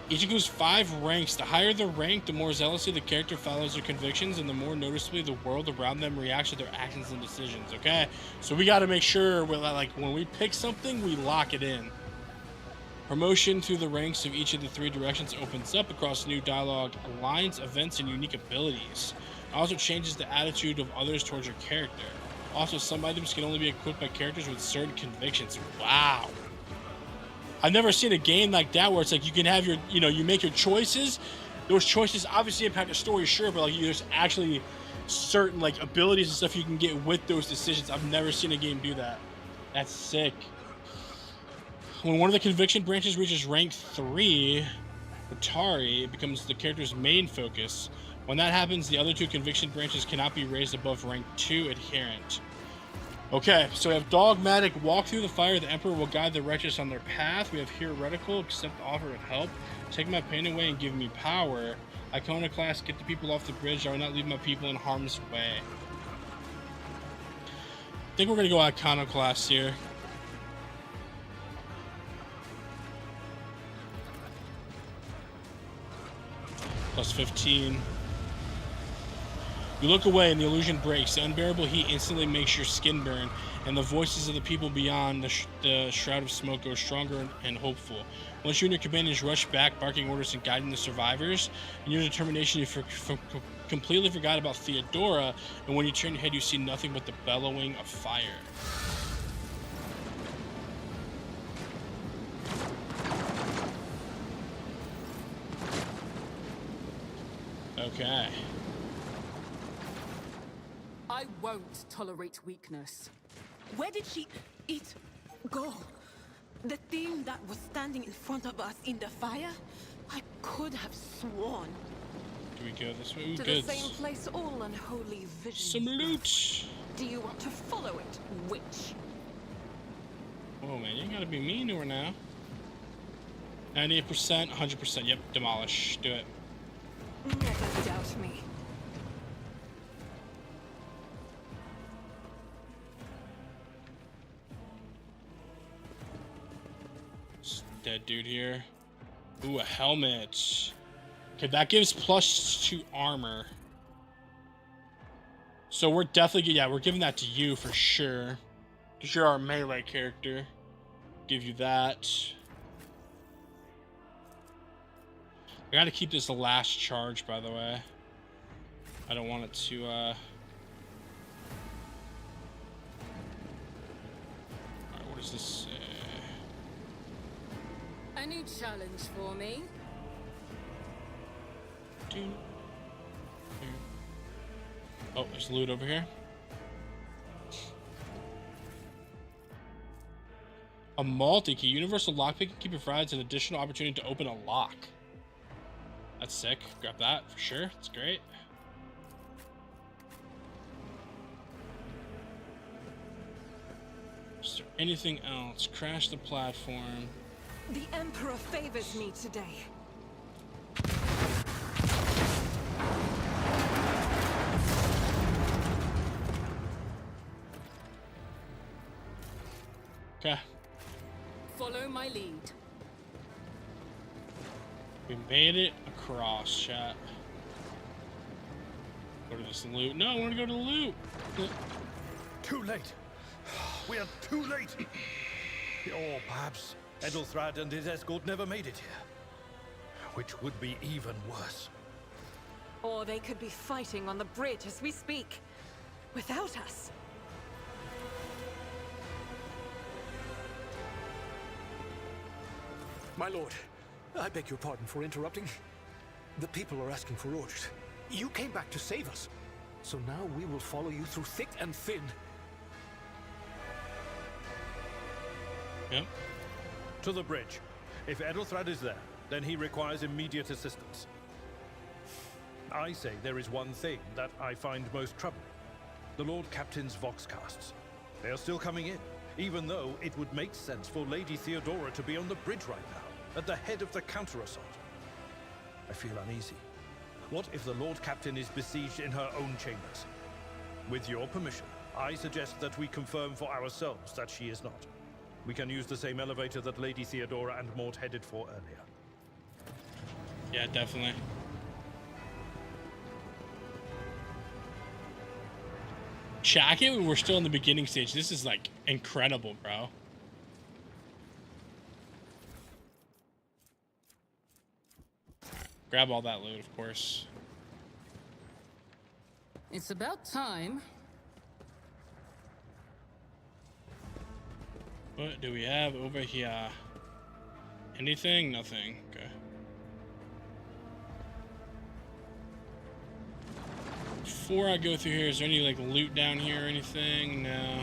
Each includes 5 ranks. The higher the rank, the more zealously the character follows their convictions, and the more noticeably the world around them reacts to their actions and decisions. Okay, so we got to make sure like when we pick something, we lock it in. Promotion through the ranks of each of the 3 directions opens up across new dialogue, lines, events, and unique abilities. It also changes the attitude of others towards your character. Also, some items can only be equipped by characters with certain convictions. Wow. I've never seen a game like that where it's like you can have your, you make your choices. Those choices obviously impact the story, sure, but like there's actually certain like abilities and stuff you can get with those decisions. I've never seen a game do that. That's sick. When one of the conviction branches reaches rank 3, Atari, it becomes the character's main focus. When that happens, the other 2 conviction branches cannot be raised above rank 2 adherent. Okay, so we have dogmatic, walk through the fire, the Emperor will guide the righteous on their path. We have heretical, accept the offer of help, take my pain away and give me power. Iconoclast, get the people off the bridge, I will not leave my people in harm's way. I think we're gonna go Iconoclast here. Plus 15. You look away and the illusion breaks. The unbearable heat instantly makes your skin burn, and the voices of the people beyond the shroud of smoke grow stronger and hopeful. Once you and your companions rush back, barking orders and guiding the survivors, in your determination you completely forgot about Theodora, and when you turn your head you see nothing but the bellowing of fire. Okay. I won't tolerate weakness. Where did she go? The thing that was standing in front of us in the fire? I could have sworn. Do we go this way? Ooh, to good. the same place all unholy visions. Some loot. Do you want to follow it, witch? Oh man, you ain't gotta be mean to her now. 98%, 100%. Yep, demolish. Do it. Never doubt me. Dead dude here. Ooh, a helmet. Okay, that gives +2 armor. So we're definitely, yeah, we're giving that to you for sure. Because you're our melee character. Give you that. I gotta keep this the last charge, by the way. I don't want it to, Alright, what does this say? A new challenge for me. Oh, there's loot over here. A multi-key. Universal lockpicking key provides an additional opportunity to open a lock. That's sick. Grab that for sure. That's great. Is there anything else? Crash the platform. The Emperor favors me today. Okay. Follow my lead. We made it across, chat. Go to this loot. No, I want to go to the loot. Too late. We are too late. Or perhaps Edelthrad and his escort never made it here. Which would be even worse. Or they could be fighting on the bridge as we speak, without us. My lord, I beg your pardon for interrupting. The people are asking for orders. You came back to save us. So now we will follow you through thick and thin. Yep. To the bridge. If Edelthrad is there, then he requires immediate assistance. I say there is one thing that I find most troubling. The Lord Captain's Voxcasts. They are still coming in, even though it would make sense for Lady Theodora to be on the bridge right now, at the head of the counter-assault. I feel uneasy. What if the Lord Captain is besieged in her own chambers? With your permission, I suggest that we confirm for ourselves that she is not. We can use the same elevator that Lady Theodora and Mort headed for earlier. Yeah, definitely. Check it. We're still in the beginning stage. This is like incredible, bro. Grab all that loot, of course. It's about time. What do we have over here? Anything? Nothing. Okay. Before I go through here, is there any like loot down here or anything? No.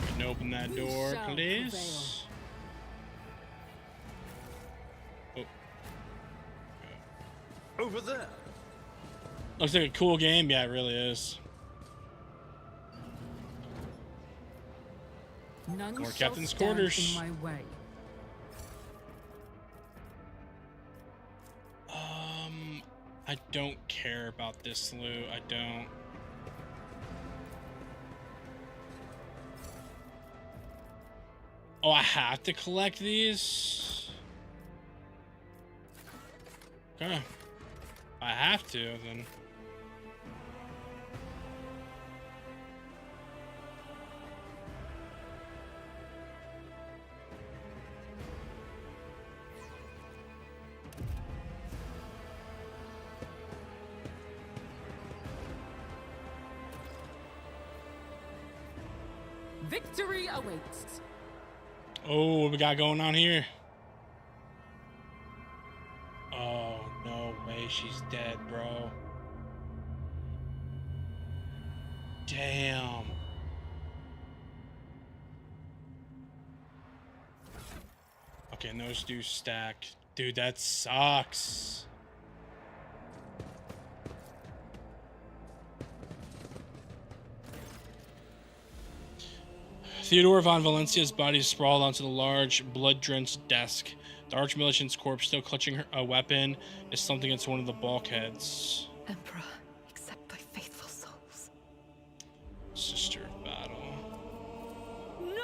Can open that door, please. Oh. Over there. Looks like a cool game. Yeah, it really is. None More shall Captain's stand quarters. in my way. I don't care about this loot. I don't. Oh, I have to collect these? Okay. I have to, then. Victory awaits. Oh, what we got going on here? Oh, no way. She's dead, bro. Damn. Okay, and those do stack. Dude, that sucks. Theodora von Valencia's body is sprawled onto the large, blood-drenched desk. The Archmilitian's corpse, still clutching a weapon, is slumped against one of the bulkheads. Emperor, accept thy faithful souls. Sister of battle. No!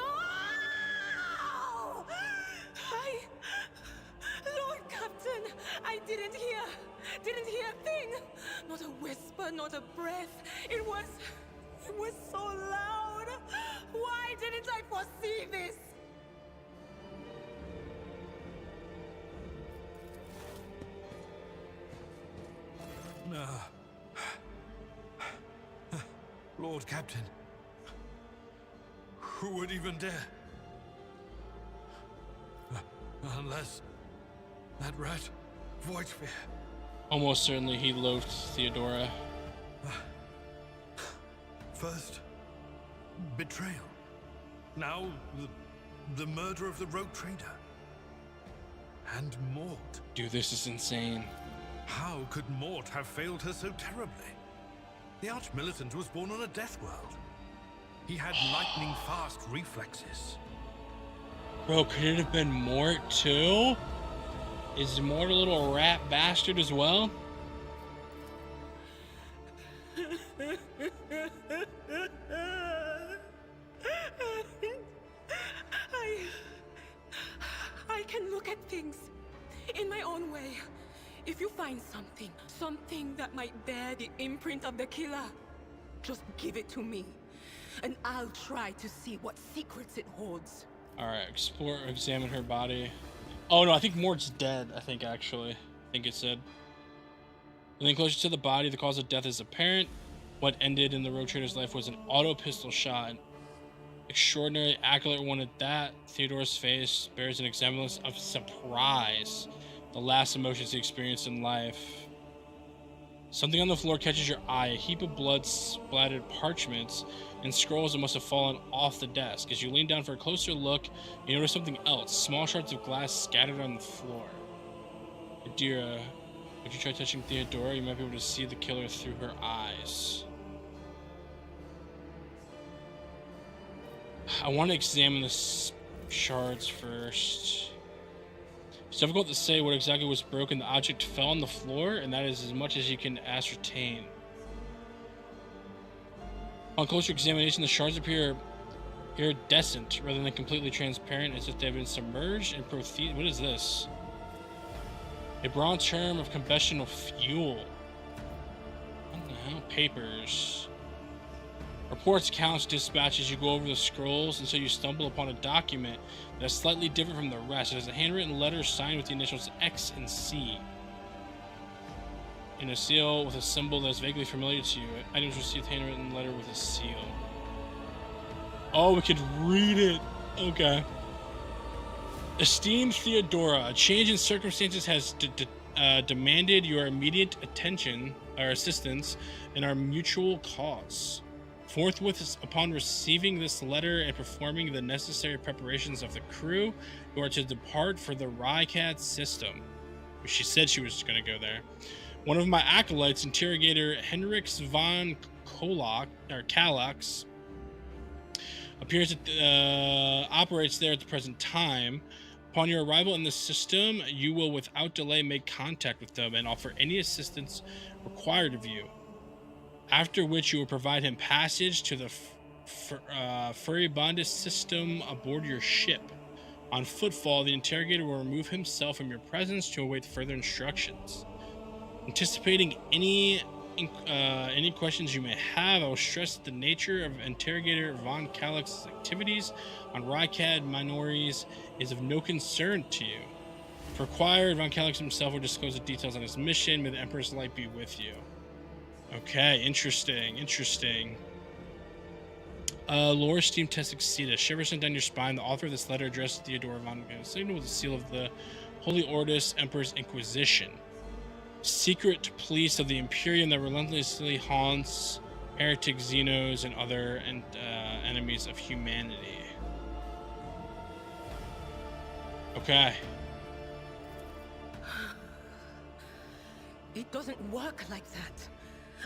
Lord Captain, I didn't hear a thing. Not a whisper, not a breath. It was so loud. Why didn't I foresee this? Lord Captain. Who would even dare? Unless that rat, Voidsphere. Almost certainly he loathed Theodora. First, betrayal. Now, the murder of the rogue trader. And Mort. Dude, this is insane. How could Mort have failed her so terribly? The Archmilitant was born on a death world. He had lightning-fast reflexes. Bro, could it have been Mort too? Is Mort a little rat bastard as well? I can look at things in my own way. If you find something that might bear the imprint of the killer, just give it to me, and I'll try to see what secrets it holds. Alright, explore, examine her body. Oh no, I think Mort's dead, I think it said. And then closer to the body, the cause of death is apparent. What ended in the rogue trader's life was an auto pistol shot. Extraordinary acolyte wanted that. Theodora's face bears an semblance of surprise, the last emotions he experienced in life. Something on the floor catches your eye, a heap of blood splattered parchments and scrolls that must have fallen off the desk. As you lean down for a closer look, you notice something else, small shards of glass scattered on the floor. Adira, if you try touching Theodora, you might be able to see the killer through her eyes. I want to examine the shards first. It's difficult to say what exactly was broken. The object fell on the floor, and that is as much as you can ascertain. On closer examination, the shards appear iridescent rather than completely transparent, as if they have been submerged in prothesis. What is this? A bronze term of combustional fuel. What the hell? Papers. Reports, counts, dispatches. You go over the scrolls until you stumble upon a document that is slightly different from the rest. It has a handwritten letter signed with the initials X and C. And a seal with a symbol that is vaguely familiar to you. Items received handwritten letter with a seal. Oh, we could read it. Okay. Esteemed Theodora, a change in circumstances has demanded your immediate attention or assistance in our mutual cause. Forthwith, upon receiving this letter and performing the necessary preparations of the crew, you are to depart for the Rykad system. She said she was going to go there. One of my acolytes, interrogator Henriks von Kallax, appears operates there at the present time. Upon your arrival in the system, you will without delay make contact with them and offer any assistance required of you. After which you will provide him passage to the Furibondus system aboard your ship. On footfall, the interrogator will remove himself from your presence to await further instructions. Anticipating any questions you may have, I will stress that the nature of interrogator von Kallax's activities on Rykad minorities is of no concern to you. If required, von Kallax himself will disclose the details on his mission. May the Emperor's light be with you. Okay, interesting. Lore Steam Test succeeded. Shivers sent down your spine. The author of this letter addressed Theodora von signal with the seal of the Holy Ordos Emperor's Inquisition. Secret police of the Imperium that relentlessly haunts heretic Xenos and other enemies of humanity. Okay. It doesn't work like that.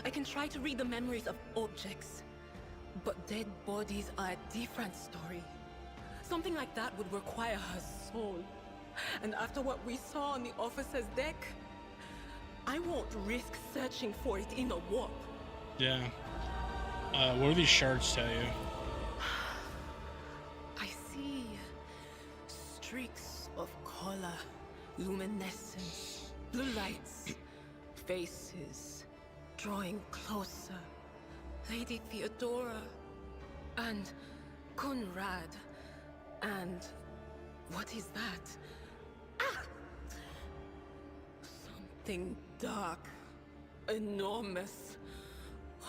I can try to read the memories of objects, but dead bodies are a different story. Something like that would require her soul. And after what we saw on the officer's deck, I won't risk searching for it in a warp. Yeah. What do these shards tell you? I see streaks of color, luminescence, blue lights, faces. Drawing closer. Lady Theodora. And Conrad. And what is that? Ah! Something dark. Enormous.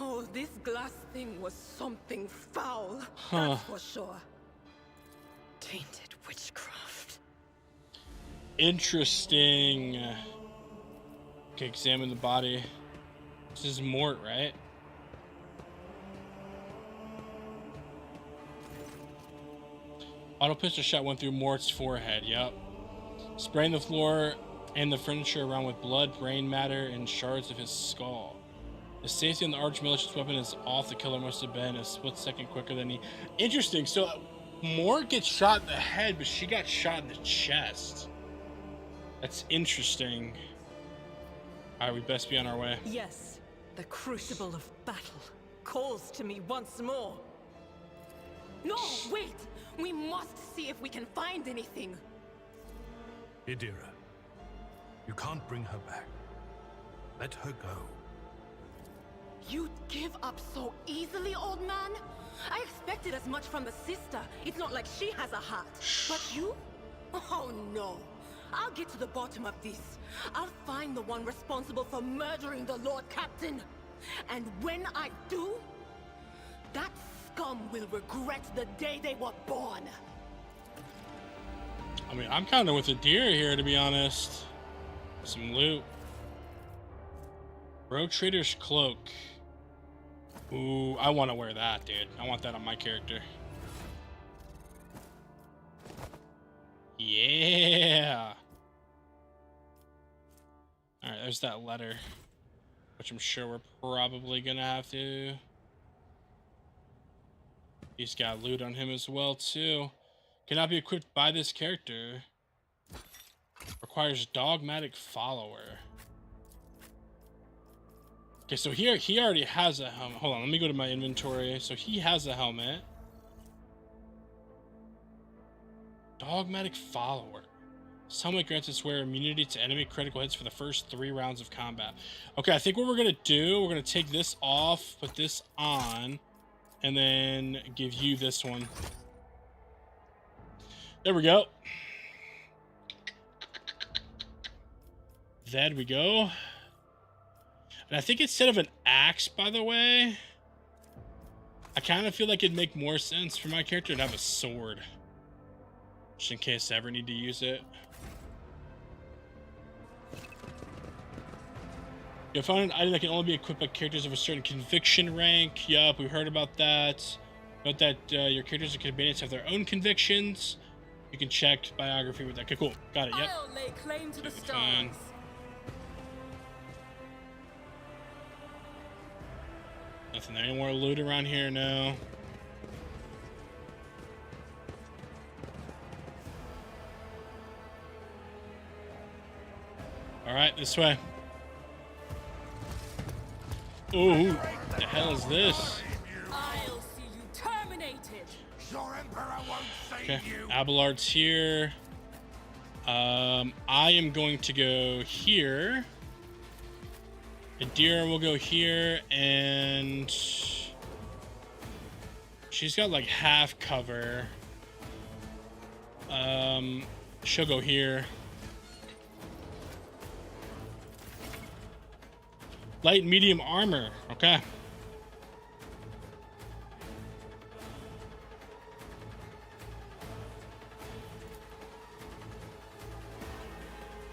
Oh, this glass thing was something foul. That's for sure. Tainted witchcraft. Interesting. Okay, examine the body. This is Mort, right? Auto pistol shot went through Mort's forehead, yep. Spraying the floor and the furniture around with blood, brain matter, and shards of his skull. The safety on the arch-malicious weapon is off. The killer must have been a split second quicker than he... Interesting, so Mort gets shot in the head, but she got shot in the chest. That's interesting. Alright, we best be on our way. Yes. The crucible of battle calls to me once more. No, wait! We must see if we can find anything. Idira, you can't bring her back. Let her go. You'd give up so easily, old man? I expected as much from the sister. It's not like she has a heart. But you? Oh no. I'll get to the bottom of this. I'll find the one responsible for murdering the Lord Captain. And when I do, that scum will regret the day they were born. I mean, I'm kind of with the deer here, to be honest. Some loot. Rogue Trader's Cloak. Ooh, I want to wear that, dude. I want that on my character. Yeah. All right, there's that letter, which I'm sure we're probably gonna have to. He's got loot on him as well, too. Cannot be equipped by this character. Requires dogmatic follower. Okay, so here he already has a helmet. Hold on, let me go to my inventory. So he has a helmet. Dogmatic follower. This helmet grants its wearer immunity to enemy critical hits for the first 3 rounds of combat. Okay, I think what we're gonna do, we're gonna take this off, put this on, and then give you this one. There we go. There we go. And I think instead of an axe, by the way, I kind of feel like it'd make more sense for my character to have a sword. Just in case I ever need to use it. You'll find an item that can only be equipped by characters of a certain conviction rank. Yup, we heard about that. Note that your characters and companions have their own convictions. You can check biography with that. Okay, cool. Got it, yep. I'll lay claim to the stars. Fine. Nothing there. Any more loot around here? No. All right, this way. Ooh, what the hell is this? I'll see you terminated. Your Emperor won't save Okay, you. Abelard's here. I am going to go here. Adira will go here, and she's got like half cover. She'll go here. Light and medium armor. Okay.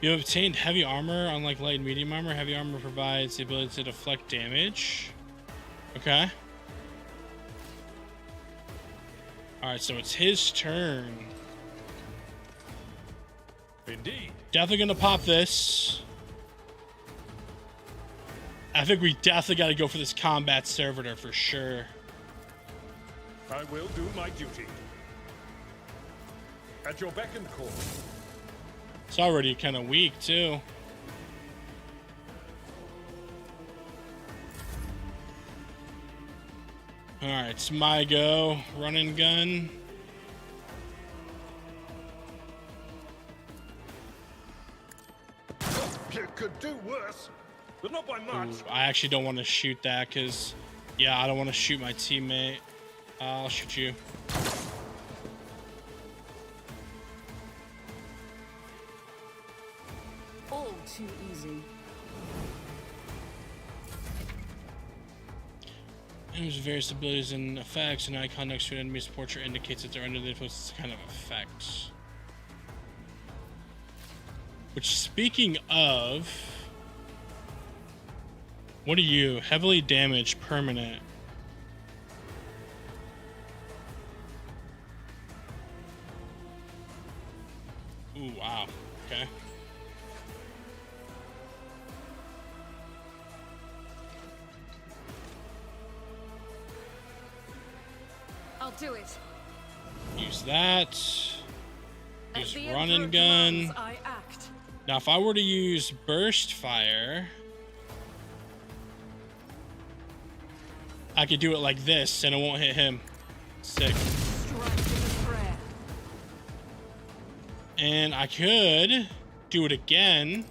You have obtained heavy armor. Unlike light and medium armor, heavy armor provides the ability to deflect damage. Okay. Alright, so it's his turn. Indeed. Definitely gonna pop this. I think we definitely got to go for this combat servitor for sure. I will do my duty. At your beck and call. It's already kind of weak too. All right, it's my go. Run and gun. You could do worse, but not by much. Ooh, I actually don't want to shoot that because, yeah, I don't want to shoot my teammate. I'll shoot you. All too easy. Enemies with various abilities and effects, and eye contact to an enemy's portrait indicates that they're under the influence of this kind of effect. Which, speaking of, what are you? Heavily damaged, permanent. Ooh, wow. Okay. I'll do it. Use that. As Use the run Emperor and gun. commands, I act. Now, if I were to use burst fire, I could do it like this and it won't hit him. Sick. Strike with a prayer. And I could do it again.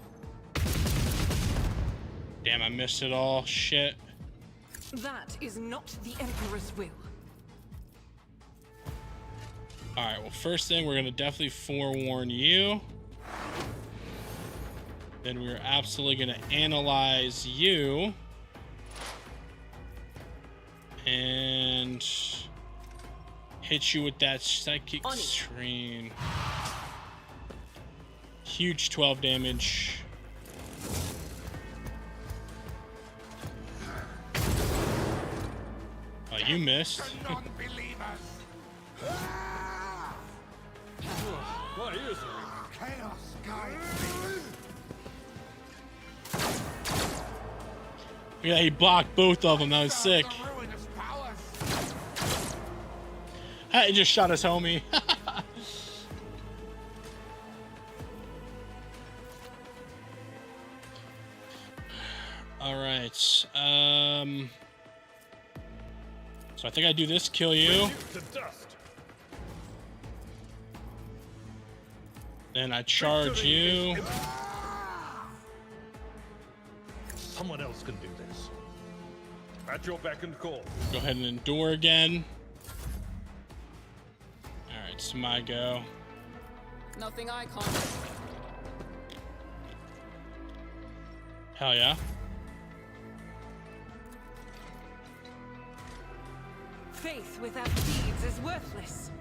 Damn, I missed it all. Shit. That is not the Emperor's will. Alright, well, first thing, we're going to definitely forewarn you. Then we're absolutely going to analyze you. And hit you with that psychic screen. Huge 12 damage. Oh, you missed. What is it? Chaos guides Yeah, he blocked both of them. That was sick. He just shot his homie. All right. So I think I do this, kill you. Then I charge you. Someone else can do this. At your beck and call. Go ahead and endure again. All right, it's my go. Nothing I can't. Hell yeah. Faith without deeds is worthless.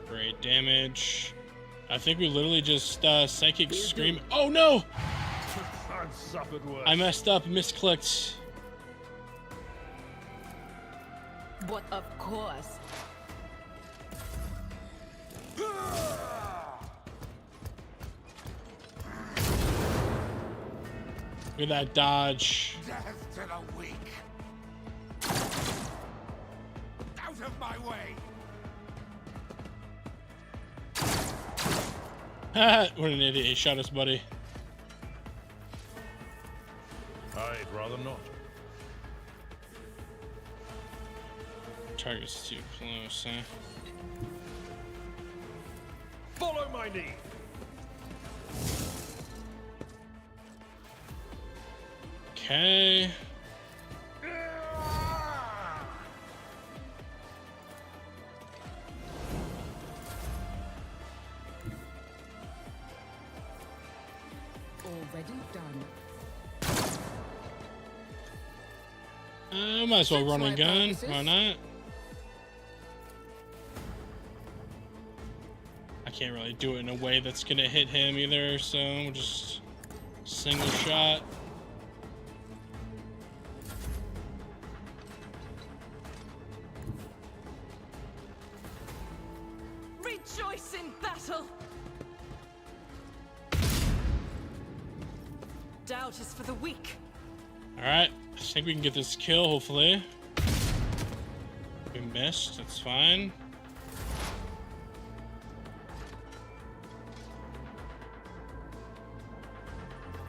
Great damage. I think we literally just psychic scream. Oh no! I've suffered worse. I messed up, misclicked. But of course. Look at that dodge. Death to the weak. Out of my way. What an idiot. He shot his buddy. I'd rather not. Target's too close, huh? Follow my lead. Okay. Already done. Might as well run and gun. Why not? I can't really do it in a way that's gonna hit him either, so we'll just single shot. Rejoice in battle. Doubt is for the weak. Alright, I think we can get this kill, hopefully. We missed, that's fine.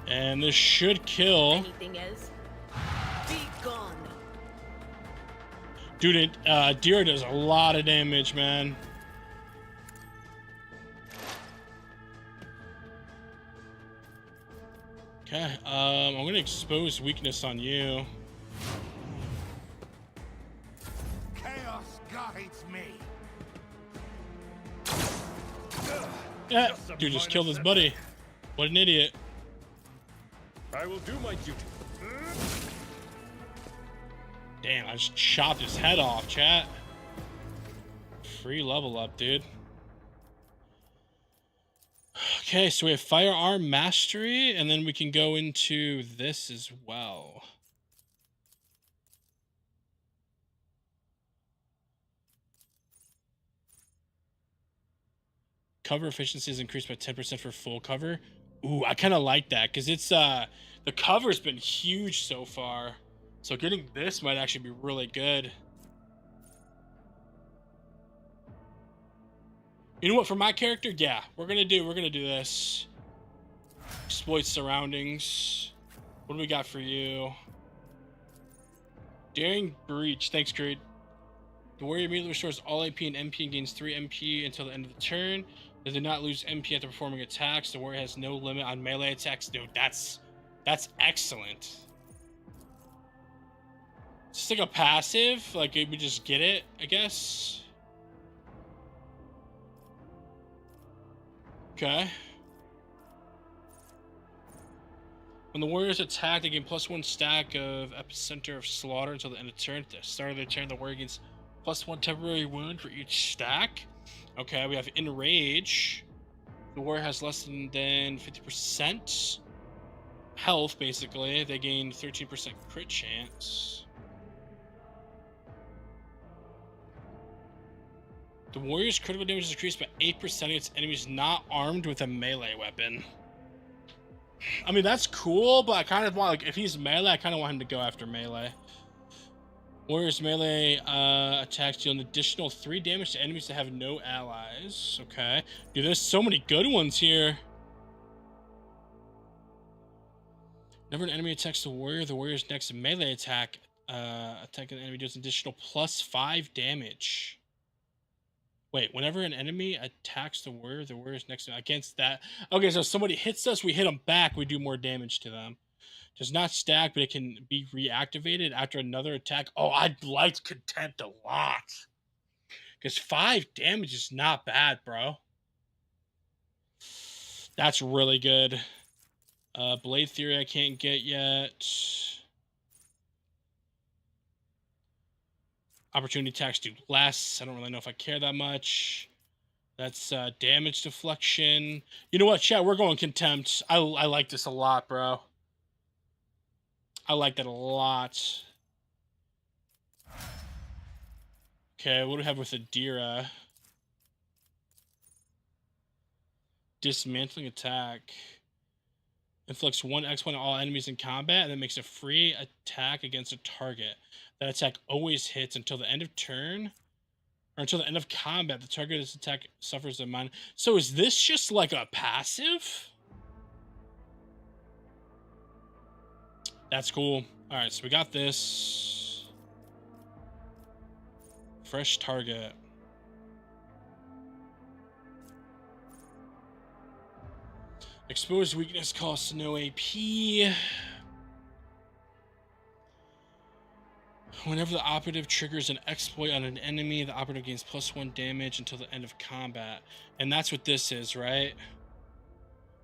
And this should kill. Anything else? Be gone. Dude, Deer does a lot of damage, man. Okay, I'm gonna expose weakness on you. Chaos guides me. Yeah, dude just killed his buddy. What an idiot. I will do my duty. Damn, I just chopped his head off, chat. Free level up, dude. Okay, so we have Firearm Mastery, and then we can go into this as well. Cover efficiency is increased by 10% for full cover. Ooh, I kind of like that, because it's, the cover's been huge so far. So getting this might actually be really good. You know what, for my character, yeah, we're gonna do this. Exploit surroundings. What do we got for you? Daring Breach, thanks, Creed. The warrior immediately restores all AP and MP and gains 3 MP until the end of the turn. They do not lose MP after performing attacks. The warrior has no limit on melee attacks. Dude, that's excellent. It's just like a passive, like we just get it, I guess. Okay. When the warriors attack, they gain +1 stack of Epicenter of Slaughter until the end of turn. At the start of their turn, the warrior gains +1 temporary wound for each stack. Okay, we have Enrage. The warrior has less than 50% health, basically. They gain 13% crit chance. The warrior's critical damage is increased by 8% against enemies not armed with a melee weapon. I mean, that's cool, but I kind of want, like, if he's melee, I kind of want him to go after melee. Warrior's melee attacks deal an additional 3 damage to enemies that have no allies. Okay. Dude, there's so many good ones here. Whenever an enemy attacks the warrior's next melee attack, attacking the enemy does an additional +5 damage. Wait, whenever an enemy attacks the warrior's next against that. Okay, so if somebody hits us, we hit them back, we do more damage to them. Does not stack, but it can be reactivated after another attack. Oh, I liked Contempt a lot. Because 5 damage is not bad, bro. That's really good. Blade Theory I can't get yet. Opportunity attacks do less. I don't really know if I care that much. That's damage deflection. You know what, chat? We're going Contempt. I like this a lot, bro. I like that a lot. Okay, what do we have with Adira? Dismantling attack. Inflicts 1 X1 on all enemies in combat, and then makes a free attack against a target. That attack always hits until the end of turn, or until the end of combat. The target of this attack suffers a minus. So is this just like a passive? That's cool. All right, so we got this. Fresh target. Exposed weakness costs no AP. Whenever the operative triggers an exploit on an enemy, the operative gains +1 damage until the end of combat. And that's what this is, right?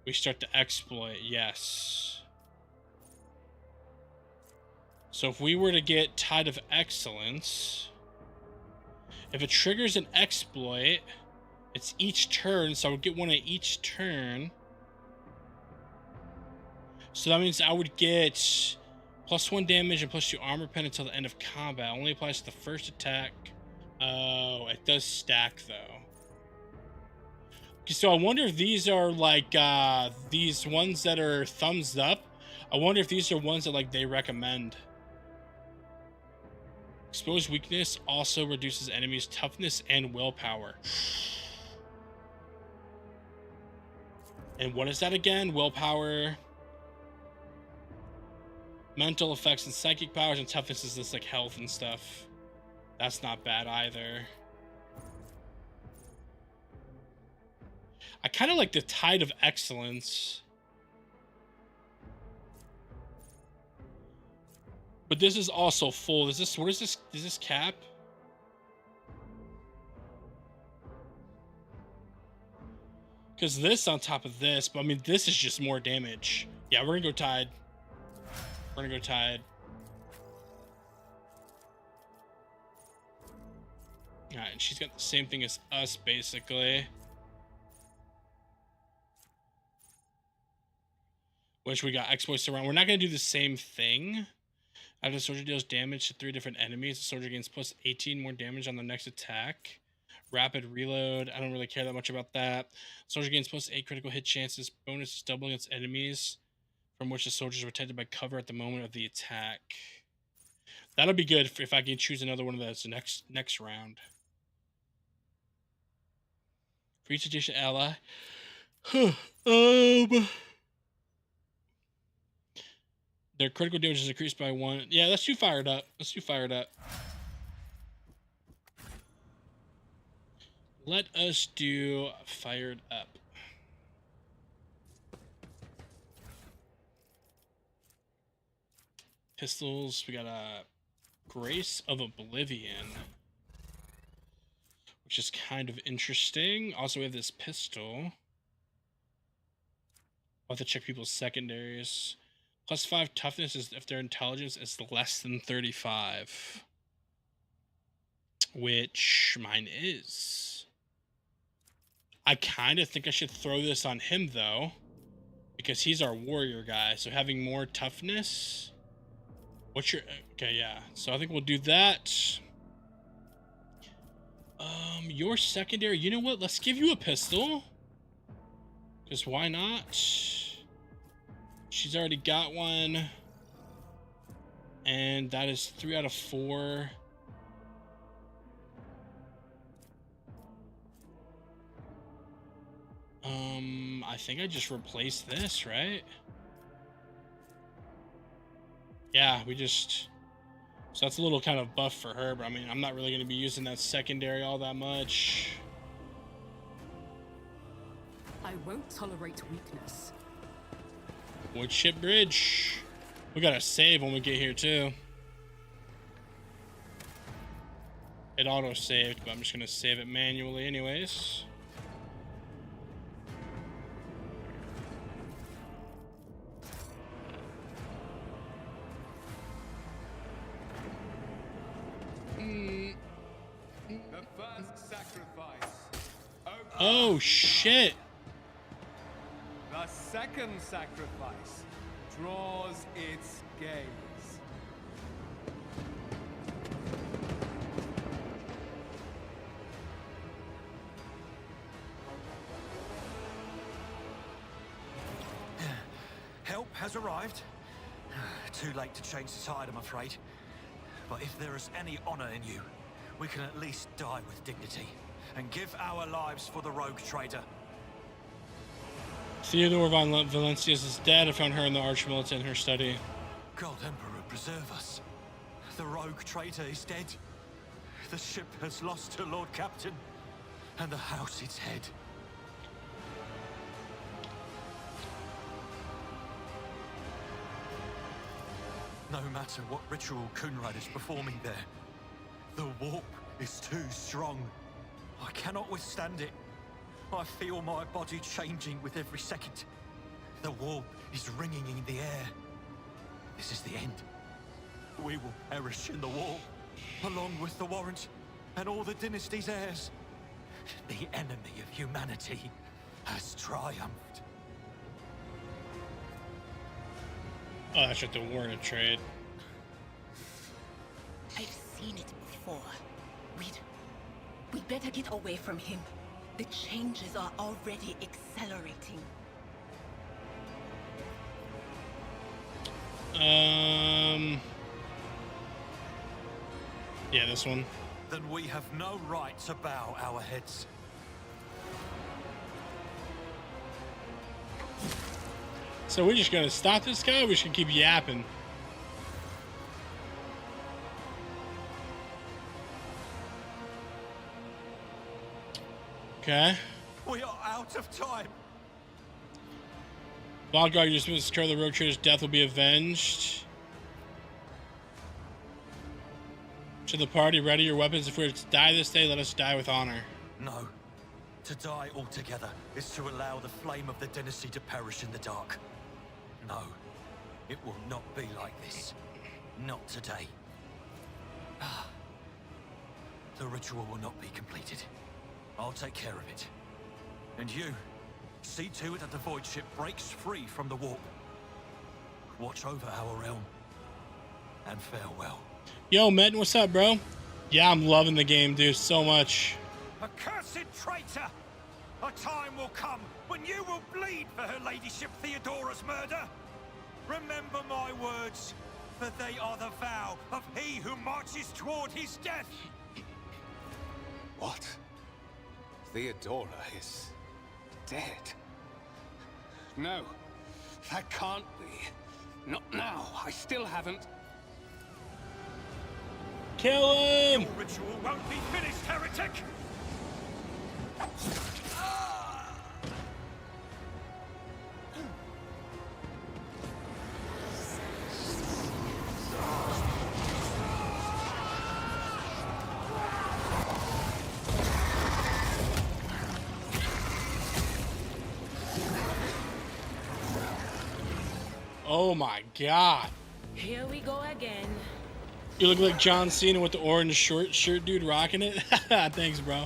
We start the exploit, yes. So if we were to get Tide of Excellence, if it triggers an exploit, it's each turn, so I would get one at each turn. So that means I would get +1 damage and +2 armor pen until the end of combat. Only applies to the first attack. Oh, it does stack though. Okay, so I wonder if these are like these ones that are thumbs up. I wonder if these are ones that like they recommend. Exposed weakness also reduces enemies' toughness and willpower. And what is that again? Willpower, mental effects and psychic powers, and toughness is this like health and stuff. That's not bad either. I kind of like the Tide of Excellence. But this is also full. Is this, what is this? Is this cap? Because this on top of this, but I mean, this is just more damage. Yeah, we're gonna go Tide. We're gonna go Tide. Alright, and she's got the same thing as us, basically. Which we got exploits around. We're not gonna do the same thing. After the soldier deals damage to 3 different enemies, the soldier gains +18 more damage on the next attack. Rapid reload. I don't really care that much about that. Soldier gains +8 critical hit chances. Bonus is double against enemies from which the soldiers are protected by cover at the moment of the attack. That'll be good if I can choose another one of those next round. For each additional ally. Their critical damage is increased by 1. Yeah, let's do fired up. Let's do fired up. Let us do fired up. Pistols. We got a Grace of Oblivion, which is kind of interesting. Also, we have this pistol. I'll have to check people's secondaries. +5 toughness is if their intelligence is less than 35. which mine is. I kind of think I should throw this on him, though, because he's our warrior guy, so having more toughness. What's your... Okay, yeah. So I think we'll do that. Your secondary... You know what? Let's give you a pistol. Because why not? She's already got one. And that is 3 out of 4. I think I just replaced this, right? Yeah, we just... So that's a little kind of buff for her, but I mean, I'm not really going to be using that secondary all that much. I won't tolerate weakness. Woodship Bridge. We gotta save when we get here, too. It auto-saved, but I'm just gonna save it manually anyways. The first sacrifice. Oh, shit. The second sacrifice draws its gaze. Help has arrived. Too late to change the tide, I'm afraid. But if there is any honor in you, we can at least die with dignity and give our lives for the rogue trader. Theodora von Valencius is dead. I found her in the Archmilitant in her study. God Emperor preserve us. The rogue traitor is dead. The ship has lost her Lord Captain, and the house its head. No matter what ritual Kunrad is performing there, the warp is too strong. I cannot withstand it. I feel my body changing with every second. The warp is ringing in the air. This is the end. We will perish in the warp, along with the Warrant and all the dynasty's heirs. The enemy of humanity has triumphed. Oh, that's just the Warrant trade. I've seen it before. We'd better get away from him. The changes are already accelerating. Yeah, this one. Then we have no right to bow our heads. So we're just gonna stop this guy, or we should keep yapping? Okay. We are out of time. Valgard, you're supposed to secure the rogue trader's death will be avenged. To the party, ready your weapons. If we're to die this day, let us die with honor. No. To die altogether is to allow the flame of the dynasty to perish in the dark. No. It will not be like this. Not today. The ritual will not be completed. I'll take care of it. And you, see to it that the void ship breaks free from the warp. Watch over our realm. And farewell. Yo, Metin, what's up, bro? Yeah, I'm loving the game, dude, so much. Accursed traitor! A time will come when you will bleed for her ladyship Theodora's murder. Remember my words, for they are the vow of he who marches toward his death. What? Theodora is dead? No, that can't be. Not now. I still haven't. Kill him! Your ritual won't be finished, heretic! Oh my god. Here we go again. You look like John Cena with the orange shirt, dude, rocking it. Thanks, bro.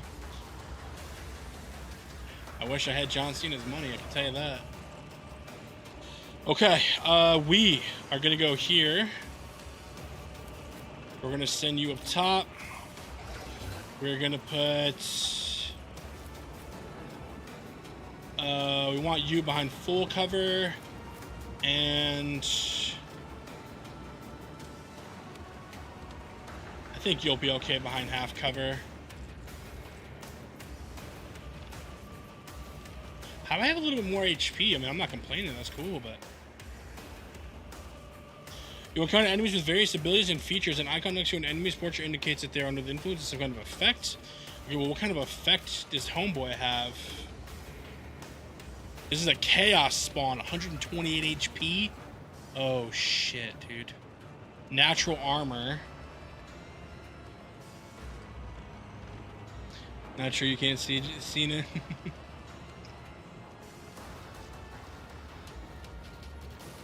I wish I had John Cena's money, I can tell you that. Okay, we are gonna go here. We're gonna send you up top. We're gonna put... we want you behind full cover. And... I think you'll be okay behind half cover. How do I have a little bit more HP? I mean, I'm not complaining, that's cool, but... You encounter enemies with various abilities and features. An icon next to an enemy's portrait indicates that they're under the influence of some kind of effect. Okay, well, what kind of effect does Homeboy have? This is a Chaos Spawn, 128 HP. Oh, shit, dude. Natural armor. Not sure you can't see it.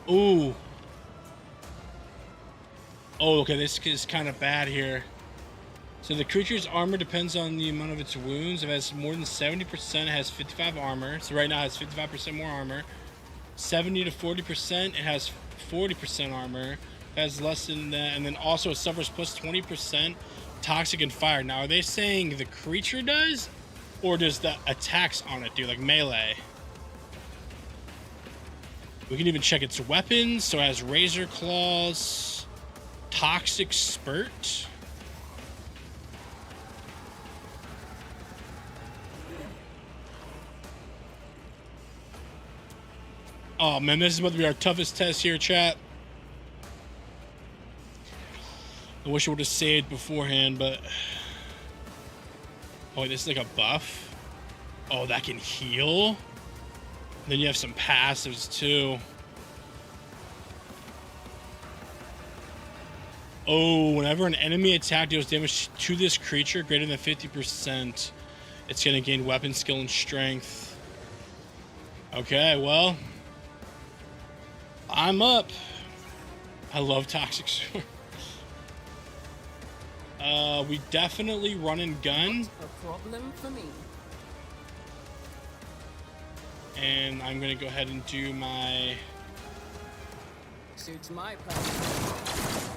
Ooh. Oh, okay, this is kind of bad here. So the creature's armor depends on the amount of its wounds. If it has more than 70%, it has 55 armor. So right now it has 55% more armor. 70 to 40%, it has 40% armor. It has less than that. And then also it suffers plus 20% toxic and fire. Now, are they saying the creature does? Or does the attacks on it do? Like melee? We can even check its weapons. So it has razor claws. Toxic spurt. Oh man, this is about to be our toughest test here, chat. I wish I would have saved beforehand, but... Oh, this is like a buff. Oh, that can heal? Then you have some passives too. Oh, whenever an enemy attack deals damage to this creature greater than 50%, it's going to gain weapon skill and strength. Okay, well, I'm up. I love Toxic Sword. We definitely run and gun. A problem for me. And I'm going to go ahead and do my... Suits my plan.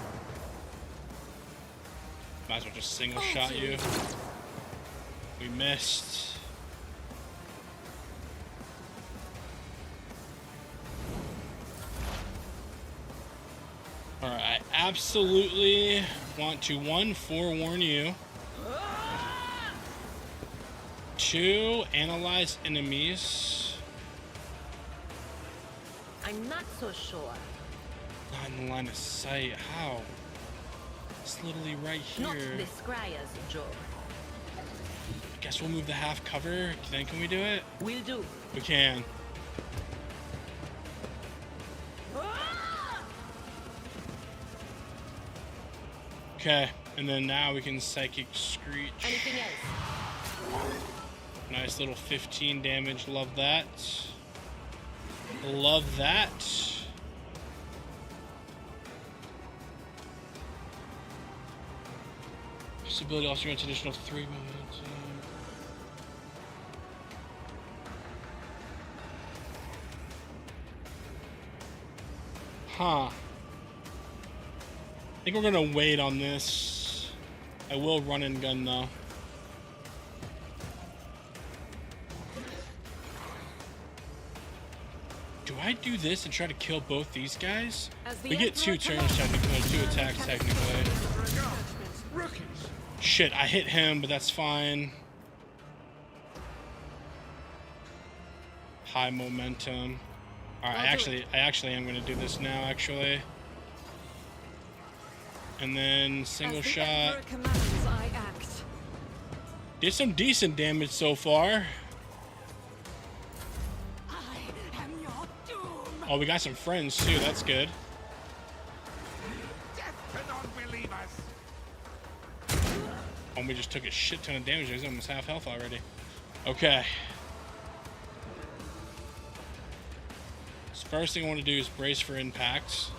Might as well just single shot you. We missed. Alright, I absolutely want to, 1, forewarn you. 2, analyze enemies. I'm not so sure. Not in the line of sight. How? It's literally right here. Not the Scryer's job. Guess we'll move the half cover. Then can we do it? We'll do. We can. Okay, and then now we can Psychic Screech. Anything else? Nice little 15 damage. Love that. Love that. This ability also grants additional 3 minutes. Huh. I think we're gonna wait on this. I will run and gun though. Do I do this and try to kill both these guys? We get 2 turns technically, 2 attacks technically. Shit, I hit him, but that's fine. High momentum. Alright, I actually am gonna do this now, actually. And then single shot. Did some decent damage so far. Oh, we got some friends too, that's good. Oh, we just took a shit ton of damage. He's almost half health already. Okay. So first thing I want to do is brace for impact.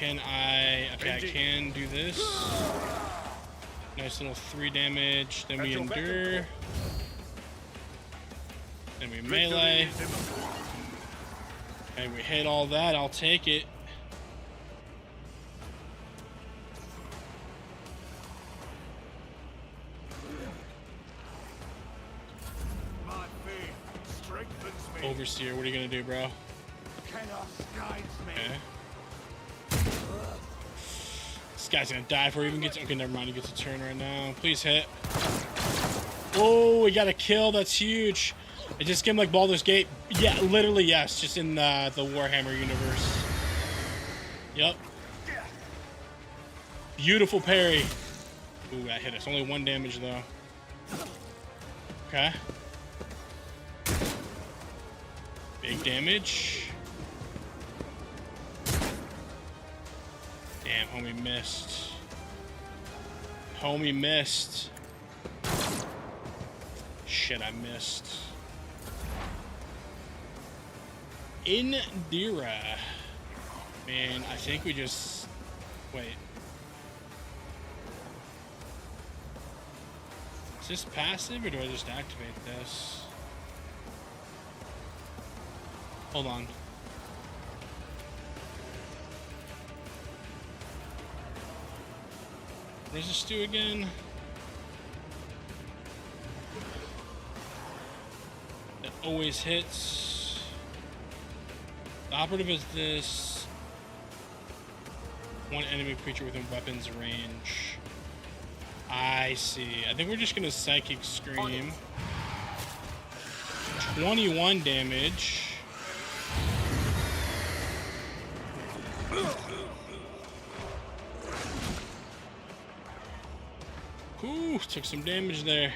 can I... Okay, I can do this. Nice little 3 damage. Then we endure. Then we melee. And we hit all that. I'll take it. Overseer, what are you gonna do, bro? Okay. This guy's gonna die before he even gets. Okay, never mind. He gets a turn right now. Please hit. Oh, we got a kill. That's huge. It just came like Baldur's Gate. Yeah, literally, yes. Just in the Warhammer universe. Yep. Beautiful parry. Ooh, that hit us. Only 1 damage though. Okay. Big damage. Damn, homie missed. Homie missed. Shit, I missed. Indira. Man, I think we just... Wait. Is this passive or do I just activate this? Hold on. What does this do again? It always hits. The operative is this. 1 enemy creature within weapons range. I see. I think we're just gonna Psychic Scream. 21 damage. Ooh, took some damage there.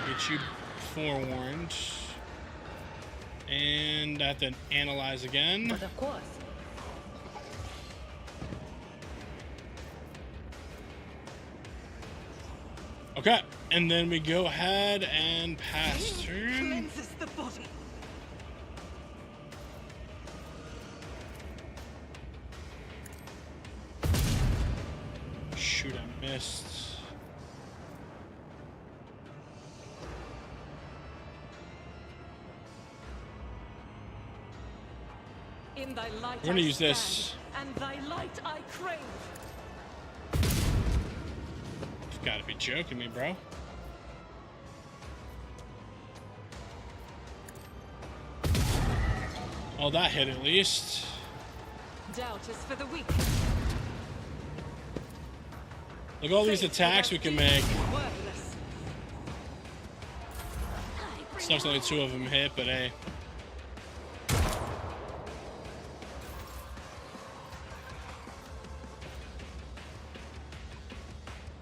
Get you forewarned. And I have to analyze again. But of course. Okay, and then we go ahead and pass turn. Cleanses the body. Shoot, I missed. In thy light We're gonna I use stand, this. and thy light I crave. You've got to be joking me, bro. Oh, that hit at least. Doubt is for the weak. Look at all these attacks we can make. Worthless. Sucks only 2 of them hit, but hey.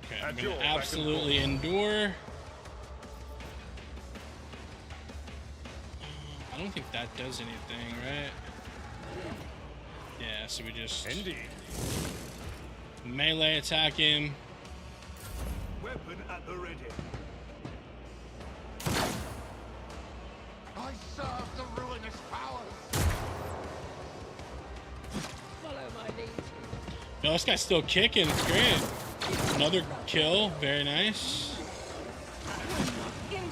Okay, I'm gonna absolutely endure. I don't think that does anything, right? Yeah, so we just melee attack him. Weapon at the ready. I serve the ruinous powers. Follow my lead. No, this guy's still kicking. It's great. Another kill. Very nice.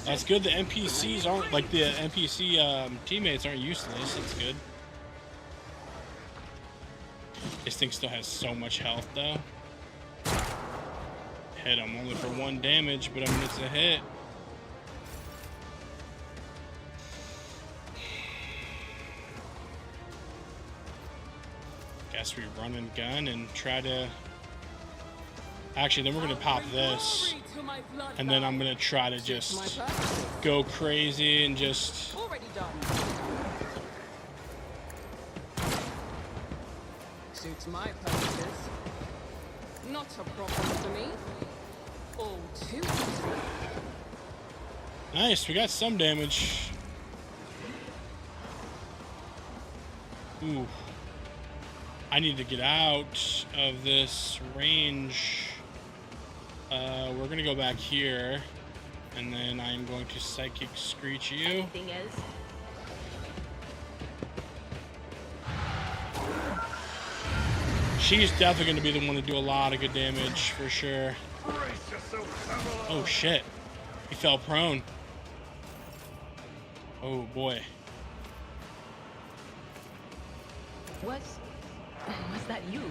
That's good. The NPCs aren't like the NPC teammates aren't useless. That's good. This thing still has so much health though. Hit him only for 1 damage, but I mean it's a hit. Guess we run and gun and try to. Actually, then we're gonna pop this, and then I'm gonna try to just go crazy and just. Already done. Suits my purposes. Not a problem to me. All too easy. Nice, we got some damage. Ooh. I need to get out of this range. We're gonna go back here. And then I'm going to Psychic Screech you. Anything else? She's definitely going to be the one to do a lot of good damage, for sure. Oh, shit. He fell prone. Oh, boy. Was that you?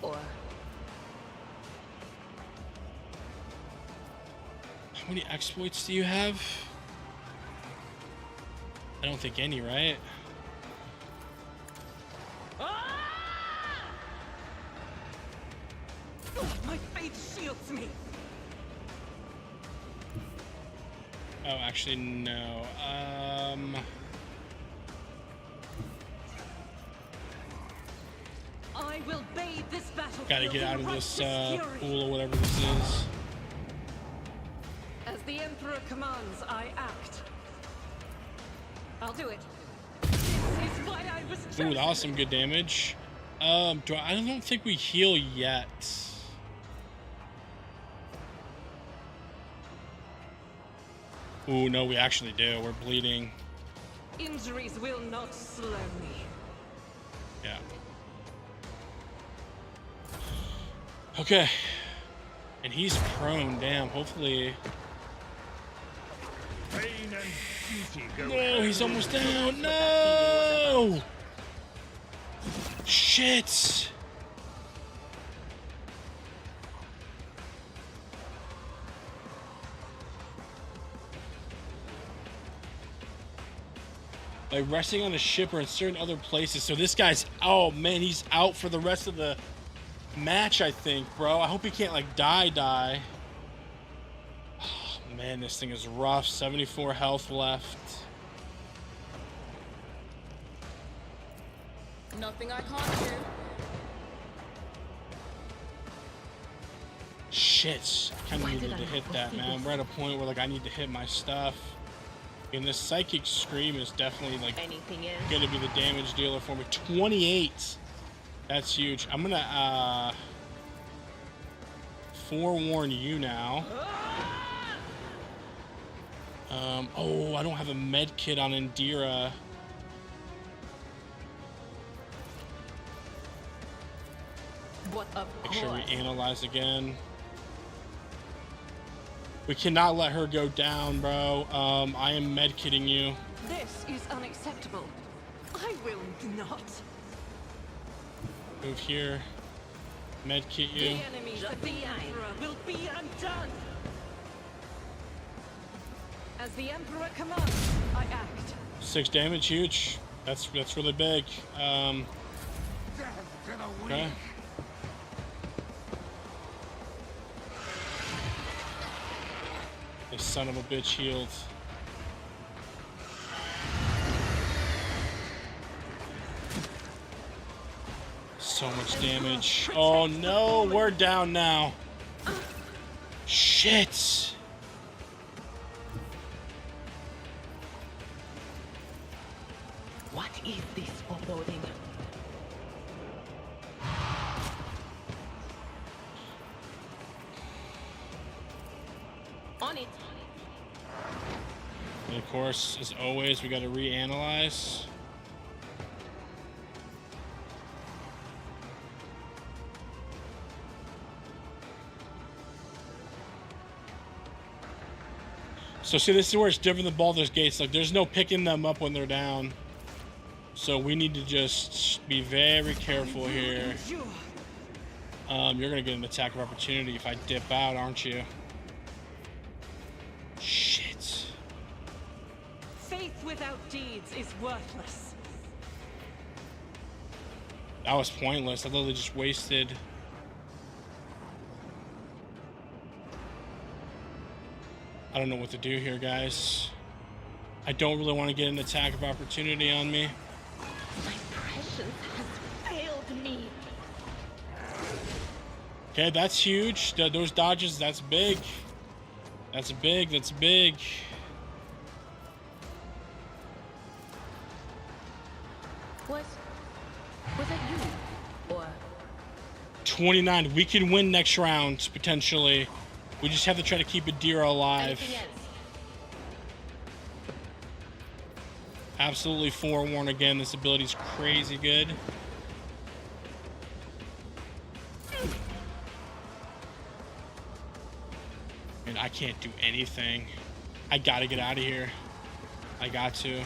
Or... How many exploits do you have? I don't think any, right? My faith shields me. Oh, actually, no. I will bathe this battle. Gotta get out of this pool or whatever this is. As the Emperor commands, I act. I'll do it. This is why I was chosen. Ooh, that was some good damage. I don't think we heal yet. Ooh, no, we actually do. We're bleeding. Injuries will not slow me. Yeah. Okay. And he's prone. Damn, hopefully... No, he's almost down. No! Shit! Like resting on a ship or in certain other places. So this guy's, oh man, he's out for the rest of the match, I think, bro. I hope he can't like die. Oh, man, this thing is rough. 74 health left. Nothing I can't do. Shit, I kind of needed to hit that, man. We're at a point where like I need to hit my stuff. And this Psychic Scream is definitely like gonna be the damage dealer for me. 28. That's huge. I'm gonna forewarn you now. Oh, I don't have a med kit on Indira. What of Make sure we analyze again. We cannot let her go down, bro. I am med-kitting you. This is unacceptable. I will not. Move here. Med-kit you. The enemies of the Emperor will be undone. As the Emperor commands, I act. 6 damage, huge. That's really big. Okay. This son of a bitch healed. So much damage. Oh no, we're down now. Shit. What is this foreboding? On it. And of course, as always, we got to reanalyze. So see, this is where it's different than Baldur's Gates. Like, there's no picking them up when they're down. So we need to just be very careful here. You're gonna get an attack of opportunity if I dip out, aren't you? Shit. Faith without deeds is worthless. That was pointless. I literally just wasted. I don't know what to do here, guys. I don't really want to get an attack of opportunity on me. My prescience has failed me. Okay, that's huge. Those dodges, that's big. That's big, that's big. Was that you? Or 29. We can win next round, potentially. We just have to try to keep Adira alive. Absolutely forewarn again, this ability's crazy good. And I can't do anything. I gotta get out of here. I got to.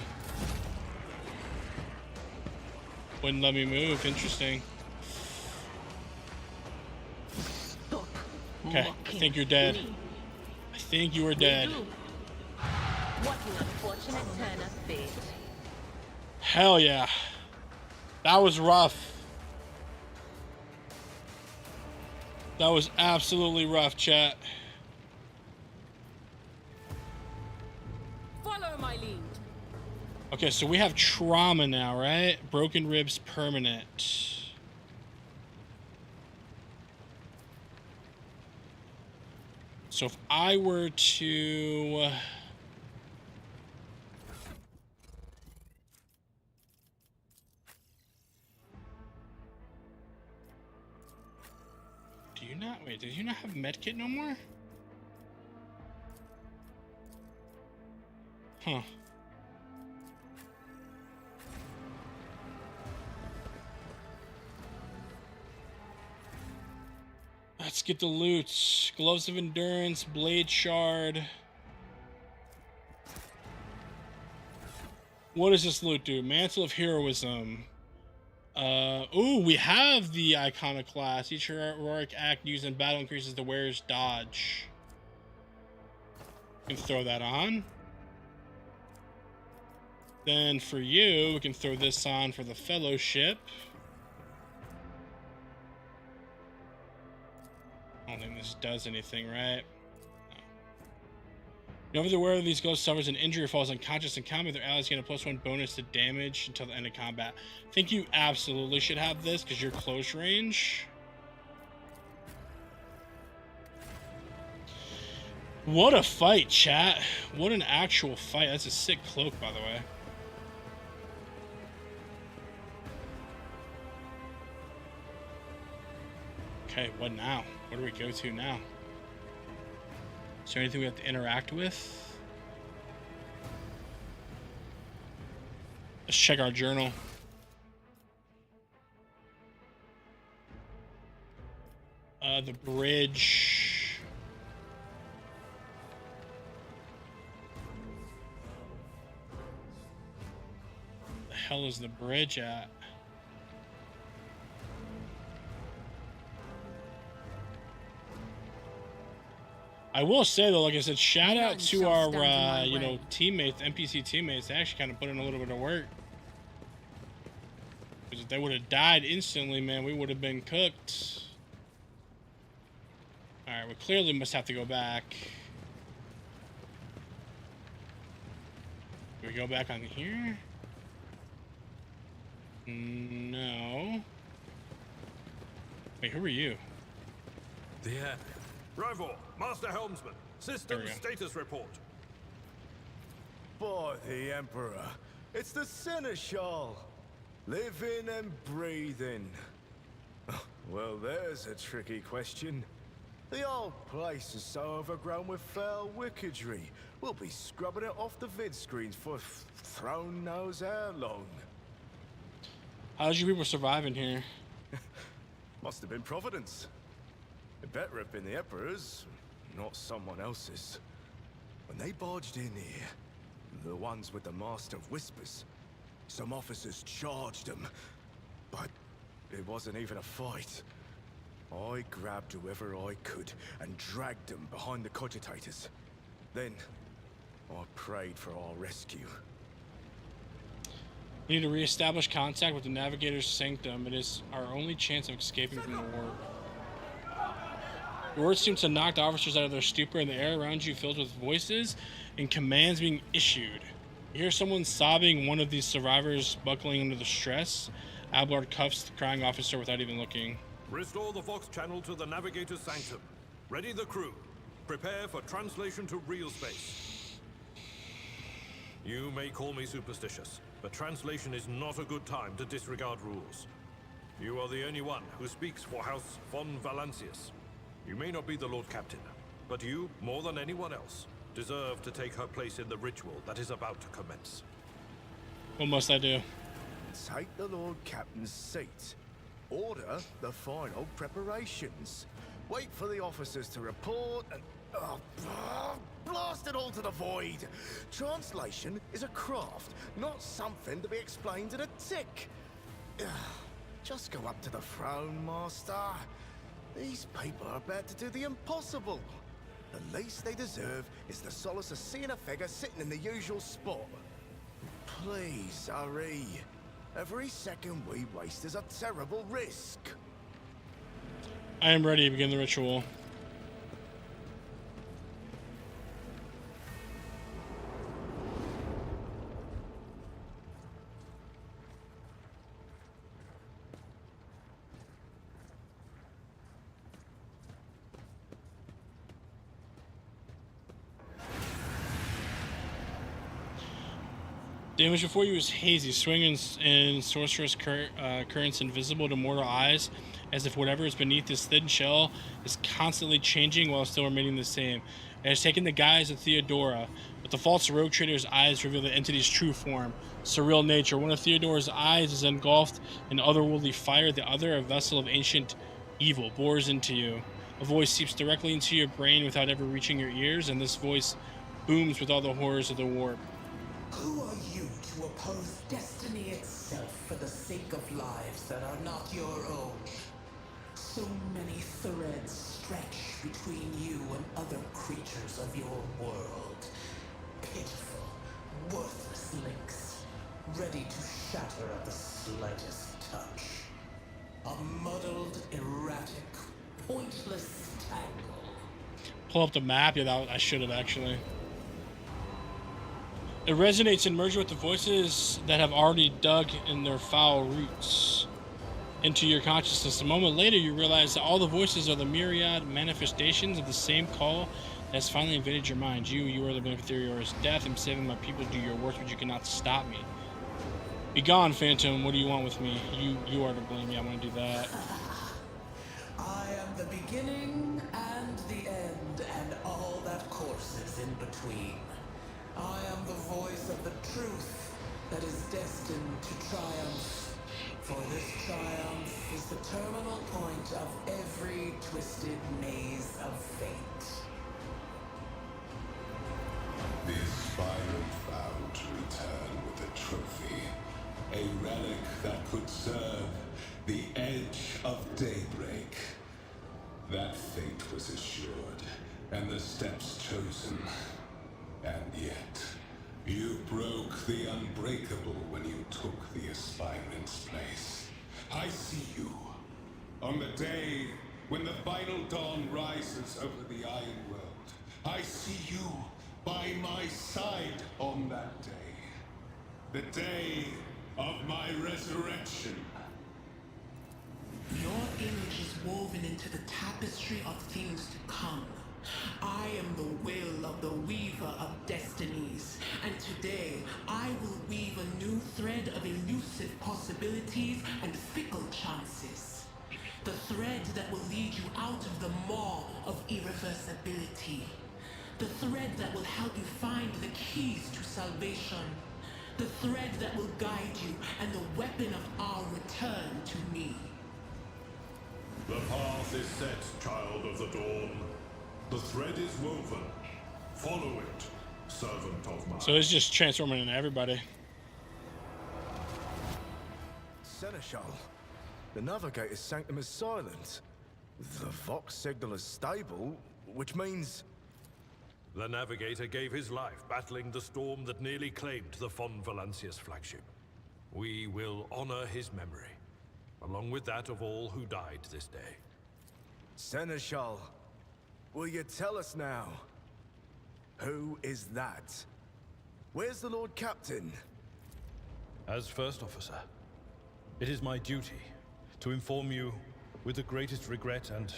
Wouldn't let me move. Interesting. Okay, I think you're dead. I think you are dead. What an unfortunate turn of fate. Hell yeah. That was rough. That was absolutely rough, chat. Follow my lead. Okay, so we have trauma now, right? Broken ribs permanent. So if I were to... Do you not... Wait, did you not have medkit no more? Huh. Let's get the loot. Gloves of Endurance, Blade Shard. What does this loot do? Mantle of Heroism. Ooh, we have the Iconoclast. Each heroic act used in battle increases the wearer's dodge. We can throw that on. Then for you, we can throw this on for the Fellowship. I don't think this does anything, right? No. Whenever the wearer of these gloves suffers an injury or falls unconscious in combat, their allies gain a +1 bonus to damage until the end of combat. I think you absolutely should have this because you're close range. What a fight, chat. What an actual fight. That's a sick cloak, by the way. Okay, what now? Where do we go to now? Is there anything we have to interact with? Let's check our journal. The bridge. The hell is the bridge at? I will say though, like I said, shout out to our, you know, teammates, NPC teammates. They actually kind of put in a little bit of work. Because if they would have died instantly, man, we would have been cooked. All right, we clearly must have to go back. Do we go back on here? No. Wait, who are you? Yeah. Rivor, Master Helmsman, system status report. By the Emperor, it's the Seneschal. Living and breathing. Well, there's a tricky question. The old place is so overgrown with foul wickedry. We'll be scrubbing it off the vid screens for throne knows how long. How's you people surviving here? Must have been Providence. It better have been the Emperor's, not someone else's. When they barged in here, the ones with the Master of Whispers, some officers charged them, but it wasn't even a fight. I grabbed whoever I could and dragged them behind the cogitators. Then, I prayed for our rescue. We need to reestablish contact with the Navigator's Sanctum. It is our only chance of escaping from the warp. Words seem to knock the officers out of their stupor, and the air around you fills with voices and commands being issued. You hear someone sobbing, one of these survivors buckling under the stress. Abelard cuffs the crying officer without even looking. Restore the Vox channel to the Navigator's Sanctum. Ready the crew. Prepare for translation to real space. You may call me superstitious, but translation is not a good time to disregard rules. You are the only one who speaks for House von Valancius. You may not be the Lord Captain, but you, more than anyone else, deserve to take her place in the ritual that is about to commence. What must I do? Take the Lord Captain's seat. Order the final preparations. Wait for the officers to report and... blast it all to the void! Translation is a craft, not something to be explained in a tick. Just go up to the throne, Master. These people are about to do the impossible. The least they deserve is the solace of seeing a figure sitting in the usual spot. Please, hurry. Every second we waste is a terrible risk. I am ready to begin the ritual. Damage before you is hazy, swinging in sorcerous currents invisible to mortal eyes, as if whatever is beneath this thin shell is constantly changing while still remaining the same. It has taken the guise of Theodora, but the false rogue trader's eyes reveal the entity's true form, surreal nature. One of Theodora's eyes is engulfed in otherworldly fire, the other, a vessel of ancient evil, bores into you. A voice seeps directly into your brain without ever reaching your ears, and this voice booms with all the horrors of the warp. Who are you to oppose destiny itself for the sake of lives that are not your own? So many threads stretch between you and other creatures of your world. Pitiful, worthless links, ready to shatter at the slightest touch. A muddled, erratic, pointless tangle. Pull up the map? Yeah, I should have actually. It resonates and merges with the voices that have already dug in their foul roots into your consciousness. A moment later, you realize that all the voices are the myriad manifestations of the same call that has finally invaded your mind. You are the Beneficio's death. I'm saving my people. Do your worst, but you cannot stop me. Be gone, Phantom. What do you want with me? You are to blame. Yeah, I want to do that. I am the beginning and the end, and all that courses in between. I am the voice of the truth that is destined to triumph. For this triumph is the terminal point of every twisted maze of fate. The aspirant vowed to return with a trophy, a relic that could serve the edge of daybreak. That fate was assured, and the steps chosen. And yet, you broke the unbreakable when you took the aspirant's place. I see you. On the day when the final dawn rises over the Iron World, I see you by my side on that day. The day of my resurrection. Your image is woven into the tapestry of things to come. I am the will of the weaver of destinies, and today I will weave a new thread of elusive possibilities and fickle chances. The thread that will lead you out of the maw of irreversibility. The thread that will help you find the keys to salvation. The thread that will guide you and the weapon of our return to me. The path is set, child of the dawn. The thread is woven. Follow it, servant of mine. So it's just transforming into everybody. Seneschal, the Navigator's sanctum is silent. The Vox signal is stable, which means... The Navigator gave his life battling the storm that nearly claimed the Von Valancius flagship. We will honor his memory, along with that of all who died this day. Seneschal, will you tell us now? Who is that? Where's the Lord Captain? As First Officer, it is my duty to inform you with the greatest regret and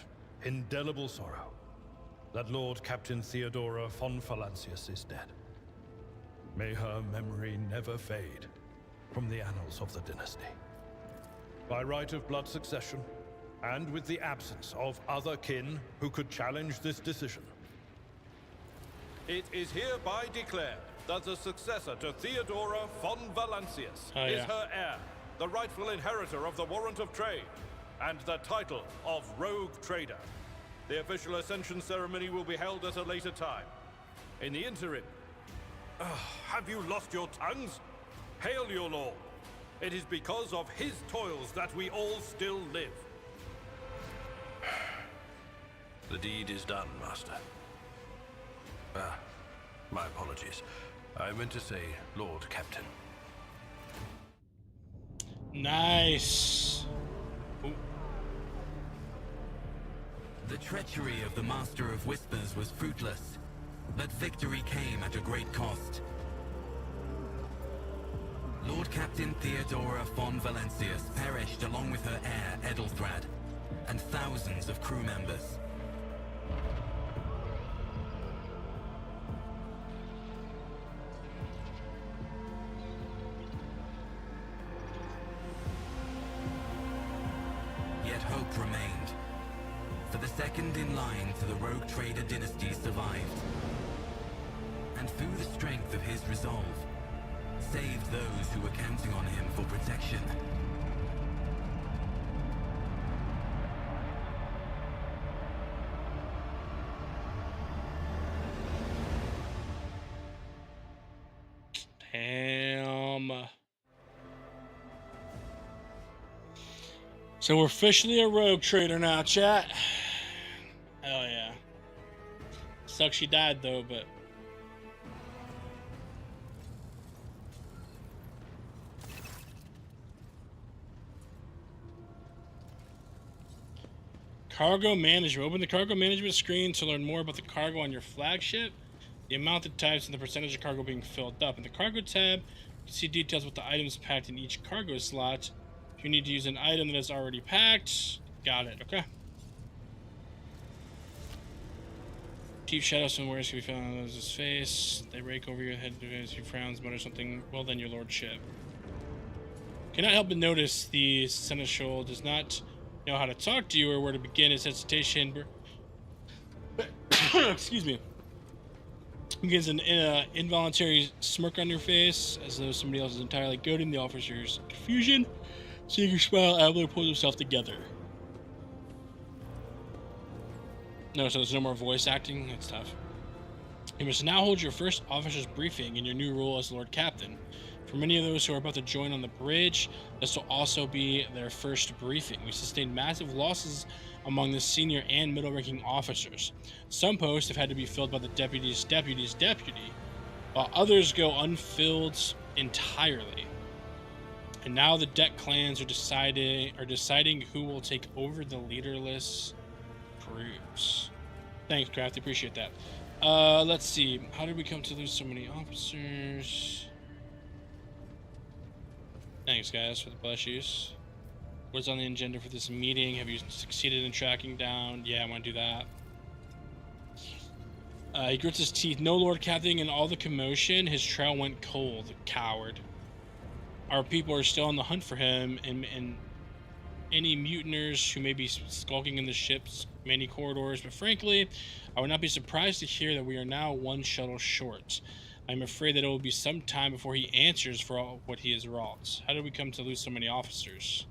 indelible sorrow that Lord Captain Theodora von Valancius is dead. May her memory never fade from the annals of the dynasty. By right of blood succession, and with the absence of other kin who could challenge this decision, It is hereby declared that the successor to Theodora von Valancius is her heir, the rightful inheritor of the Warrant of Trade, and the title of Rogue Trader. The official ascension ceremony will be held at a later time. In the interim, have you lost your tongues? Hail your lord. It is because of his toils that we all still live. The deed is done, Master. My apologies. I meant to say Lord Captain. Nice. Ooh. The treachery of the Master of Whispers was fruitless, but victory came at a great cost. Lord Captain Theodora von Valancius perished along with her heir, Edelthrad, and thousands of crew members. Yet hope remained, for the second in line to the Rogue Trader dynasty survived, and through the strength of his resolve, saved those who were counting on him for protection. Damn. So we're officially a rogue trader now, chat. Hell yeah. Sucks she died though, but cargo management. Open the cargo management screen to learn more about the cargo on your flagship, the amount of types, and the percentage of cargo being filled up. In the cargo tab, you can see details about the items packed in each cargo slot. If you need to use an item that is already packed, got it. Okay. Deep shadows somewhere can be found on his face. They rake over your head as he frowns, mutter something. Well then, your lordship. Cannot help but notice the seneschal does not know how to talk to you or where to begin. His hesitation excuse me, begins an involuntary smirk on your face, as though somebody else is entirely goading the officer's confusion. Seeing your smile, Abler pulls himself together. No, so there's no more voice acting. That's tough. You must now hold your first officer's briefing in your new role as Lord Captain. For many of those who are about to join on the bridge, this will also be their first briefing. We sustained massive losses among the senior and middle-ranking officers. Some posts have had to be filled by the deputy, while others go unfilled entirely. And now the deck clans are deciding who will take over the leaderless crews. Thanks, Crafty. Appreciate that. Let's see. How did we come to lose so many officers? Thanks, guys, for the plushies. What's on the agenda for this meeting? Have you succeeded in tracking down? Yeah, I want to do that. He grits his teeth. No, Lord Captain, in all the commotion, his trail went cold. Coward. Our people are still on the hunt for him, and any mutineers who may be skulking in the ship's many corridors. But frankly, I would not be surprised to hear that we are now one shuttle short. I'm afraid that it will be some time before he answers for all what he has wrought. How did we come to lose so many officers?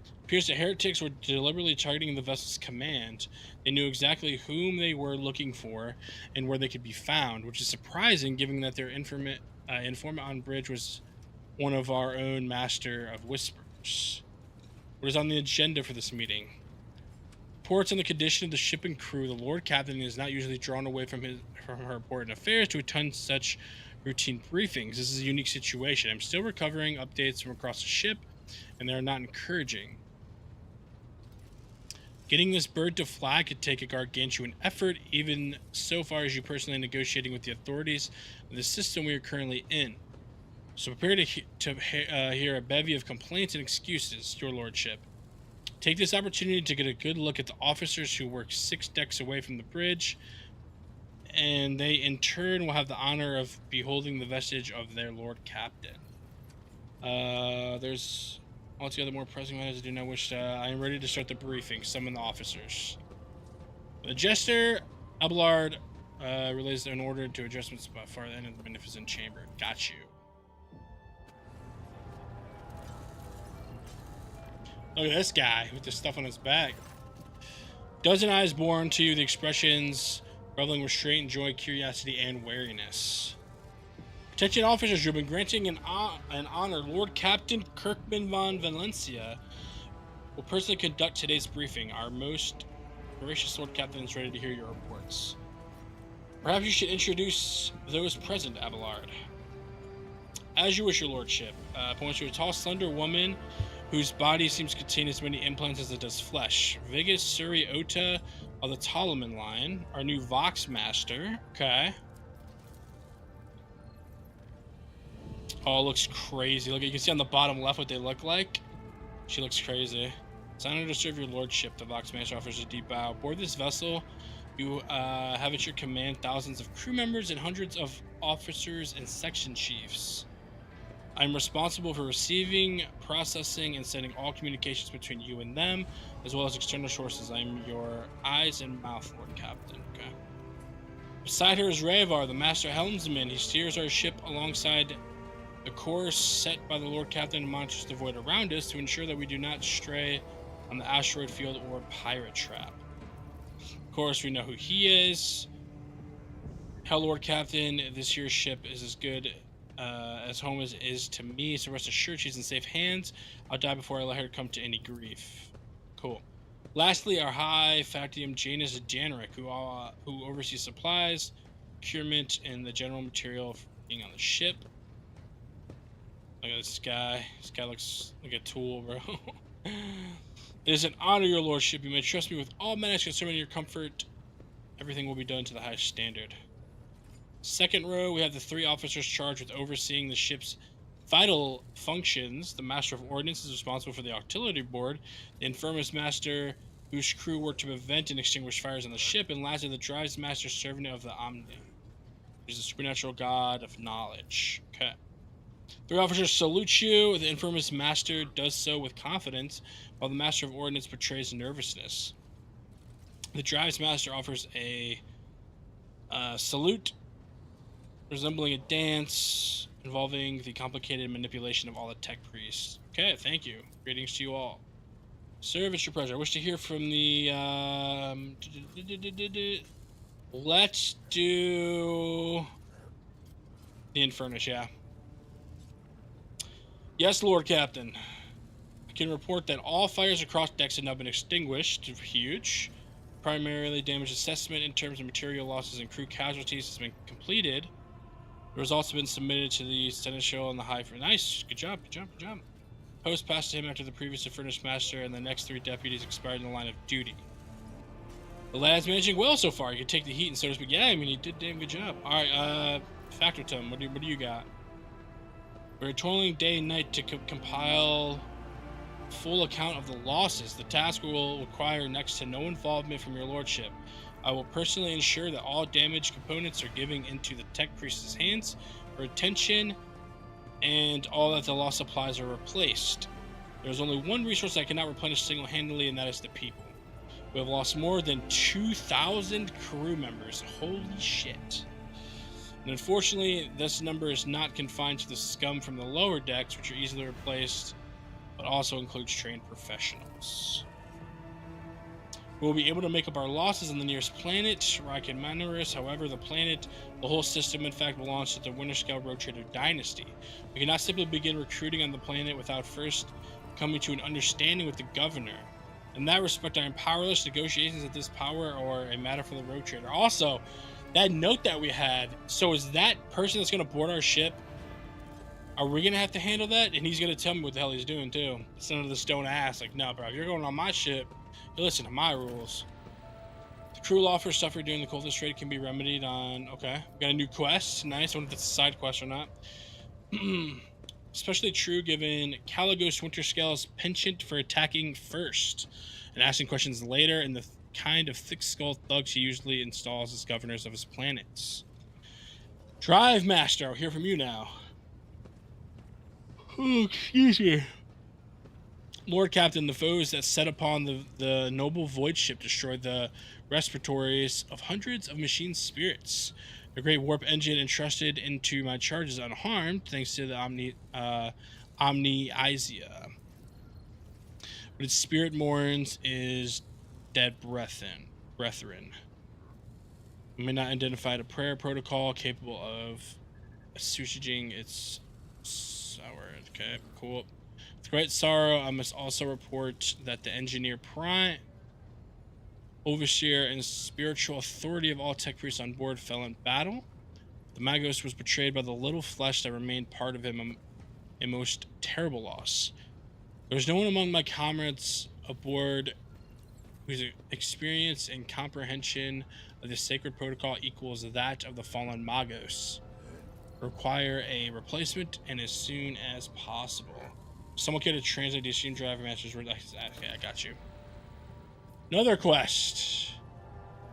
It appears that heretics were deliberately targeting the vessel's command. They knew exactly whom they were looking for and where they could be found, which is surprising given that their informant on bridge was one of our own Master of Whispers. What is on the agenda for this meeting? Reports on the condition of the ship and crew. The Lord Captain is not usually drawn away from her important affairs to attend such routine briefings. This is a unique situation. I'm still recovering updates from across the ship, and they're not encouraging. Getting this bird to fly could take a gargantuan effort, even so far as you personally negotiating with the authorities of the system we are currently in. So prepare to hear a bevy of complaints and excuses, your lordship. Take this opportunity to get a good look at the officers who work 6 decks away from the bridge, and they in turn will have the honor of beholding the vestige of their Lord Captain. There's altogether more pressing matters I do not wish. I am ready to start the briefing. Summon the officers. The Jester, Abelard, relays an order to adjustments by far end of the Magnificent Chamber. Got you. Look at this guy with the stuff on his back. Dozen eyes born to you the expressions reveling restraint, joy, curiosity, and wariness. Attention officers, you've been granting an honor. Lord Captain Kirkman von Valencia will personally conduct today's briefing. Our most gracious Lord Captain is ready to hear your reports. Perhaps you should introduce those present, Abelard. As you wish, your lordship. Points to a tall, slender woman whose body seems to contain as many implants as it does flesh. Vigus Suriota of the Ptolemy line, our new Vox Master. Okay. Oh, it looks crazy. Look, you can see on the bottom left what they look like. She looks crazy. It's an honor to serve your lordship. The Vox Master offers a deep bow. Aboard this vessel, you have at your command thousands of crew members and hundreds of officers and section chiefs. I'm responsible for receiving, processing, and sending all communications between you and them, as well as external sources. I'm your eyes and mouth, Lord Captain. Okay. Beside her is Rayvar, the master helmsman. He steers our ship alongside the course set by the Lord Captain and monitors the void around us to ensure that we do not stray on the asteroid field or pirate trap. Of course, we know who he is. Hell, Lord Captain, this here ship is as good as home as is to me, so rest assured she's in safe hands. I'll die before I let her come to any grief. Cool. Lastly, our High Factium Janus Janrik, who oversees supplies, procurement, and the general material for being on the ship. Look at this guy. This guy looks like a tool, bro. It is an honor, your lordship. You may trust me with all matters concerning your comfort. Everything will be done to the highest standard. Second row, we have the 3 officers charged with overseeing the ship's vital functions. The Master of Ordnance is responsible for the artillery board. The Infirmus Master, whose crew work to prevent and extinguish fires on the ship. And lastly, the Drives Master, servant of the Omni, which is the supernatural god of knowledge. Okay. 3 officers salute you. The Infirmus Master does so with confidence, while the Master of Ordnance betrays nervousness. The Drives Master offers a salute resembling a dance involving the complicated manipulation of all the tech priests. Okay, thank you. Greetings to you all. Sir, it's your pleasure. I wish to hear from the... Let's do... the Infernus, yeah. Yes, Lord Captain. I can report that all fires across decks have now been extinguished. Huge. Primarily damage assessment in terms of material losses and crew casualties has been completed. The results have been submitted to the Seneschal and the High. Nice. Good job. Good job. Good job. Post passed to him after the previous Infernus Master and the next 3 deputies expired in the line of duty. The lad's managing well so far. You can take the heat and so to speak. Yeah, I mean, he did a damn good job. Alright, Factotum, what do you got? We're toiling day and night to compile full account of the losses. The task will require next to no involvement from your lordship. I will personally ensure that all damaged components are given into the tech priest's hands for attention, and all that the lost supplies are replaced. There's only one resource I cannot replenish single-handedly, and that is the people. We have lost more than 2,000 crew members. Holy shit. And unfortunately, this number is not confined to the scum from the lower decks, which are easily replaced, but also includes trained professionals. We will be able to make up our losses on the nearest planet, Riken Manurus. However, the whole system, in fact, belongs to the Winterscale Road Trader Dynasty. We cannot simply begin recruiting on the planet without first coming to an understanding with the governor. In that respect, I am powerless. Negotiations of this power are a matter for the Road Trader. Also, that note that we had, so is that person that's going to board our ship, are we going to have to handle that? And he's going to tell me what the hell he's doing, too. Son of the stone ass. Like, no, bro, if you're going on my ship, you listen to my rules. The crew losses suffered during the coldest raid can be remedied on... Okay, we got a new quest. Nice. I wonder if it's a side quest or not. Especially true given Caligos Winterscale's penchant for attacking first and asking questions later, and the kind of thick-skulled thugs he usually installs as governors of his planets. Drive Master, I'll hear from you now. Oh, excuse me. Lord Captain, the foes that set upon the noble void ship destroyed the respiratories of hundreds of machine spirits. The great warp engine entrusted into my charge is unharmed thanks to the Omni-Isia. But its spirit mourns is dead brethren. We may not identify a prayer protocol capable of assuaging its sour. Okay, cool. With great sorrow, I must also report that the engineer prime, overseer, and spiritual authority of all tech priests on board fell in battle. The Magos was betrayed by the little flesh that remained part of him, a most terrible loss. There was no one among my comrades aboard whose experience and comprehension of the sacred protocol equals that of the fallen Magos. Require a replacement and as soon as possible. Someone care to translate the assumed driver master's word? Okay, I got you. Another quest.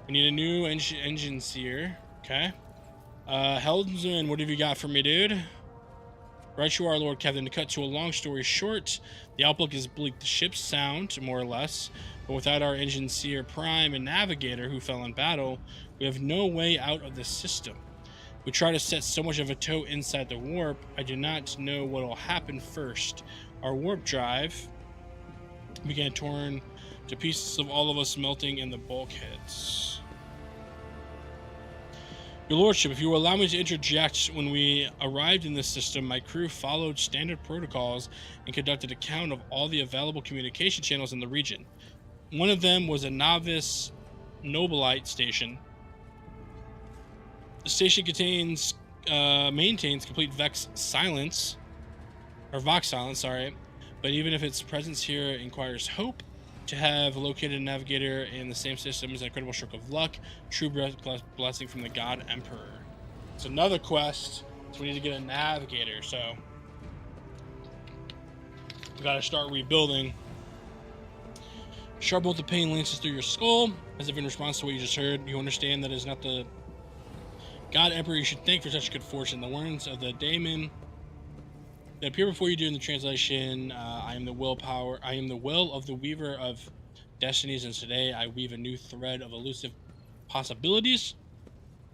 We need a new engine seer. Okay. Helmsman, what have you got for me, dude? Right you are, Lord Captain. To cut to a long story short, the outlook is bleak. The ship's sound, more or less, but without our engine seer prime and navigator who fell in battle, we have no way out of the system. We try to set so much of a toe inside the warp, I do not know what will happen first. Our warp drive began torn to pieces of all of us melting in the bulkheads. Your Lordship, if you will allow me to interject, when we arrived in this system, my crew followed standard protocols and conducted a count of all the available communication channels in the region. One of them was a novice Nobilite station. The station maintains complete Vox silence, but even if its presence here inquires hope, to have located a navigator in the same system is an incredible stroke of luck, true blessing from the God Emperor. It's another quest, so we need to get a navigator, so we gotta start rebuilding. Sharp bolt of pain lances through your skull, as if in response to what you just heard. You understand that it is not the God Emperor you should thank for such good fortune. The words of the daemon that appear before you during the translation, I am the will of the weaver of destinies, and today I weave a new thread of elusive possibilities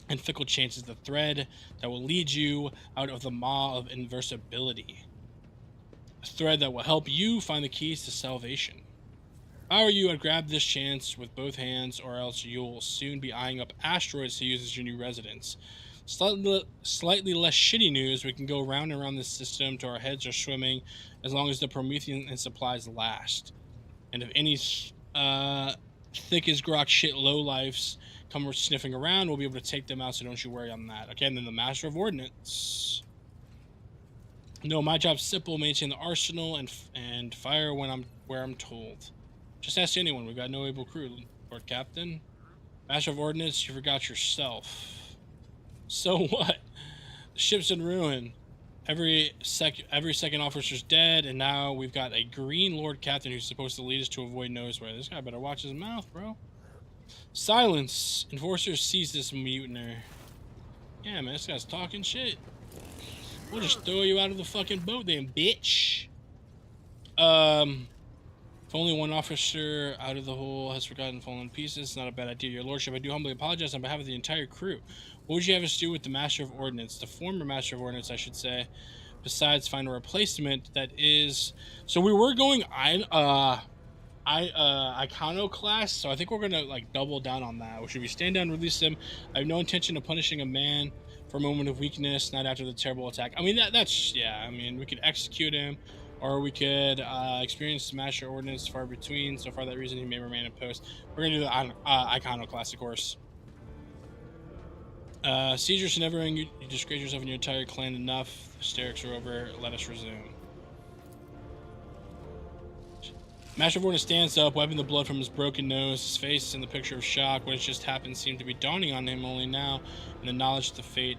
and fickle chances, the thread that will lead you out of the maw of inversibility. A thread that will help you find the keys to salvation. If I were you, I'd grab this chance with both hands, or else you'll soon be eyeing up asteroids to use as your new residence. Slightly less shitty news, we can go round and around this system till our heads are swimming, as long as the Promethean and supplies last. And if any thick as grok shit lowlifes come sniffing around, we'll be able to take them out, so don't you worry on that. Okay, and then the Master of Ordnance. No, my job's simple: maintain the arsenal and fire when where I'm told. Just ask anyone. We've got no able crew, Lord Captain. Master of Ordnance, you forgot yourself. So what? The ship's in ruin. Every second officer's dead, and now we've got a green Lord Captain who's supposed to lead us to avoid knows where. This guy better watch his mouth, bro. Silence. Enforcers seize this mutineer. Yeah, man, this guy's talking shit. We'll just throw you out of the fucking boat then, bitch. If only one officer out of the whole has forgotten fallen pieces, it's not a bad idea, Your Lordship. I do humbly apologize on behalf of the entire crew. What would you have us do with the Master of Ordnance, the former Master of Ordnance, I should say, besides find a replacement that is... So we were going iconoclast, so I think we're gonna like double down on that. Or should we stand down, release them? I have no intention of punishing a man for a moment of weakness, not after the terrible attack. I mean, that's yeah. I mean, we could execute him, or we could experience the Master Ordnance far between. So for that reason, he may remain in post. We're gonna do the iconoclast, of course. Seizures never end. You disgrace yourself and your entire clan enough. The hysterics are over. Let us resume. Master of Ordnance stands up, wiping the blood from his broken nose. His face in the picture of shock. What has just happened seemed to be dawning on him only now, and the knowledge of the fate.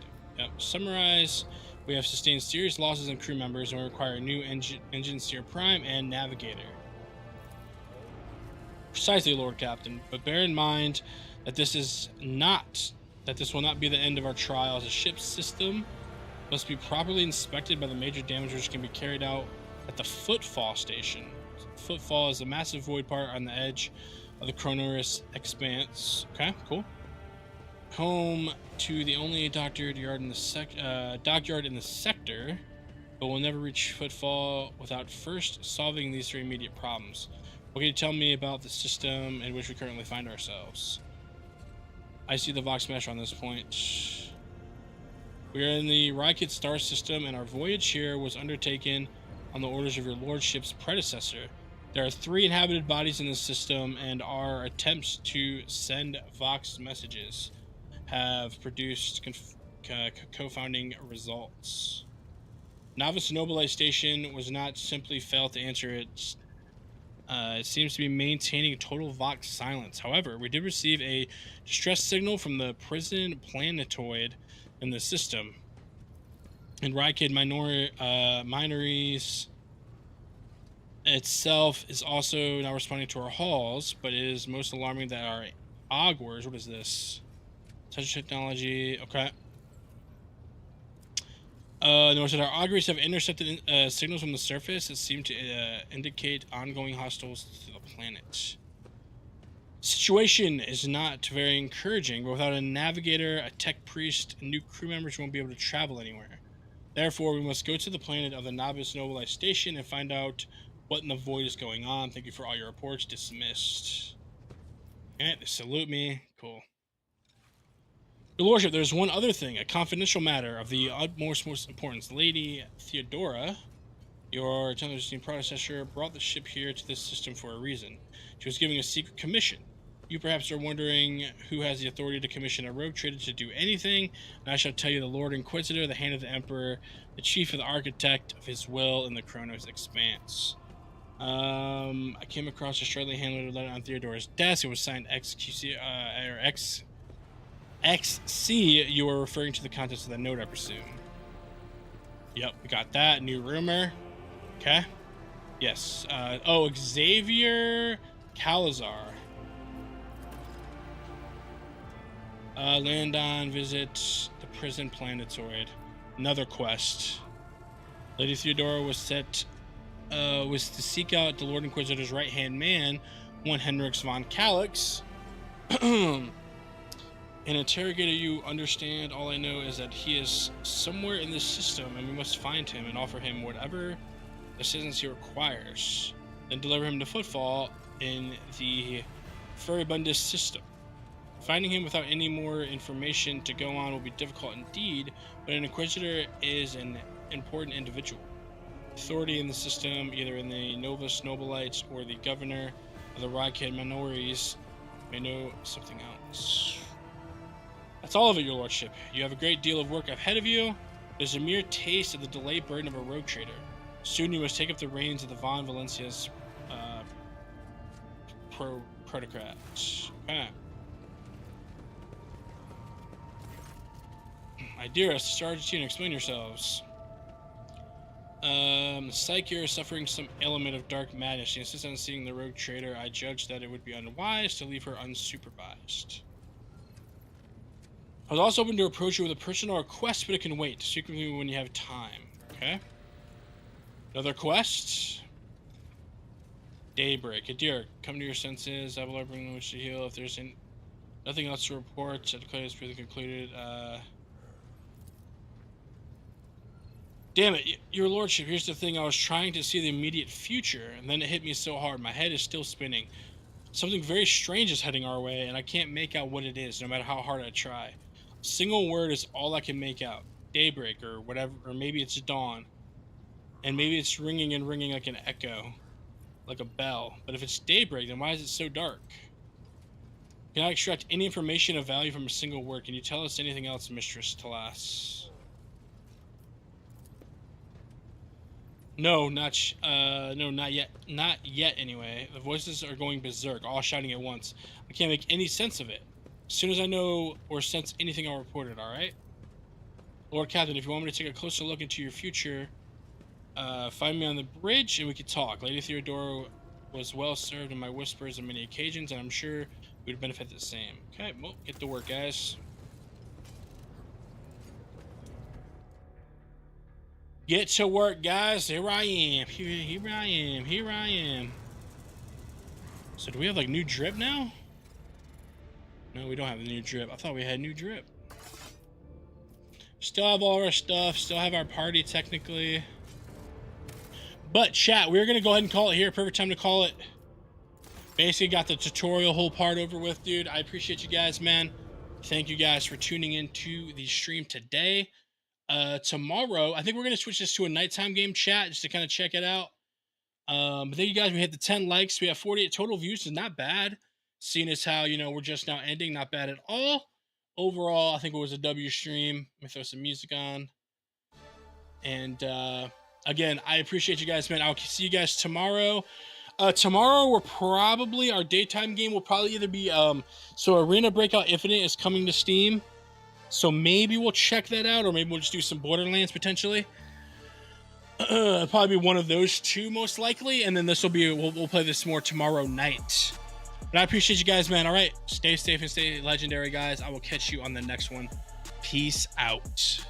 Summarize. We have sustained serious losses in crew members, and we require a new engine seer prime and navigator. Precisely, Lord Captain. But bear in mind that this will not be the end of our trials. The ship's system must be properly inspected by the major damage which can be carried out at the Footfall Station. footfall is a massive void part on the edge of the Chronorus expanse. Okay, cool. Home to the only dockyard in the sector, but we'll never reach footfall without first solving these 3 immediate problems. What can you tell me about the system in which we currently find ourselves? I see the Vox Smasher on this point. We are in the Rykid star system, and our voyage here was undertaken on the orders of your lordship's predecessor. There are 3 inhabited bodies in the system, and our attempts to send Vox messages have produced confounding results. Novice Nobilite Station was not simply failed to answer it. It seems to be maintaining total Vox silence. However, we did receive a distress signal from the prison planetoid in the system. And Rykid Minories itself is also now responding to our halls, but it is most alarming that our Augurs, what is this? Touch technology, okay. Notice that our auguries have intercepted signals from the surface that seem to indicate ongoing hostiles to the planet. Situation is not very encouraging, but without a navigator, a tech priest, and new crew members won't be able to travel anywhere. Therefore, we must go to the planet of the Novice Nobilite Station and find out what in the void is going on. Thank you for all your reports. Dismissed. And they salute me. Cool. Your Lordship, there's one other thing, a confidential matter of the utmost importance. Lady Theodora, your esteemed predecessor, brought the ship here to this system for a reason. She was giving a secret commission. You perhaps are wondering who has the authority to commission a rogue trader to do anything, and I shall tell you the Lord Inquisitor, the hand of the Emperor, the chief of the architect of his will in the Chronos Expanse. I came across a shortly handled letter on Theodora's desk. It was signed XC, you are referring to the contents of the note, I presume. Yep, we got that. New rumor. Okay. Yes. Xavier Calazar. Land on, visit the prison planetoid. Another quest. Lady Theodora was to seek out the Lord Inquisitor's right-hand man, one Henrix von Calix. And interrogator, you understand, all I know is that he is somewhere in this system, and we must find him and offer him whatever assistance he requires. Then deliver him to Footfall in the Furibundus system. Finding him without any more information to go on will be difficult indeed, but an Inquisitor is an important individual. Authority in the system, either in the Novus Nobilites or the governor of the Rykid Minories, may know something else. That's all of it, your lordship. You have a great deal of work ahead of you. There's a mere taste of the delay burden of a rogue trader. Soon you must take up the reins of the Von Valencia's protocrat. Okay. My dearest, Argentina, explain yourselves. Psyche is suffering some element of dark madness. She insists on seeing the rogue trader. I judged that it would be unwise to leave her unsupervised. I was also open to approach you with a personal request, but it can wait. Speak with me when you have time. Okay. Another quest. Daybreak. Adir, come to your senses. I will bring which to heal. If there's nothing else to report, I declare this pretty concluded. Damn it, your lordship, here's the thing. I was trying to see the immediate future, and then it hit me so hard. My head is still spinning. Something very strange is heading our way, and I can't make out what it is, no matter how hard I try. A single word is all I can make out. Daybreak, or whatever, or maybe it's dawn. And maybe it's ringing and ringing like an echo, like a bell. But if it's daybreak, then why is it so dark? Can I extract any information of value from a single word? Can you tell us anything else, Mistress Talas? No, not yet. Not yet, anyway. The voices are going berserk, all shouting at once. I can't make any sense of it. As soon as I know or sense anything, I'll report it, alright? Lord Captain, if you want me to take a closer look into your future, find me on the bridge and we could talk. Lady Theodora was well served in my whispers on many occasions, and I'm sure we'd benefit the same. Okay, well, get to work, guys. Get to work, guys. Here I am. Here I am. Here I am. So do we have like new drip now? No, we don't have the new drip. I thought we had new drip. Still have all our stuff. Still have our party technically. But chat, we're going to go ahead and call it here. Perfect time to call it. Basically got the tutorial whole part over with, dude. I appreciate you guys, man. Thank you guys for tuning into the stream today. Tomorrow, I think we're going to switch this to a nighttime game, chat, just to kind of check it out. But thank you guys. We hit the 10 likes. We have 48 total views. Is not bad. Seeing as how, you know, we're just now ending. Not bad at all. Overall, I think it was a W stream. Let me throw some music on. And again, I appreciate you guys, man. I'll see you guys tomorrow. Tomorrow, we're probably, our daytime game will probably either be, so Arena Breakout Infinite is coming to Steam. So maybe we'll check that out, or maybe we'll just do some Borderlands potentially. It'll probably be one of those two most likely, and then this will be, we'll play this more tomorrow night. But I appreciate you guys, man. All right, stay safe and stay legendary, guys. I will catch you on the next one. Peace out.